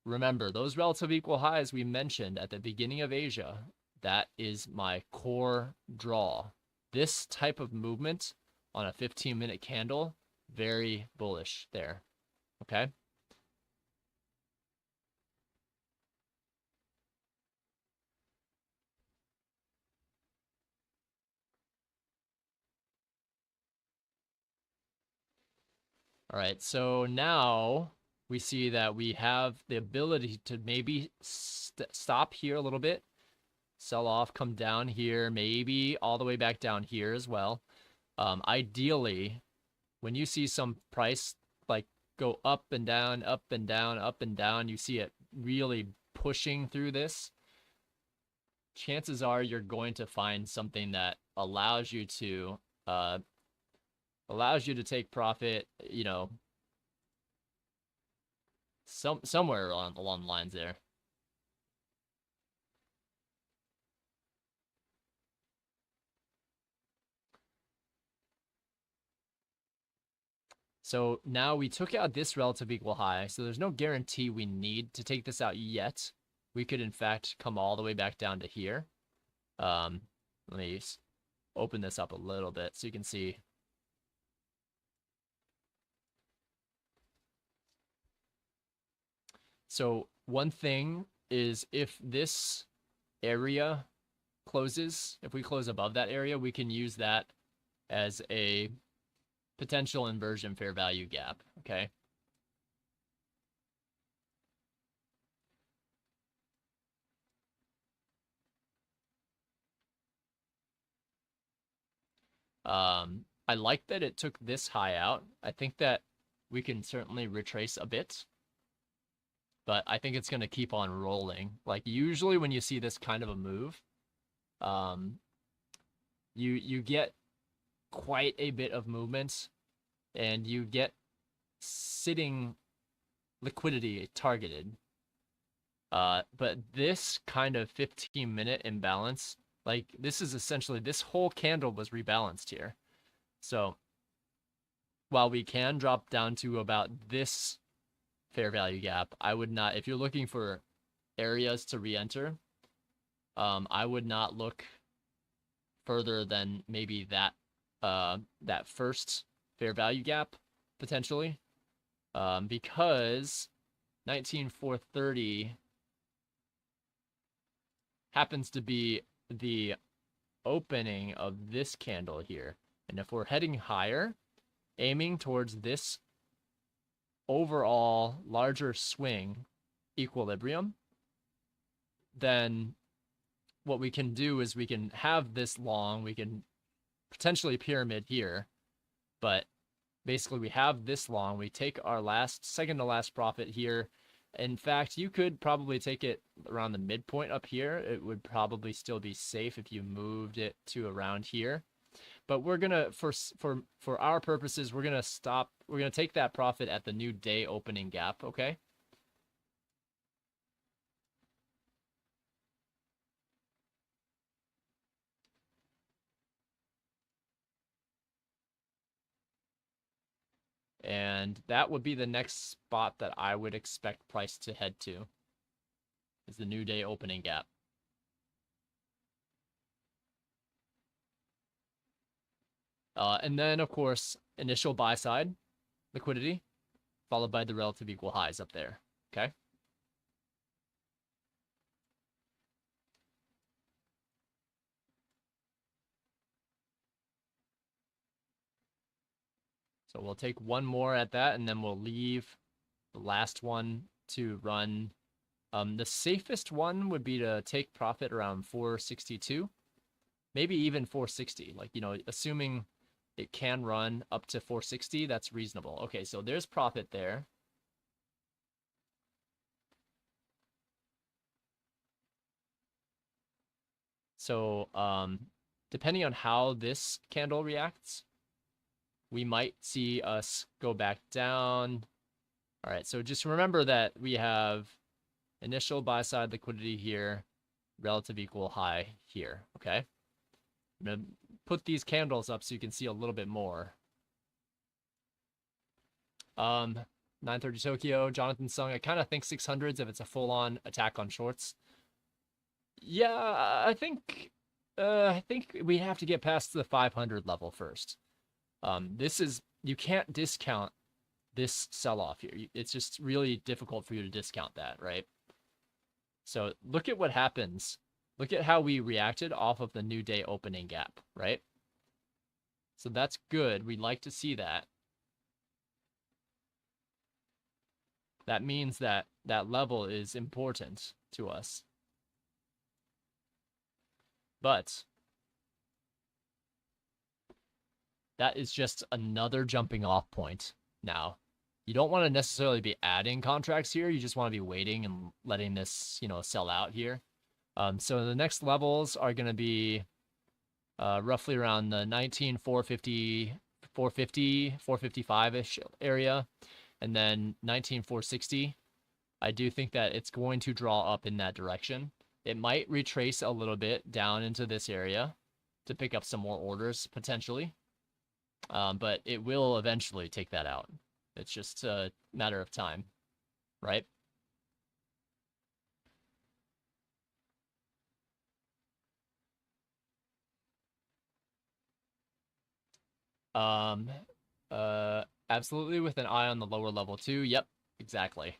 remember, those relative equal highs we mentioned at the beginning of Asia, that is my core draw. This type of movement on a 15-minute candle, very bullish there, okay? All right, so now we see that we have the ability to maybe stop here a little bit, sell off, come down here, maybe all the way back down here as well. Ideally, when you see some price like go up and down, up and down, up and down, you see it really pushing through this, chances are you're going to find something that allows you to take profit, somewhere along the lines there. So now we took out this relative equal high. So there's no guarantee we need to take this out yet. We could, in fact, come all the way back down to here. Let me open this up a little bit so you can see. So one thing is if this area closes, if we close above that area, we can use that as a potential inversion fair value gap, okay? I like that it took this high out. I think that we can certainly retrace a bit, but I think it's going to keep on rolling. Like usually when you see this kind of a move, you get quite a bit of movement and you get sitting liquidity targeted. But this kind of 15-minute imbalance, like this is essentially, this whole candle was rebalanced here. So while we can drop down to about this fair value gap, I would not, if you're looking for areas to re-enter, I would not look further than maybe that that first fair value gap potentially, because 19,430 happens to be the opening of this candle here. And if we're heading higher, aiming towards this overall larger swing equilibrium, then what we can do is we can have this long, we can potentially pyramid here, but basically we have this long, we take our second to last profit here. In fact, you could probably take it around the midpoint up here. It would probably still be safe if you moved it to around here. But we're gonna, for our purposes, we're gonna take that profit at the new day opening gap, okay? And that would be the next spot that I would expect price to head to, is the new day opening gap. And then, of course, initial buy side liquidity, followed by the relative equal highs up there, okay? So we'll take one more at that, and then we'll leave the last one to run. The safest one would be to take profit around 462, maybe even 460. Like, you know, assuming it can run up to 460, that's reasonable. Okay, so there's profit there. So depending on how this candle reacts, we might see us go back down. All right, so just remember that we have initial buy side liquidity here, relative equal high here, okay? I'm gonna put these candles up so you can see a little bit more. 930 Tokyo, Jonathan Sung, I kind of think 600s if it's a full-on attack on shorts. Yeah, I think we have to get past the 500 level first. This is, you can't discount this sell-off here. It's just really difficult for you to discount that, right? So look at what happens. Look at how we reacted off of the new day opening gap, right? So that's good. We'd like to see that. That means that that level is important to us. But that is just another jumping off point now. You don't want to necessarily be adding contracts here. You just want to be waiting and letting this, you know, sell out here. So the next levels are going to be roughly around the 19,450, 450, 455-ish area, and then 19,460. I do think that it's going to draw up in that direction. It might retrace a little bit down into this area to pick up some more orders, potentially. But it will eventually take that out. It's just a matter of time, right? Um, Absolutely with an eye on the lower level too. Yep, exactly.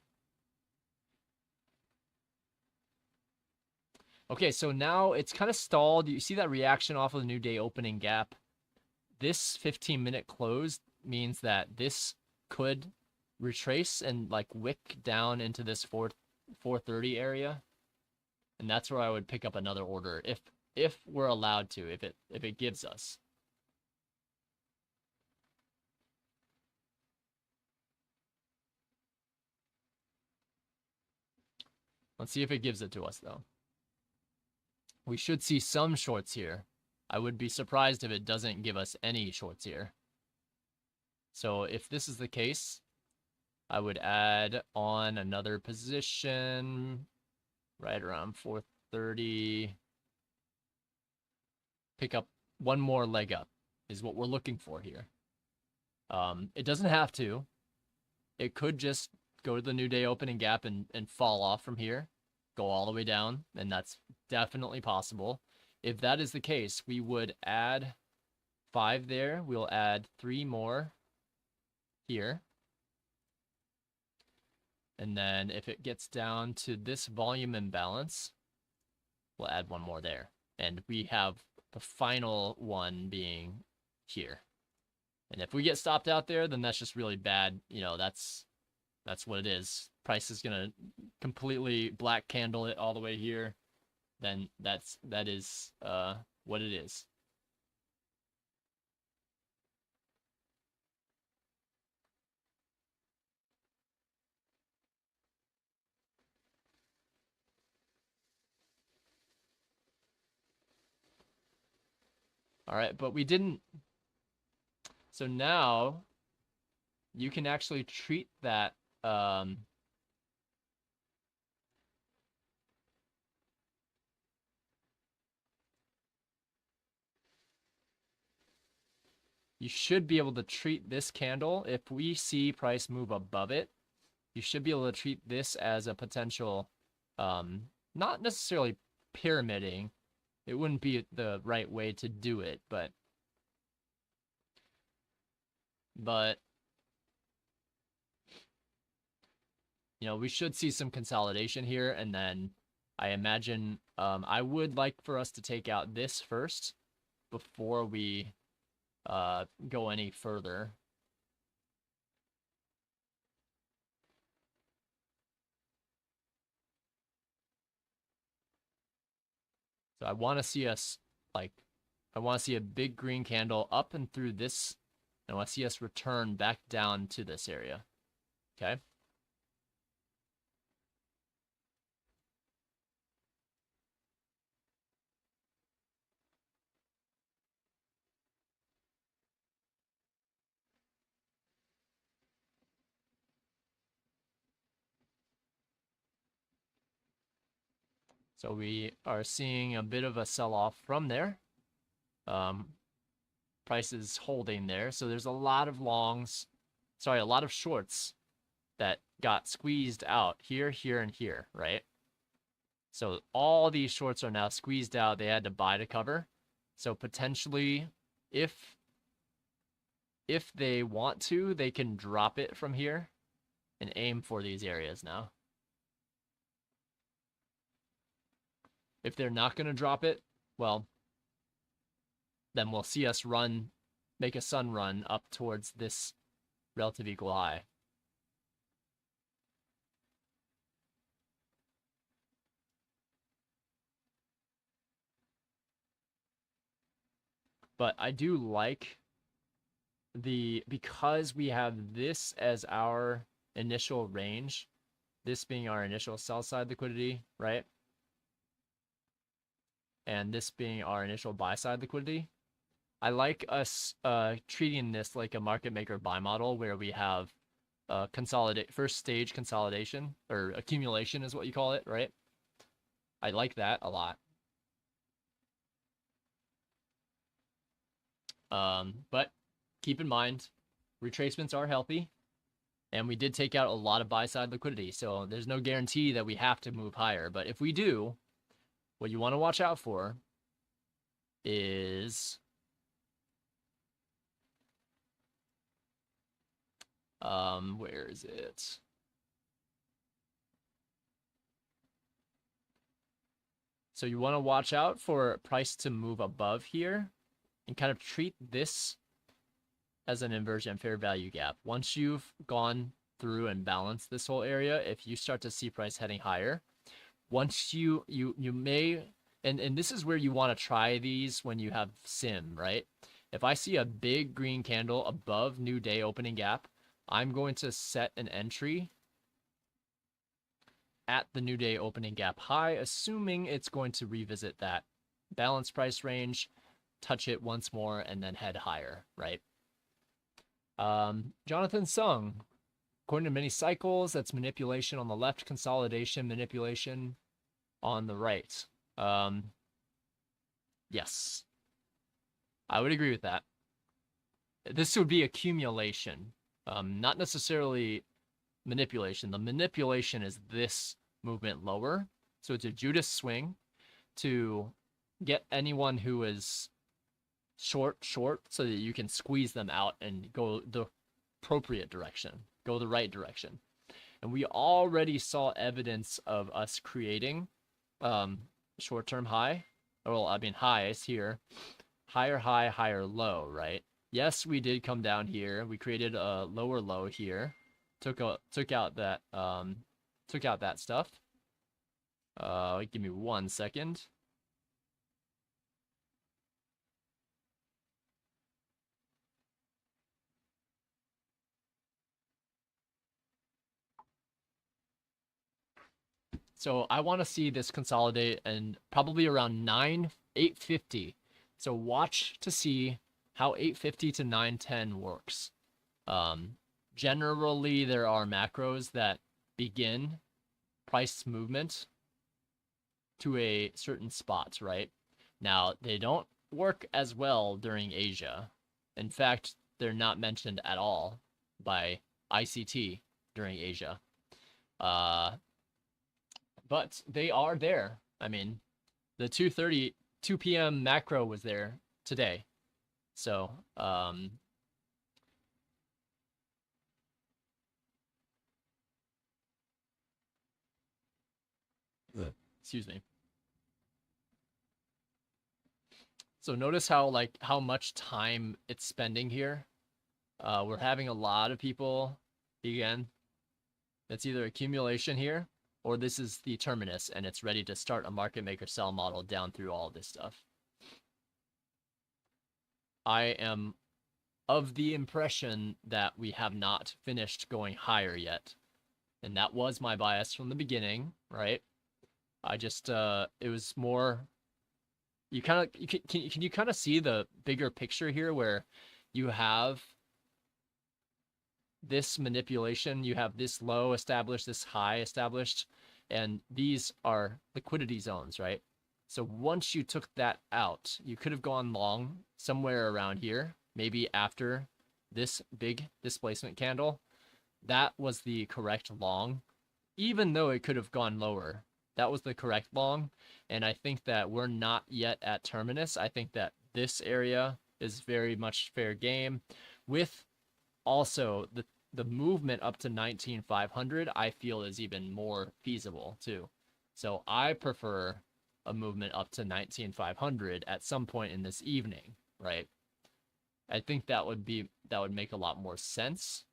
Okay, so now it's kind of stalled. You see that reaction off of the new day opening gap? This 15-minute close means that this could retrace and like wick down into this 430 area, and that's where I would pick up another order if we're allowed to, if it gives us. Let's see if it gives it to us though. We should see some shorts here. I would be surprised if it doesn't give us any shorts here. So if this is the case, I would add on another position right around 430. Pick up one more leg up is what we're looking for here. It doesn't have to. It could just go to the new day opening gap and fall off from here, go all the way down, and that's definitely possible. If that is the case, we would add 5 there. We'll add 3 more here. And then if it gets down to this volume imbalance, we'll add 1 more there. And we have the final one being here. And if we get stopped out there, then that's just really bad. You know, that's what it is. Price is going to completely black candle it all the way here. Then that is what it is. All right, but we didn't. So now you can actually treat that you should be able to treat this candle, if we see price move above it, you should be able to treat this as a potential, not necessarily pyramiding. It wouldn't be the right way to do it, but you know, we should see some consolidation here, and then I imagine I would like for us to take out this first before we go any further. So I want to see us I want to see a big green candle up and through this. I want to see us return back down to this area. Okay. So we are seeing a bit of a sell-off from there. Price is holding there. So there's a lot of a lot of shorts that got squeezed out here, here, and here, right? So all these shorts are now squeezed out. They had to buy to cover. So potentially, if they want to, they can drop it from here and aim for these areas now. If they're not going to drop it, well, then we'll see us make a sun run up towards this relative equal high. But I do like because we have this as our initial range, this being our initial sell side liquidity, right? And this being our initial buy side liquidity. I like us treating this like a market maker buy model where we have first stage consolidation, or accumulation is what you call it, right? I like that a lot. But keep in mind, retracements are healthy, and we did take out a lot of buy-side liquidity, so there's no guarantee that we have to move higher. But if we do, what you want to watch out for is where is it? So you want to watch out for price to move above here and kind of treat this as an inversion fair value gap. Once you've gone through and balanced this whole area, if you start to see price heading higher, once you may, and this is where you want to try these when you have sim, right? If I see a big green candle above new day opening gap, I'm going to set an entry at the new day opening gap high, assuming it's going to revisit that balance price range, touch it once more, and then head higher, right? Jonathan Sung, according to many cycles, that's manipulation on the left, consolidation, manipulation on the right. Yes, I would agree with that. This would be accumulation, not necessarily manipulation. The manipulation is this movement lower. So it's a Judas swing to get anyone who is short so that you can squeeze them out and go the appropriate direction, go the right direction. And we already saw evidence of us creating short-term high. Well, I mean highs here. Higher high, higher low, right? Yes, we did come down here. We created a lower low here. Took out that stuff. Give me 1 second. So I want to see this consolidate and probably around 850. So watch to see how 850 to 910 works. Generally, there are macros that begin price movement to a certain spot, right? Now, they don't work as well during Asia. In fact, they're not mentioned at all by ICT during Asia. But they are there. I mean, the 2 p.m. macro was there today. So, excuse me. So notice how much time it's spending here. We're having a lot of people, again, it's either accumulation here or this is the terminus and it's ready to start a market maker sell model down through all this stuff. I am of the impression that we have not finished going higher yet. And that was my bias from the beginning, right? I just, it was more, can you kind of see the bigger picture here where you have this manipulation, you have this low established, this high established, and these are liquidity zones, right? So once you took that out, you could have gone long somewhere around here, maybe after this big displacement candle. That was the correct long, even though it could have gone lower. That was the correct long, and I think that we're not yet at terminus. I think that this area is very much fair game, with also the movement up to 19,500. I feel is even more feasible too. So I prefer a movement up to 19,500 at some point in this evening, right? I think that would make a lot more sense.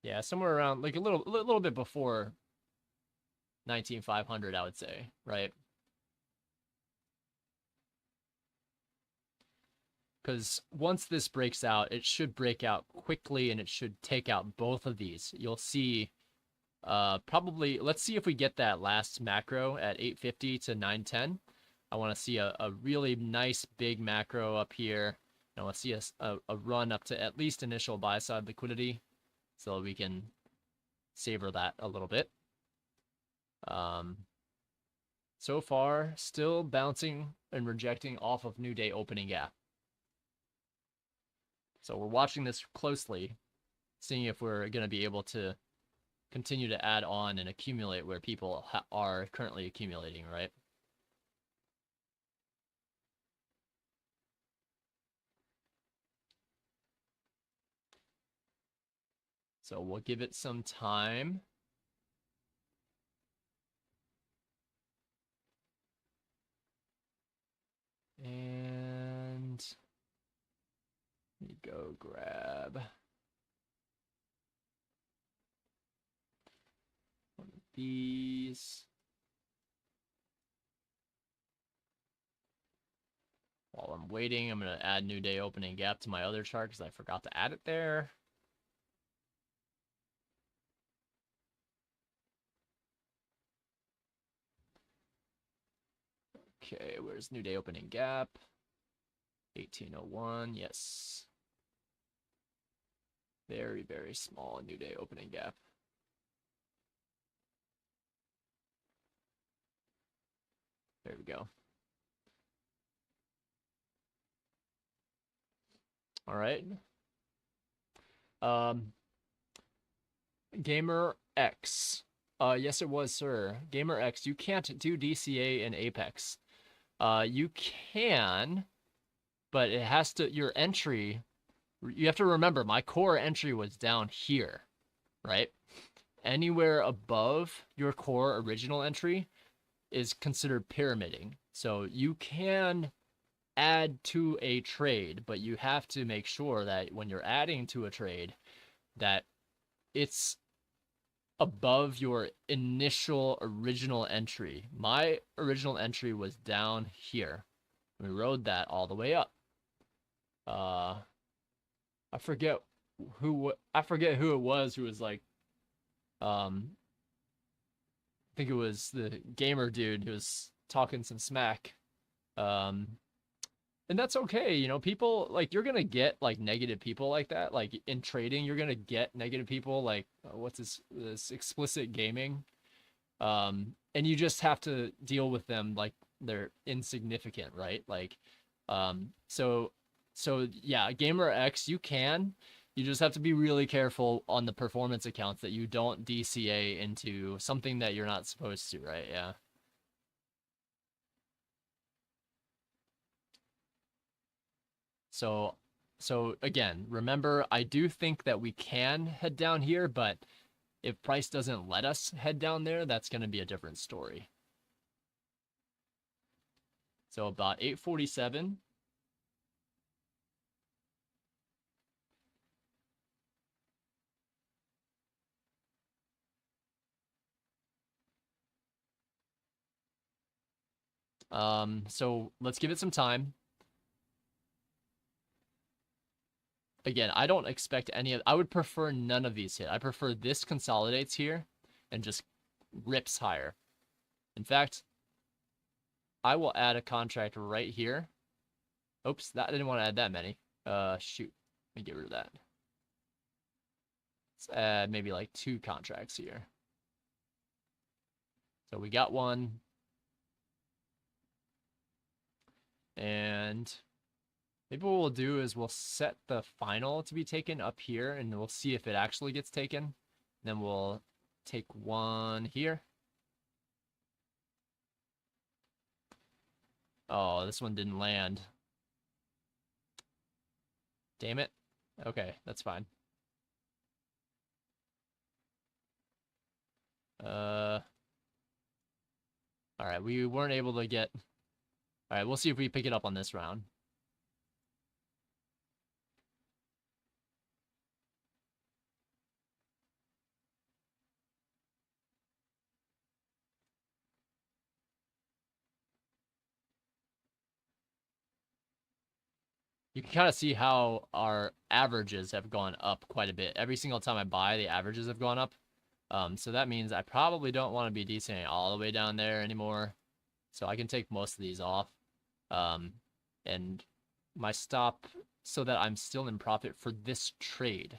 Yeah, somewhere around like a little bit before 19,500, I would say, right? Because once this breaks out, it should break out quickly and it should take out both of these. You'll see probably, let's see if we get that last macro at 850 to 910. I want to see a really nice big macro up here. I want to see a run up to at least initial buy side liquidity so we can savor that a little bit. So far, still bouncing and rejecting off of new day opening gap. So we're watching this closely, seeing if we're going to be able to continue to add on and accumulate where people are currently accumulating, right? So we'll give it some time. And let me go grab one of these. While I'm waiting, I'm going to add new day opening gap to my other chart because I forgot to add it there. Okay, where's new day opening gap? 1801, yes. Very, very small new day opening gap. There we go. All right. Gamer X. Yes, it was, sir. Gamer X, you can't do DCA in Apex. You can, but it has to, your entry, you have to remember, my core entry was down here, right? Anywhere above your core original entry is considered pyramiding. So you can add to a trade, but you have to make sure that when you're adding to a trade, that it's above your initial original entry. My original entry was down here. We rode that all the way up. I forget who it was who was like, I think it was the gamer dude who was talking some smack. And that's okay, you know, people, like, you're gonna get, like, negative people like that. Like, in trading, you're gonna get negative people, like, what's this explicit gaming? And you just have to deal with them like they're insignificant, right? Like, so yeah, Gamer X, you just have to be really careful on the performance accounts that you don't DCA into something that you're not supposed to, right? Yeah. So again, remember, I do think that we can head down here, but if price doesn't let us head down there, that's going to be a different story. So about 847. So let's give it some time. Again, I don't expect any of, I would prefer none of these hit. I prefer this consolidates here and just rips higher. In fact, I will add a contract right here. Oops, I didn't want to add that many. Shoot. Let me get rid of that. Let's add maybe like 2 contracts here. So we got one. And maybe what we'll do is we'll set the final to be taken up here, and we'll see if it actually gets taken. Then we'll take one here. Oh, this one didn't land. Damn it. Okay, that's fine. All right, we weren't able to get... All right, we'll see if we pick it up on this round. You can kind of see how our averages have gone up quite a bit. Every single time I buy, the averages have gone up. So that means I probably don't want to be DCing all the way down there anymore. So I can take most of these off. And my stop, so that I'm still in profit for this trade.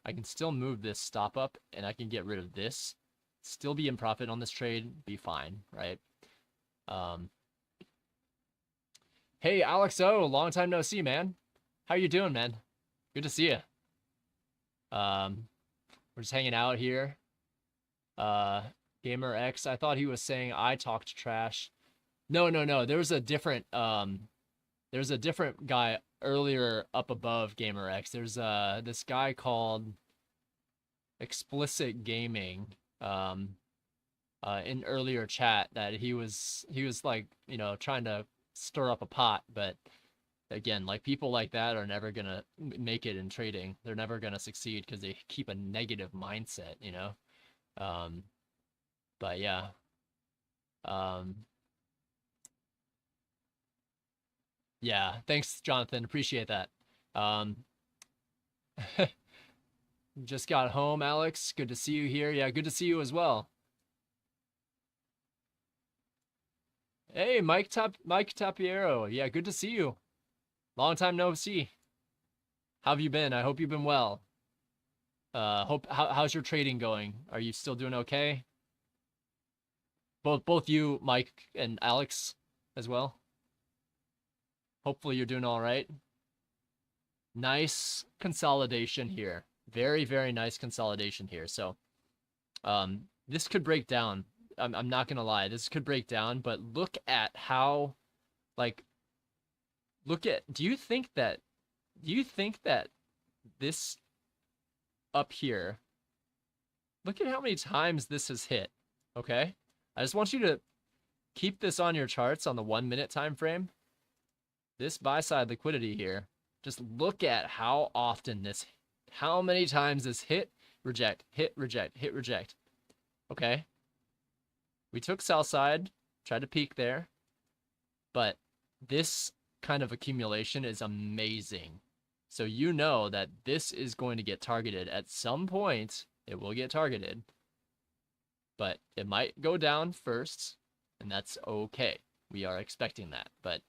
I can still move this stop up, and I can get rid of this. Still be in profit on this trade, be fine, right? Um, hey, Alex O, long time no see, man. How you doing, man? Good to see you. We're just hanging out here. Gamer X, I thought he was saying I talked trash. No, no, no. There's a different guy earlier up above Gamer X. There's this guy called Explicit Gaming in earlier chat that he was like, you know, trying to stir up a pot, but again, like people like that are never gonna make it in trading. They're never gonna succeed because they keep a negative mindset, you know. But yeah. Yeah, thanks, Jonathan. Appreciate that. Um, just got home, Alex. Good to see you here. Yeah, good to see you as well. Hey, Mike Tapiero. Yeah, good to see you. Long time no see. How have you been? I hope you've been well. How's your trading going? Are you still doing okay? Both you, Mike, and Alex as well. Hopefully you're doing all right. Nice consolidation here. Very, very nice consolidation here. So, this could break down. I'm not gonna lie, this could break down, but look at how, like, do you think that this up here, look at how many times this has hit, okay? I just want you to keep this on your charts on the 1 minute time frame. This buy side liquidity here, just look at how often how many times this hit, reject, hit, reject, hit, reject. Okay? We took sell side, tried to peak there, but this kind of accumulation is amazing. So you know that this is going to get targeted at some point. It will get targeted, but it might go down first, and that's okay. We are expecting that, but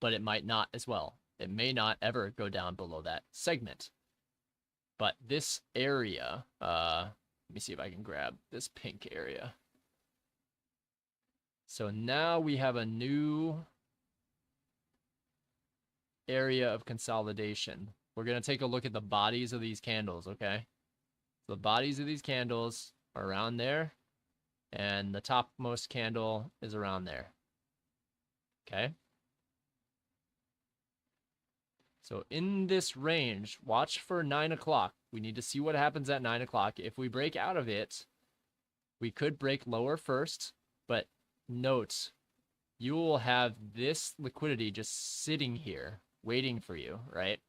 it might not as well. It may not ever go down below that segment. But this area, let me see if I can grab this pink area. So now we have a new area of consolidation. We're going to take a look at the bodies of these candles, okay? So the bodies of these candles are around there, and the topmost candle is around there. Okay? So in this range, watch for 9 o'clock. We need to see what happens at 9 o'clock. If we break out of it, we could break lower first, but note, you will have this liquidity just sitting here, waiting for you, right?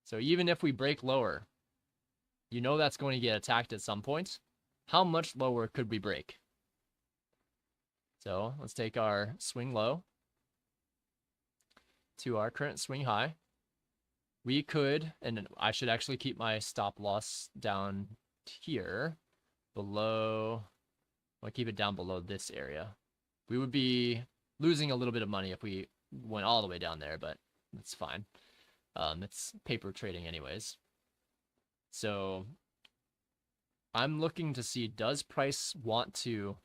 So even if we break lower, you know that's going to get attacked at some point. How much lower could we break? So let's take our swing low to our current swing high. We could, and I should actually keep my stop loss down here below. I'll keep it down below this area. We would be losing a little bit of money if we went all the way down there, but that's fine. It's paper trading anyways. So I'm looking to see, does price want to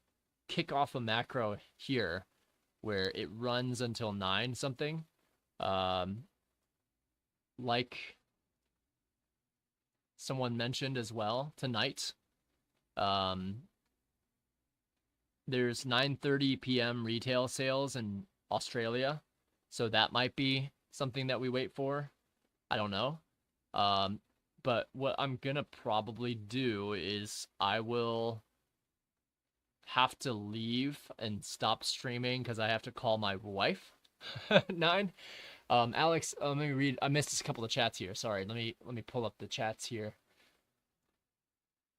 kick off a macro here where it runs until 9 something? Like someone mentioned as well tonight, there's 9:30 p.m. retail sales in Australia, so that might be something that we wait for. I don't know. But what I'm gonna probably do is I will have to leave and stop streaming because I have to call my wife. 9. Alex, let me read. I missed a couple of chats here. Sorry. Let me pull up the chats here.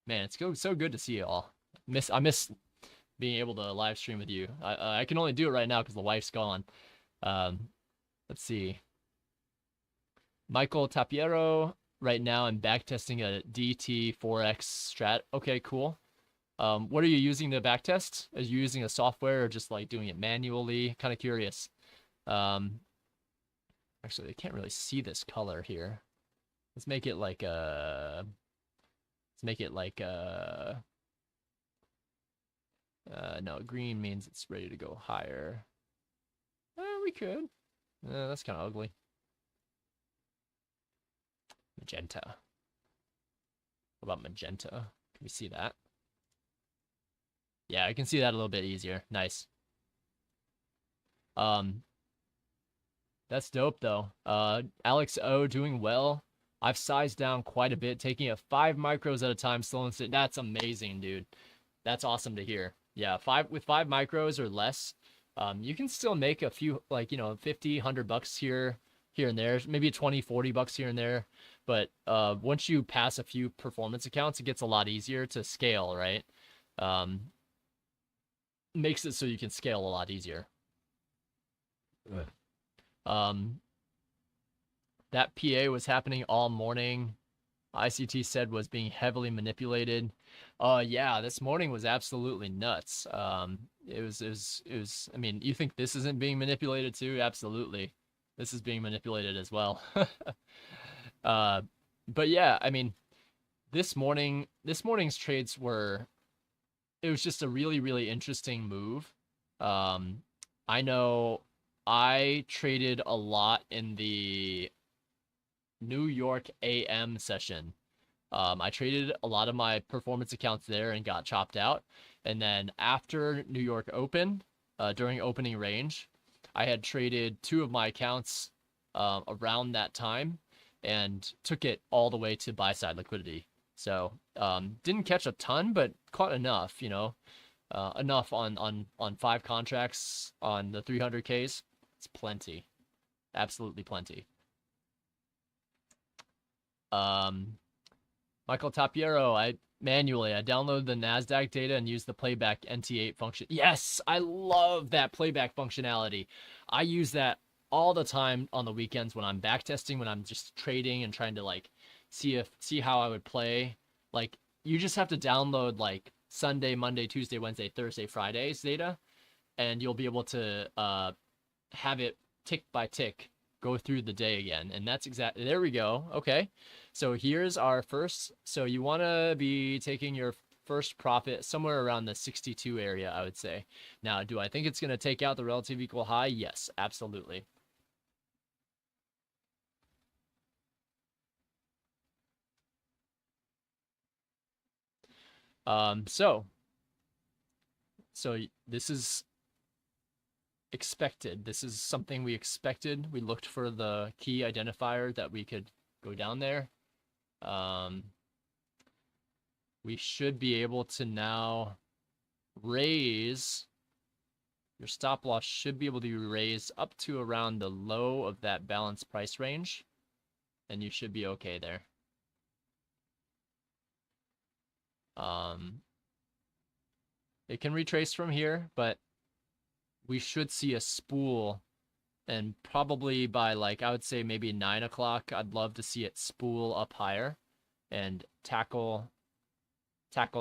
Man, it's so good to see you all. I miss being able to live stream with you. I can only do it right now because the wife's gone. Let's see. Michael Tapiero. Right now, I'm backtesting a DT 4X strat. Okay, cool. What are you using to backtest? Are you using a software or just like doing it manually? Kind of curious. Actually, I can't really see this color here. Let's make it like a No, green means it's ready to go higher. We could. That's kind of ugly. Magenta. What about magenta? Can we see that? Yeah, I can see that a little bit easier. Nice. That's dope though. Alex O doing well. I've sized down quite a bit, taking it 5 micros at a time, slow and steady. That's amazing, dude. That's awesome to hear. Yeah, 5 micros or less, you can still make a few, like, 50, $100 here and there, maybe 20, $40 here and there. But once you pass a few performance accounts, it gets a lot easier to scale, right? Makes it so you can scale a lot easier. That PA was happening all morning. ICT said was being heavily manipulated. Yeah, this morning was absolutely nuts. It was. I mean, you think this isn't being manipulated too? Absolutely, this is being manipulated as well. But yeah, I mean, this morning's trades were. It was just a really, really interesting move. I know I traded a lot in the New York AM session. I traded a lot of my performance accounts there and got chopped out. And then after New York Open, during opening range, I had traded 2 of my accounts around that time and took it all the way to buy side liquidity. So didn't catch a ton, but caught enough, enough on 5 contracts on the 300Ks. It's plenty, absolutely plenty. Michael Tapiero, I downloaded the NASDAQ data and used the playback NT8 function. Yes, I love that playback functionality. I use that all the time on the weekends when I'm backtesting, when I'm just trading and trying to like see how I would play. Like, you just have to download like Sunday, Monday, Tuesday, Wednesday, Thursday, Friday's data, and you'll be able to have it tick by tick go through the day again. And that's exactly, there we go. Okay, so here's our first. So you want to be taking your first profit somewhere around the 62 area, I would say. Now, do I think it's going to take out the relative equal high? Yes, absolutely. So this is expected. This is something we expected. We looked for the key identifier that we could go down there. We should be able to now raise. Your stop loss should be able to be raised up to around the low of that balanced price range, and you should be okay there. It can retrace from here, but we should see a spool, and probably by, like, I would say maybe 9 o'clock, I'd love to see it spool up higher and tackle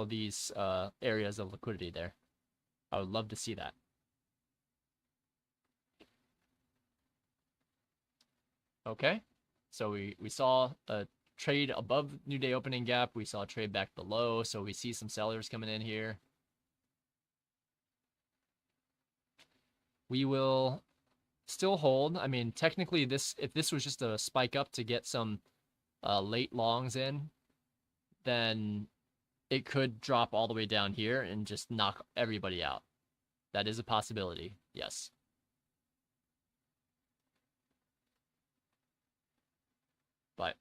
these areas of liquidity there. I would love to see that. Okay, so we saw a trade above new day opening gap. We saw a trade back below, so we see some sellers coming in here. We will still hold. I mean, technically, if this was just a spike up to get some late longs in, then it could drop all the way down here and just knock everybody out. That is a possibility, yes. But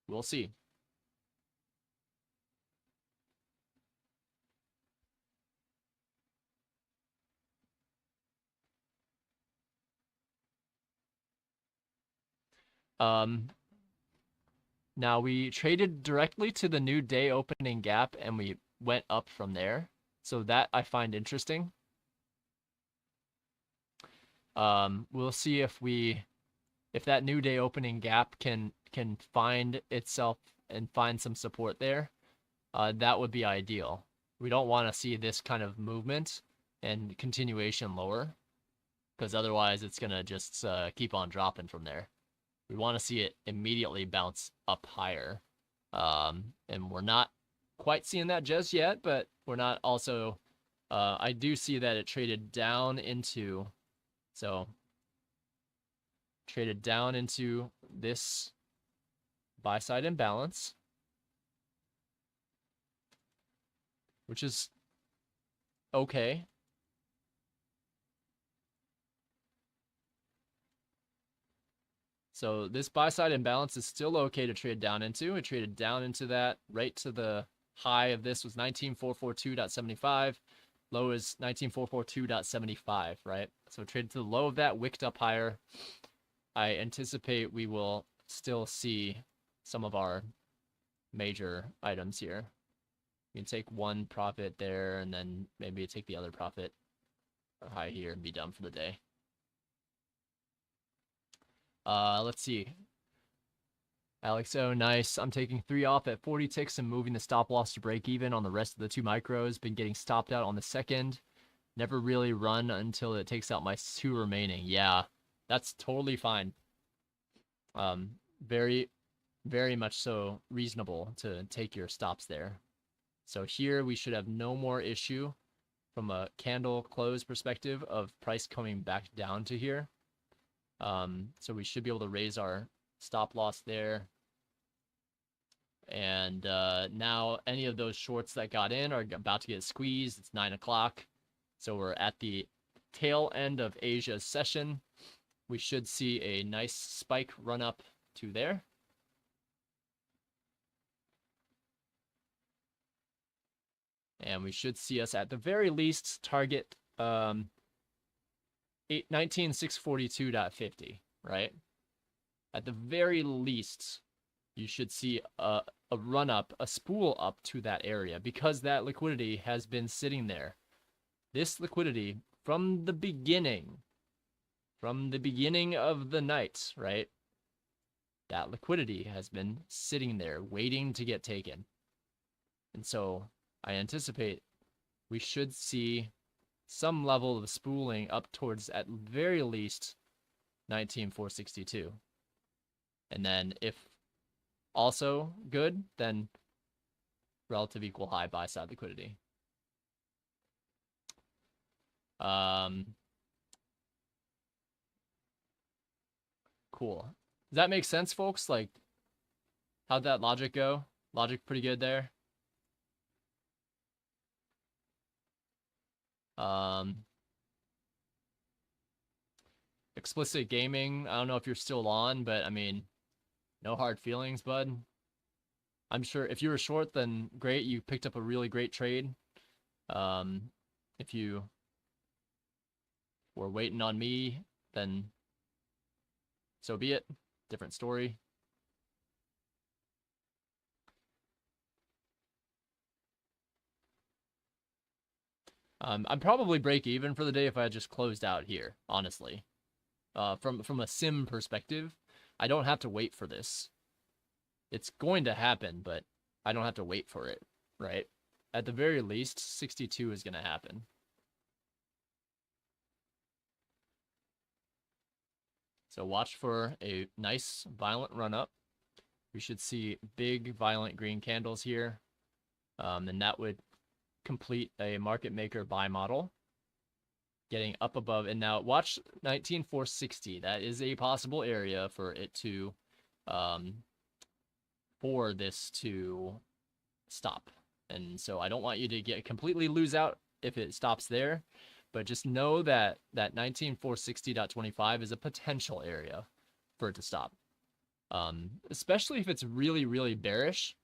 we'll see. Now we traded directly to the new day opening gap and we went up from there. So that I find interesting. We'll see if that new day opening gap can find itself and find some support there. That would be ideal. We don't want to see this kind of movement and continuation lower, because otherwise it's gonna just keep on dropping from there. We want to see it immediately bounce up higher, and we're not quite seeing that just yet, but we're not also, I do see that it traded down into, so traded down into this buy side imbalance, which is okay. So this buy side imbalance is still okay to trade down into. It traded down into that right to the high of this was 19442.75. Low is 19442.75, right? So traded to the low of that, wicked up higher. I anticipate we will still see some of our major items here. You can take one profit there and then maybe take the other profit high here and be done for the day. Let's see. Alex, oh, nice. I'm taking 3 off at 40 ticks and moving the stop loss to break even on the rest of the 2 micros. Been getting stopped out on the second. Never really run until it takes out my 2 remaining. Yeah, that's totally fine. Very, very much so reasonable to take your stops there. So here we should have no more issue from a candle close perspective of price coming back down to here. So we should be able to raise our stop loss there. And now any of those shorts that got in are about to get squeezed. It's 9 o'clock. So we're at the tail end of Asia's session. We should see a nice spike run up to there. And we should see us at the very least target 19642.50, right? At the very least, you should see a run up, a spool up to that area because that liquidity has been sitting there. This liquidity from the beginning of the night, right? That liquidity has been sitting there waiting to get taken. And so I anticipate we should see some level of spooling up towards at very least 19,462. And then if also good, then relative equal high buy side liquidity. Cool. Does that make sense, folks? Like, how'd that logic go? Logic pretty good there. Explicit gaming, I don't know if you're still on, but I mean, no hard feelings, bud. I'm sure if you were short, then great, you picked up a really great trade. If you were waiting on me, then so be it. Different story. I'm probably break even for the day if I just closed out here, honestly. From a sim perspective, I don't have to wait for this. It's going to happen, but I don't have to wait for it, right? At the very least, 62 is going to happen. So watch for a nice violent run up. We should see big violent green candles here. And that would complete a market maker buy model. Getting up above, and now watch 19,460. That is a possible area for it to, for this to stop. And so I don't want you to completely lose out if it stops there, but just know that that 19,460.25 is a potential area for it to stop. Especially if it's really, really bearish,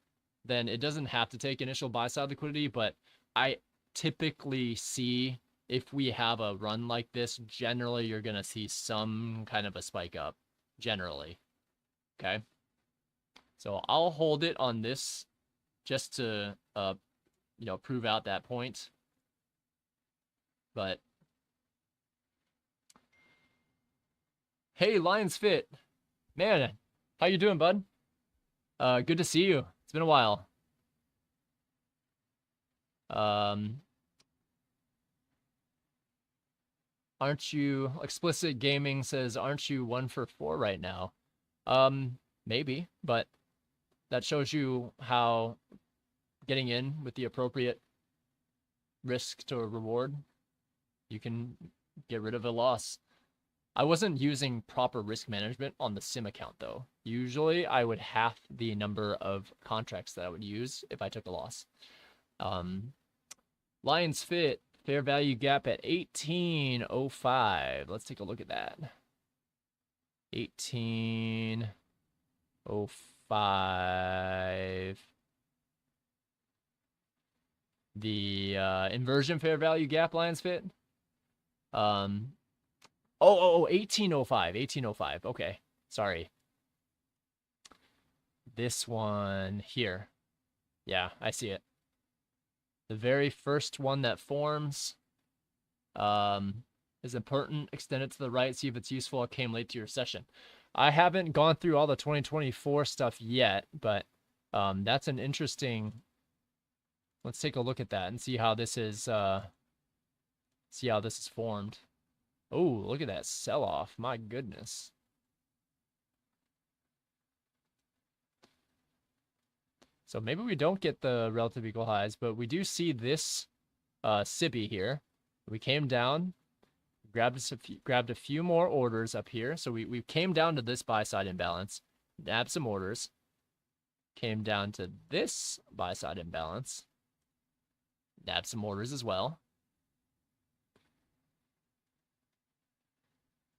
then it doesn't have to take initial buy side liquidity, but I typically see if we have a run like this, generally you're going to see some kind of a spike up, generally. Okay? So I'll hold it on this just to, prove out that point. But, hey, Lions Fit. Man, how you doing, bud? Good to see you. It's been a while. Aren't you, Explicit Gaming says, aren't you 1 for 4 right now? Maybe, but that shows you how getting in with the appropriate risk to reward, you can get rid of a loss. I wasn't using proper risk management on the sim account though. Usually I would half the number of contracts that I would use if I took a loss. Lions Fit, fair value gap at 1805. Let's take a look at that. 1805. The inversion fair value gap Lions Fit. 1805. 1805. Okay. Sorry. This one here. Yeah, I see it. The very first one that forms is important. Extend it to the right. See if it's useful. It came late to your session. I haven't gone through all the 2024 stuff yet, but that's an interesting. Let's take a look at that and see how this is. See how this is formed. Oh, look at that sell-off. My goodness. So maybe we don't get the relative equal highs, but we do see this SIBI here. We came down, grabbed a few more orders up here. So we came down to this buy-side imbalance, nabbed some orders, came down to this buy-side imbalance, nabbed some orders as well.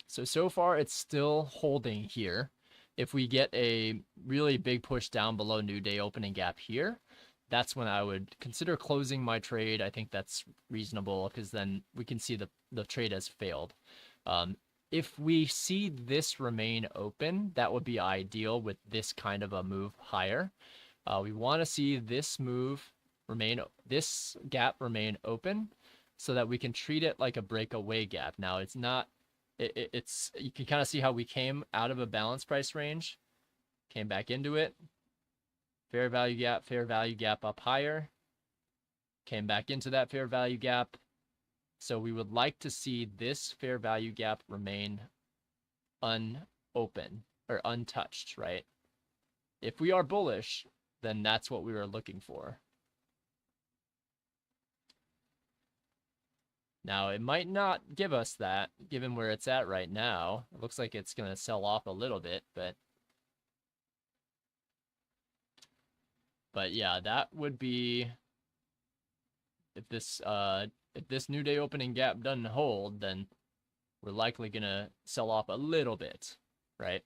So far it's still holding here. If we get a really big push down below new day opening gap here, that's when I would consider closing my trade. I think that's reasonable because then we can see the trade has failed. If we see this remain open, that would be ideal with this kind of a move higher. We want to see this gap remain open so that we can treat it like a breakaway gap. Now it's not. It's you can kind of see how we came out of a balance price range, came back into it, fair value gap up higher, came back into that fair value gap. So we would like to see this fair value gap remain unopen or untouched, right? If we are bullish, then that's what we were looking for. Now, it might not give us that, given where it's at right now. It looks like it's going to sell off a little bit, but yeah, that would be if this new day opening gap doesn't hold, then we're likely going to sell off a little bit, right?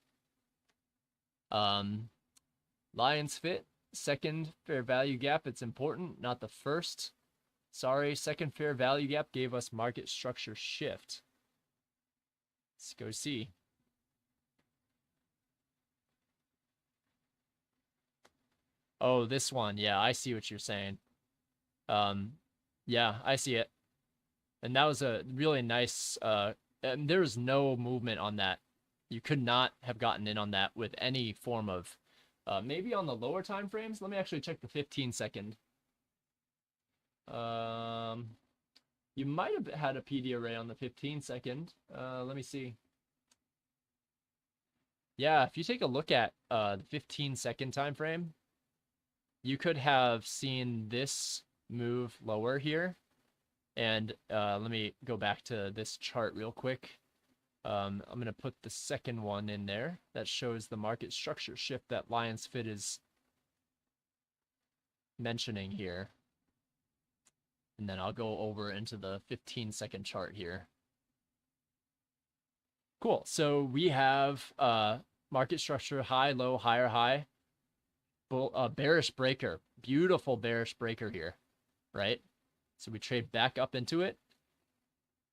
Lions Fit, second fair value gap. It's important, not the first. Sorry, second fair value gap gave us market structure shift. Let's go see. Oh, this one. Yeah, I see what you're saying. Yeah, I see it. And that was a really nice, and there was no movement on that. You could not have gotten in on that with any form of, maybe on the lower time frames. Let me actually check the 15-second. You might have had a PD array on the 15-second. Let me see. Yeah, if you take a look at the 15-second time frame, you could have seen this move lower here. And let me go back to this chart real quick. I'm going to put the second one in there that shows the market structure shift that Lions Fit is mentioning here. And then I'll go over into the 15-second chart here. Cool. So we have market structure high, low, higher, high. Bearish breaker. Beautiful bearish breaker here, right? So we trade back up into it.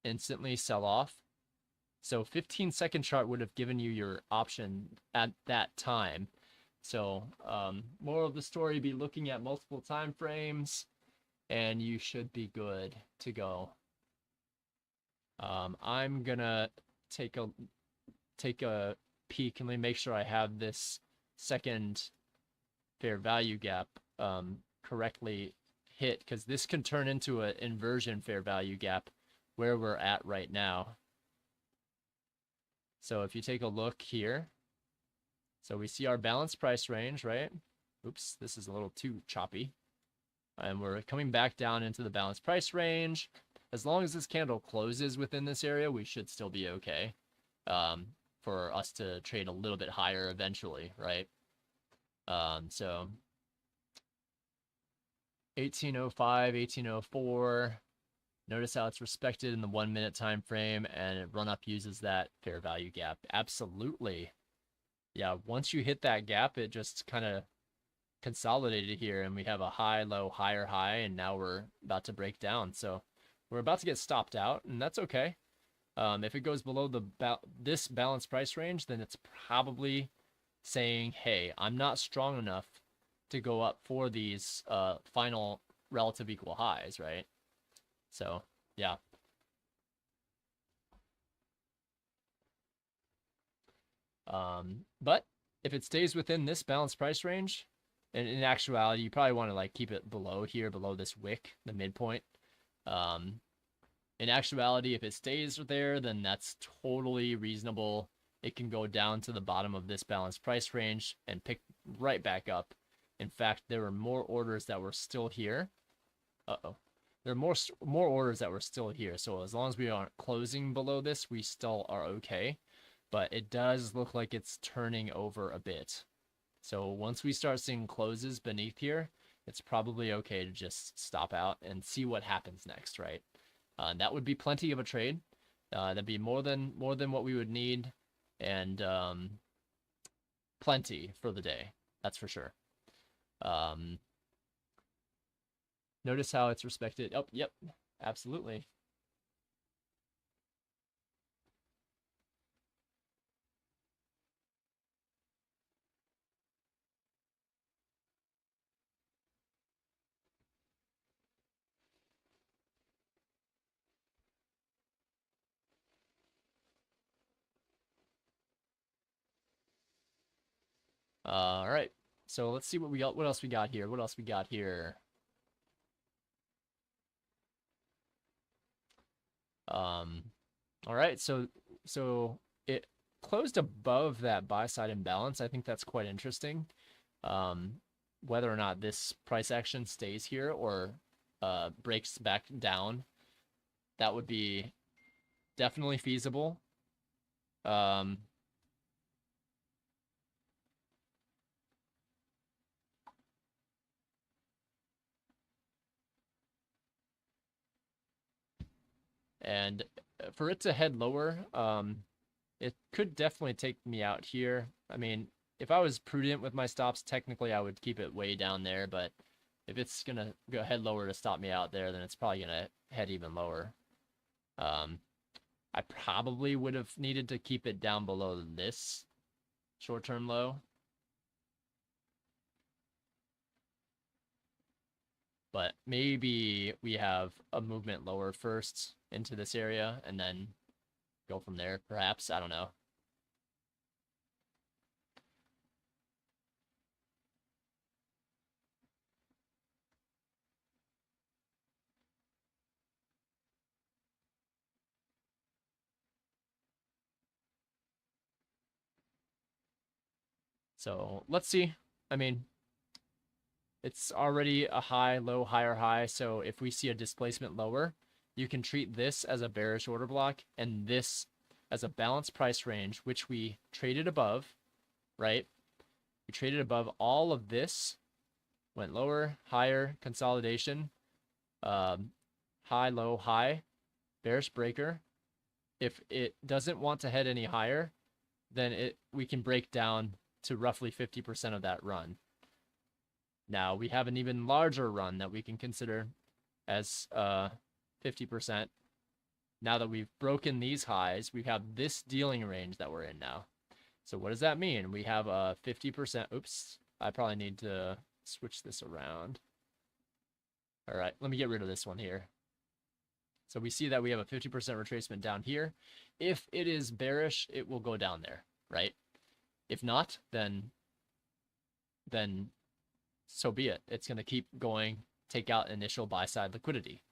Instantly sell off. So 15-second chart would have given you your option at that time. So moral of the story, be looking at multiple time frames, and you should be good to go. I'm gonna take a peek and let me make sure I have this second fair value gap correctly hit, because this can turn into an inversion fair value gap where we're at right now. So if you take a look here, so we see our balanced price range, right? Oops, this is a little too choppy. And we're coming back down into the balanced price range. As long as this candle closes within this area, we should still be okay for us to trade a little bit higher eventually, right? So 1805, 1804. Notice how it's respected in the 1 minute time frame, and run up uses that fair value gap. Absolutely. Yeah, once you hit that gap, it just kind of consolidated here, and we have a high, low, higher, high, and now we're about to break down. So we're about to get stopped out, and that's okay. If it goes below this balanced price range, then it's probably saying, hey, I'm not strong enough to go up for these final relative equal highs, right? So, yeah. But if it stays within this balanced price range, and in actuality, you probably want to like keep it below here, below this wick, the midpoint. In actuality, if it stays there, then that's totally reasonable. It can go down to the bottom of this balanced price range and pick right back up. In fact, there were more orders that were still here. There are more orders that were still here. So as long as we aren't closing below this, we still are okay. But it does look like it's turning over a bit. So once we start seeing closes beneath here, it's probably okay to just stop out and see what happens next, right? That would be plenty of a trade. That'd be more than what we would need, and plenty for the day. That's for sure. Notice how it's respected. Oh, yep, absolutely. All right. So let's see what we got. What else we got here? What else we got here? All right. So it closed above that buy side imbalance. I think that's quite interesting. Whether or not this price action stays here or breaks back down, that would be definitely feasible. And for it to head lower, it could definitely take me out here. I mean, if I was prudent with my stops, technically I would keep it way down there, but if it's gonna go head lower to stop me out there, then it's probably gonna head even lower. I probably would have needed to keep it down below this short-term low. But maybe we have a movement lower first into this area and then go from there, perhaps. I don't know. So let's see. I mean, it's already a high, low, higher, high. So if we see a displacement lower, you can treat this as a bearish order block and this as a balanced price range, which we traded above, right? We traded above all of this, went lower, higher, consolidation, high, low, high, bearish breaker. If it doesn't want to head any higher, then we can break down to roughly 50% of that run. Now we have an even larger run that we can consider as 50%. Now that we've broken these highs, we have this dealing range that we're in now. So what does that mean? We have a 50%. Oops, I probably need to switch this around. All right, let me get rid of this one here. So we see that we have a 50% retracement down here. If it is bearish, it will go down there, right? If not, then so be it. It's going to keep going, take out initial buy side liquidity.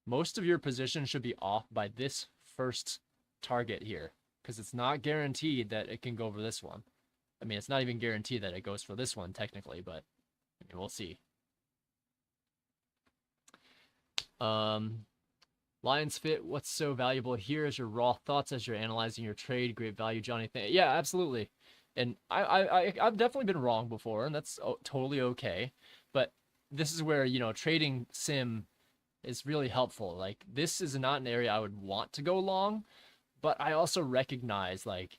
Most of your position should be off by this first target here, because it's not guaranteed that it can go over this one. I mean, it's not even guaranteed that it goes for this one technically, but I mean, we'll see. Um, Lions Fit, what's so valuable here is your raw thoughts as you're analyzing your trade. Great value, Johnny. Yeah, absolutely. And I've definitely been wrong before, and that's totally okay. But this is where, trading sim is really helpful. Like, this is not an area I would want to go long, but I also recognize, like,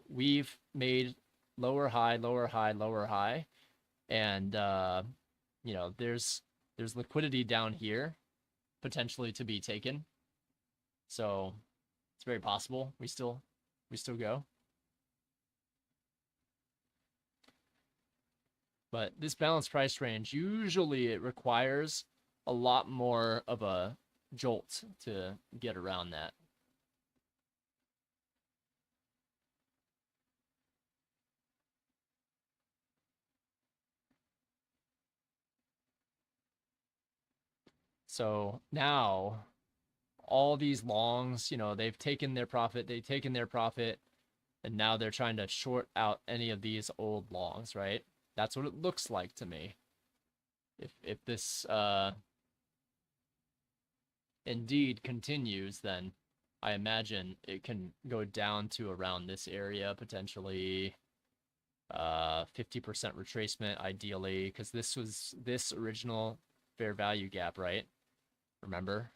we've made lower high, lower high, lower high, and there's liquidity down here potentially to be taken. So it's very possible we still go. But this balanced price range, usually it requires a lot more of a jolt to get around that. So now all these longs, they've taken their profit, and now they're trying to short out any of these old longs, right? That's what it looks like to me. If this indeed continues, then I imagine it can go down to around this area, potentially 50% retracement ideally, because this was this original fair value gap, right? Remember?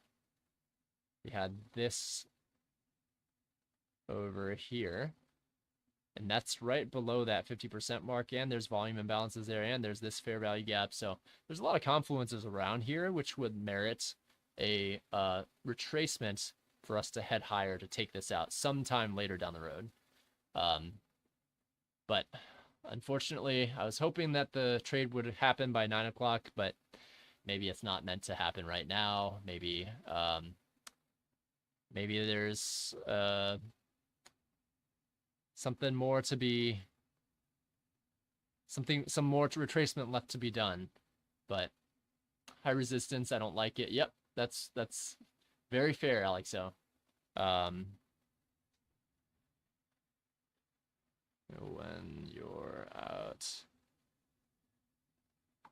We had this over here, and that's right below that 50% mark, and there's volume imbalances there, and there's this fair value gap. So there's a lot of confluences around here, which would merit a retracement for us to head higher to take this out sometime later down the road. But unfortunately, I was hoping that the trade would happen by 9 o'clock, but maybe it's not meant to happen right now. Maybe there's something more to be, some more retracement left to be done. But high resistance, I don't like it. Yep, that's very fair, Alexo. When you're out.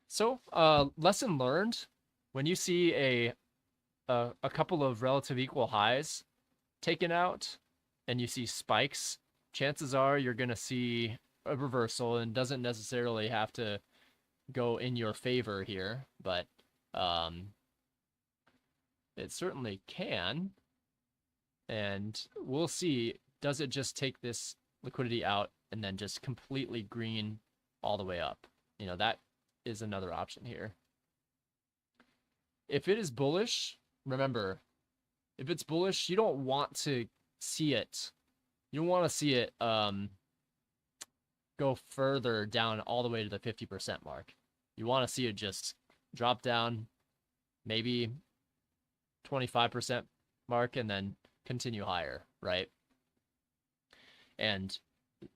So, lesson learned: when you see a couple of relative equal highs taken out, and you see spikes, chances are you're gonna see a reversal, and doesn't necessarily have to go in your favor here, but it certainly can. And we'll see, does it just take this liquidity out and then just completely green all the way up? That is another option here. If it is bullish, remember, if it's bullish, you don't want to see it. You don't want to see it go further down all the way to the 50% mark. You want to see it just drop down, maybe 25% mark, and then continue higher, right? And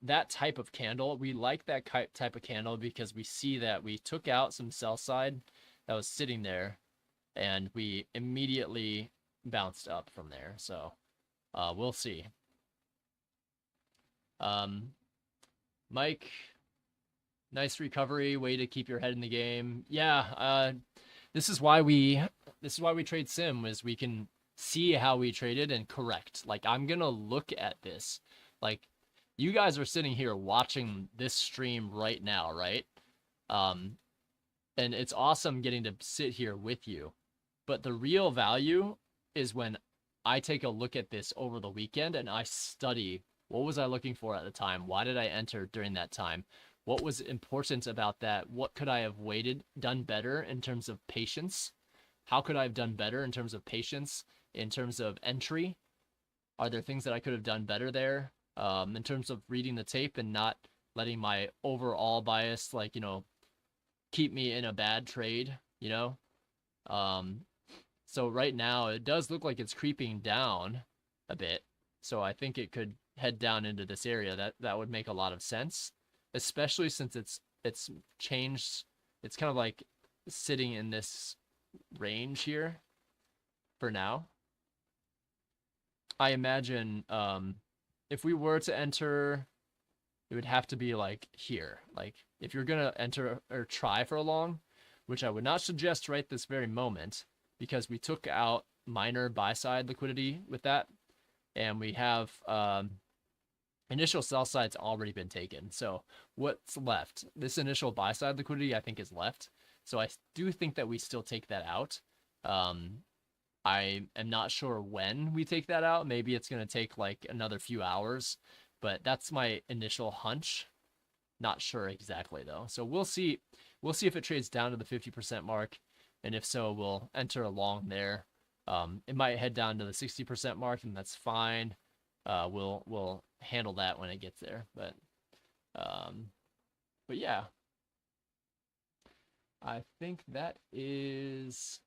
that type of candle, we like that type of candle because we see that we took out some sell side that was sitting there, and we immediately bounced up from there. So we'll see. Mike, nice recovery, way to keep your head in the game. Yeah, this is why we trade sim, is we can see how we traded and correct. Like, I'm gonna look at this. Like, you guys are sitting here watching this stream right now, right? And it's awesome getting to sit here with you. But the real value is when I take a look at this over the weekend and I study, what was I looking for at the time? Why did I enter during that time? What was important about that? What could I have done better in terms of patience? How could I have done better in terms of patience, in terms of entry? Are there things that I could have done better there? In terms of reading the tape and not letting my overall bias, keep me in a bad trade, So right now it does look like it's creeping down a bit. So I think it could head down into this area. That would make a lot of sense, especially since it's changed. It's kind of like sitting in this range here for now. I imagine if we were to enter, it would have to be like here. Like, if you're gonna enter or try for a long, which I would not suggest right this very moment, because we took out minor buy side liquidity with that, and we have initial sell side's already been taken. So what's left? This initial buy side liquidity I think is left. So I do think that we still take that out. I am not sure when we take that out. Maybe it's going to take like another few hours, but that's my initial hunch. Not sure exactly though. So we'll see. We'll see if it trades down to the 50% mark, and if so, we'll enter along there. It might head down to the 60% mark, and that's fine. We'll handle that when it gets there. But yeah, I think that is.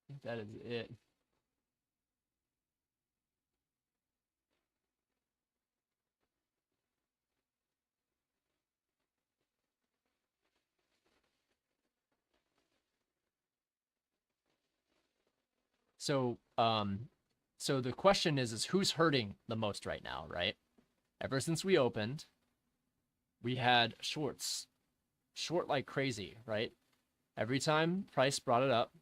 I think that is it. So, so the question is who's hurting the most right now, right? Ever since we opened, we had shorts, short like crazy, right? Every time price brought it up,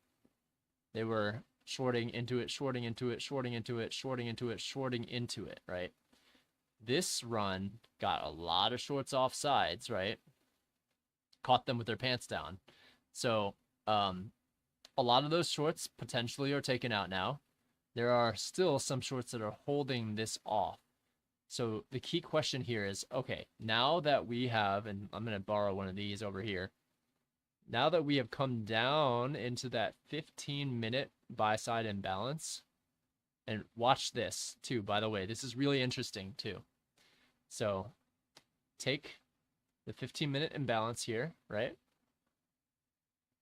they were shorting into it, shorting into it, shorting into it, shorting into it, shorting into it, right? This run got a lot of shorts off sides, right? Caught them with their pants down. So, a lot of those shorts potentially are taken out now. There are still some shorts that are holding this off. So the key question here is, okay, now that we have, and I'm going to borrow one of these over here. Now that we have come down into that 15-minute buy-side imbalance, and watch this too, by the way, this is really interesting too. So take the 15-minute imbalance here, right?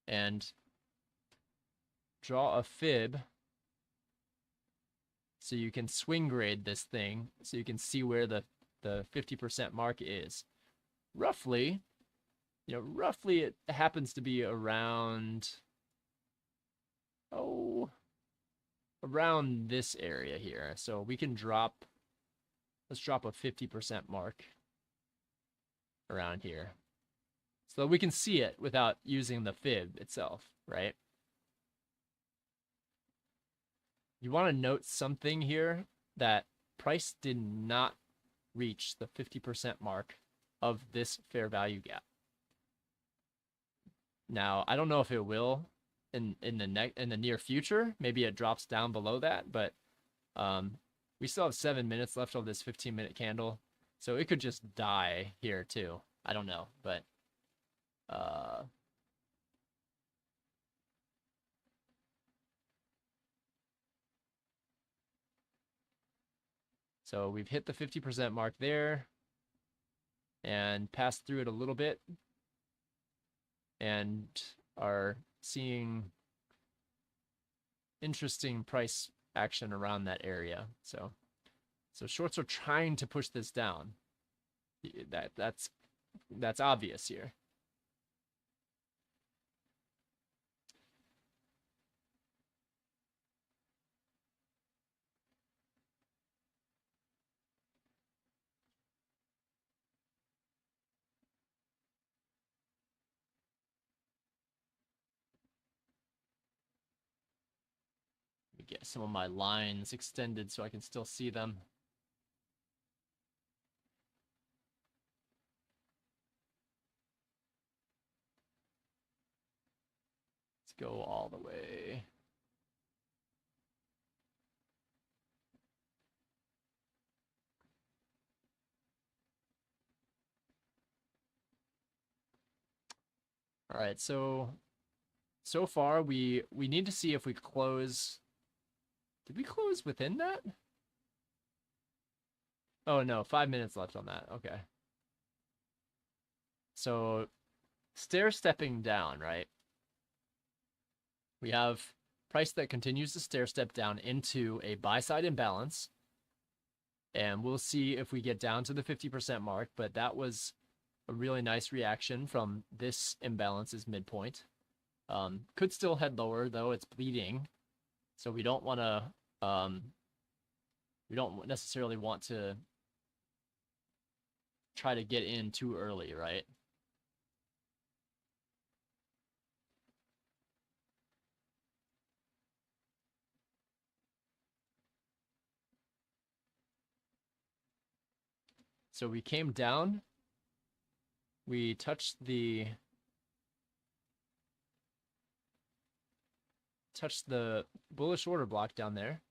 And draw a fib so you can swing grade this thing so you can see where the 50% mark is. Roughly, roughly it happens to be around, around this area here. So we can let's drop a 50% mark around here so that we can see it without using the fib itself, right? You want to note something here, that price did not reach the 50% mark of this fair value gap. Now, I don't know if it will in the near future. Maybe it drops down below that, but we still have 7 minutes left of this 15-minute candle, so it could just die here too. I don't know, but so we've hit the 50% mark there and passed through it a little bit and are seeing interesting price action around that area. So shorts are trying to push this down. That's obvious here. Get some of my lines extended so I can still see them. Let's go all the way. All right, so far we need to see if we close. Did we close within that? Oh no, 5 minutes left on that. Okay. So stair stepping down, right? We have price that continues to stair step down into a buy side imbalance. And we'll see if we get down to the 50% mark, but that was a really nice reaction from this imbalance's midpoint. Could still head lower though, it's bleeding. So we don't want to we don't necessarily want to try to get in too early, right? So we came down, we touched the bullish order block down there.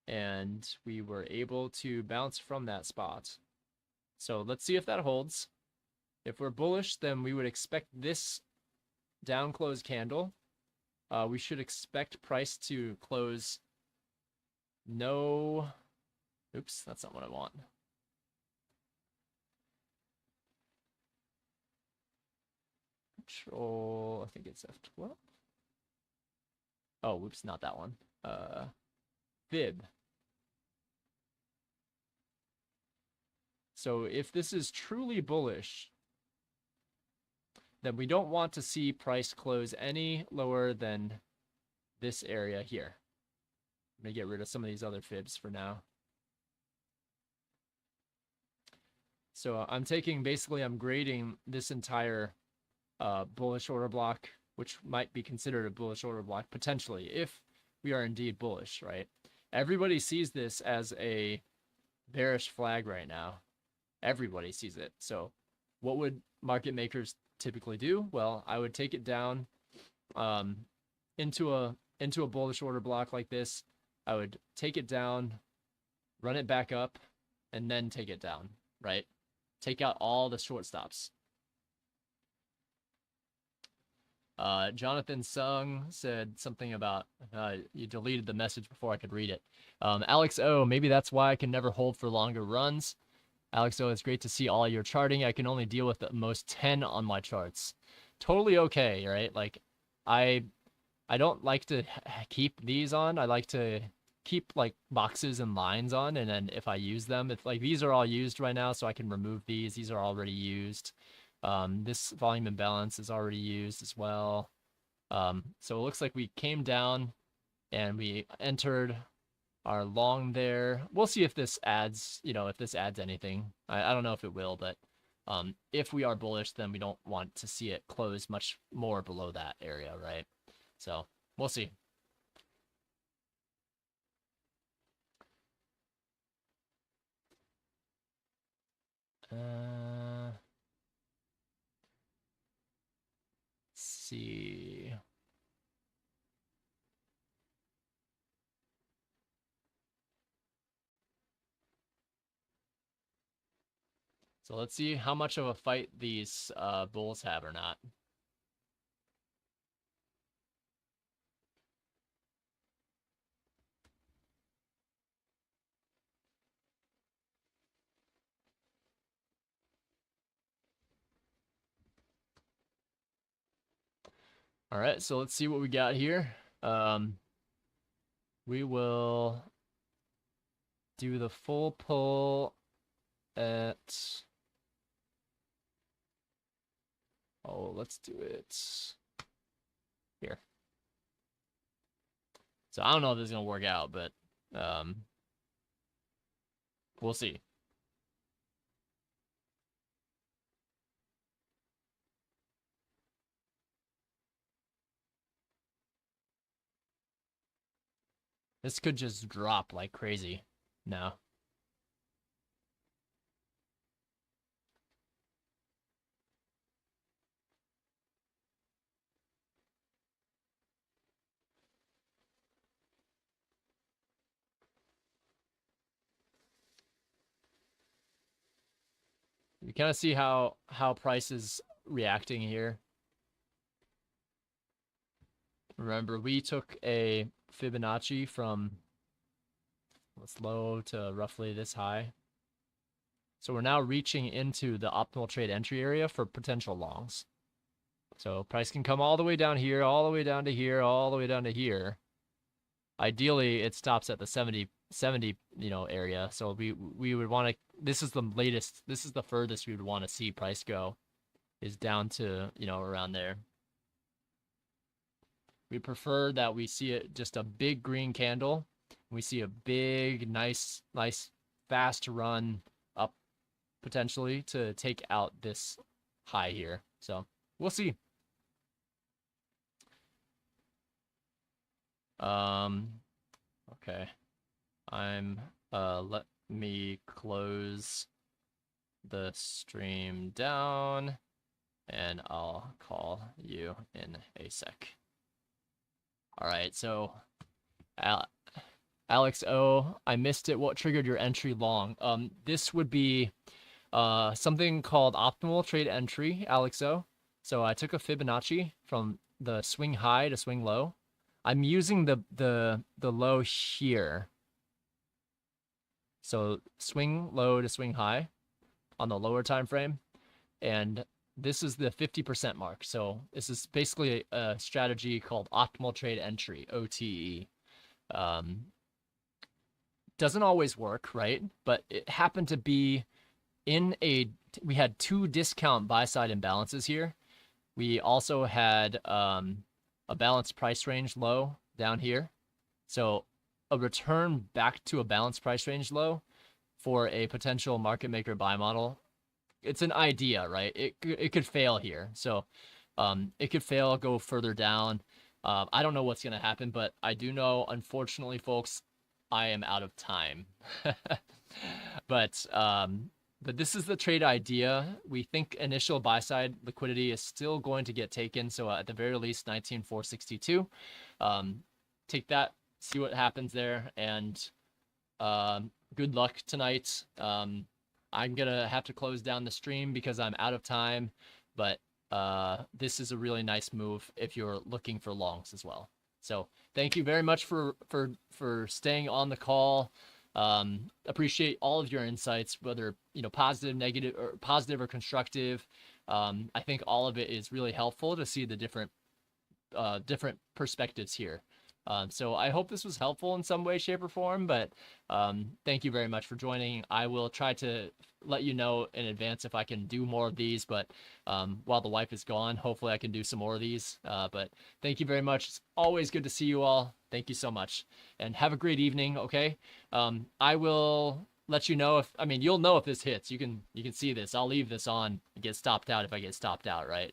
And we were able to bounce from that spot. So let's see if that holds. If we're bullish, then we would expect this down close candle. We should expect price to close no. Oops, that's not what I want. Control, I think it's F12. Oh, whoops, not that one. Fib. So if this is truly bullish, then we don't want to see price close any lower than this area here. I'm going to get rid of some of these other fibs for now. So I'm grading this entire bullish order block, which might be considered a bullish order block potentially, if we are indeed bullish, right? Everybody sees this as a bearish flag right now. Everybody sees it. So what would market makers typically do? Well, I would take it down into a bullish order block like this. I would take it down, run it back up, and then take it down, right? Take out all the short stops. Jonathan Sung said something about you deleted the message before I could read it. Alex O, maybe that's why I can never hold for longer runs. Alex O, it's great to see all your charting. I can only deal with the most 10 on my charts. Totally okay, right? Like, I don't like to keep these on. I like to keep like boxes and lines on, and then if I use them, if like these are all used right now, so I can remove these. These are already used. This volume imbalance is already used as well. So it looks like we came down and we entered our long there. We'll see if this adds, if this adds anything. I don't know if it will, but if we are bullish, then we don't want to see it close much more below that area, right? So we'll see. Let's see. So let's see how much of a fight these bulls have or not. All right, so let's see what we got here. We will do the full pull at... Oh, let's do it here. So I don't know if this is going to work out, but we'll see. This could just drop like crazy now. You kind of see how price is reacting here. Remember, we took a Fibonacci from this low to roughly this high. So we're now reaching into the optimal trade entry area for potential longs. So price can come all the way down here, all the way down to here, all the way down to here. Ideally, it stops at the 70 area. So we would want to, this is the latest, this is the furthest we would want to see price go, is down to, around there. We prefer that we see it just a big green candle. We see a big, nice, fast run up potentially to take out this high here. So we'll see. Okay. Let me close the stream down and I'll call you in a sec. All right, so Alex O, I missed it. What triggered your entry long? This would be something called optimal trade entry, Alex O. So I took a Fibonacci from the swing high to swing low. I'm using the low here. So swing low to swing high on the lower time frame, and this is the 50% mark. So this is basically a strategy called optimal trade entry, OTE. Doesn't always work, right? But it happened to be we had 2 discount buy side imbalances here. We also had a balanced price range low down here. So a return back to a balanced price range low for a potential market maker buy model. It's an idea, right? It could fail here. So it could fail, go further down. I don't know what's going to happen, but I do know, unfortunately, folks, I am out of time. But this is the trade idea. We think initial buy side liquidity is still going to get taken. So at the very least, 19,462. Take that, see what happens there, and good luck tonight. I'm gonna have to close down the stream because I'm out of time, but this is a really nice move if you're looking for longs as well. So thank you very much for staying on the call. Appreciate all of your insights, whether positive, negative, or positive or constructive. I think all of it is really helpful to see the different perspectives here. So I hope this was helpful in some way, shape, or form, but thank you very much for joining. I will try to let you know in advance if I can do more of these, but while the wife is gone, hopefully I can do some more of these. But thank you very much. It's always good to see you all. Thank you so much, and have a great evening, okay? I will let you know if, you'll know if this hits. You can see this. I'll leave this on and get stopped out if I get stopped out, right?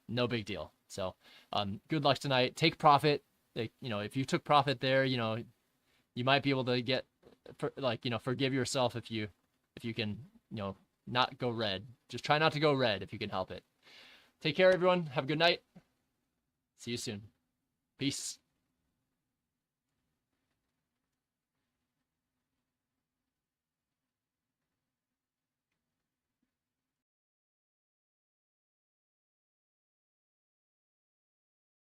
No big deal. So good luck tonight. Take profit. If you took profit there, you might be able to get, forgive yourself if you can, not go red. Just try not to go red if you can help it. Take care, everyone. Have a good night. See you soon. Peace.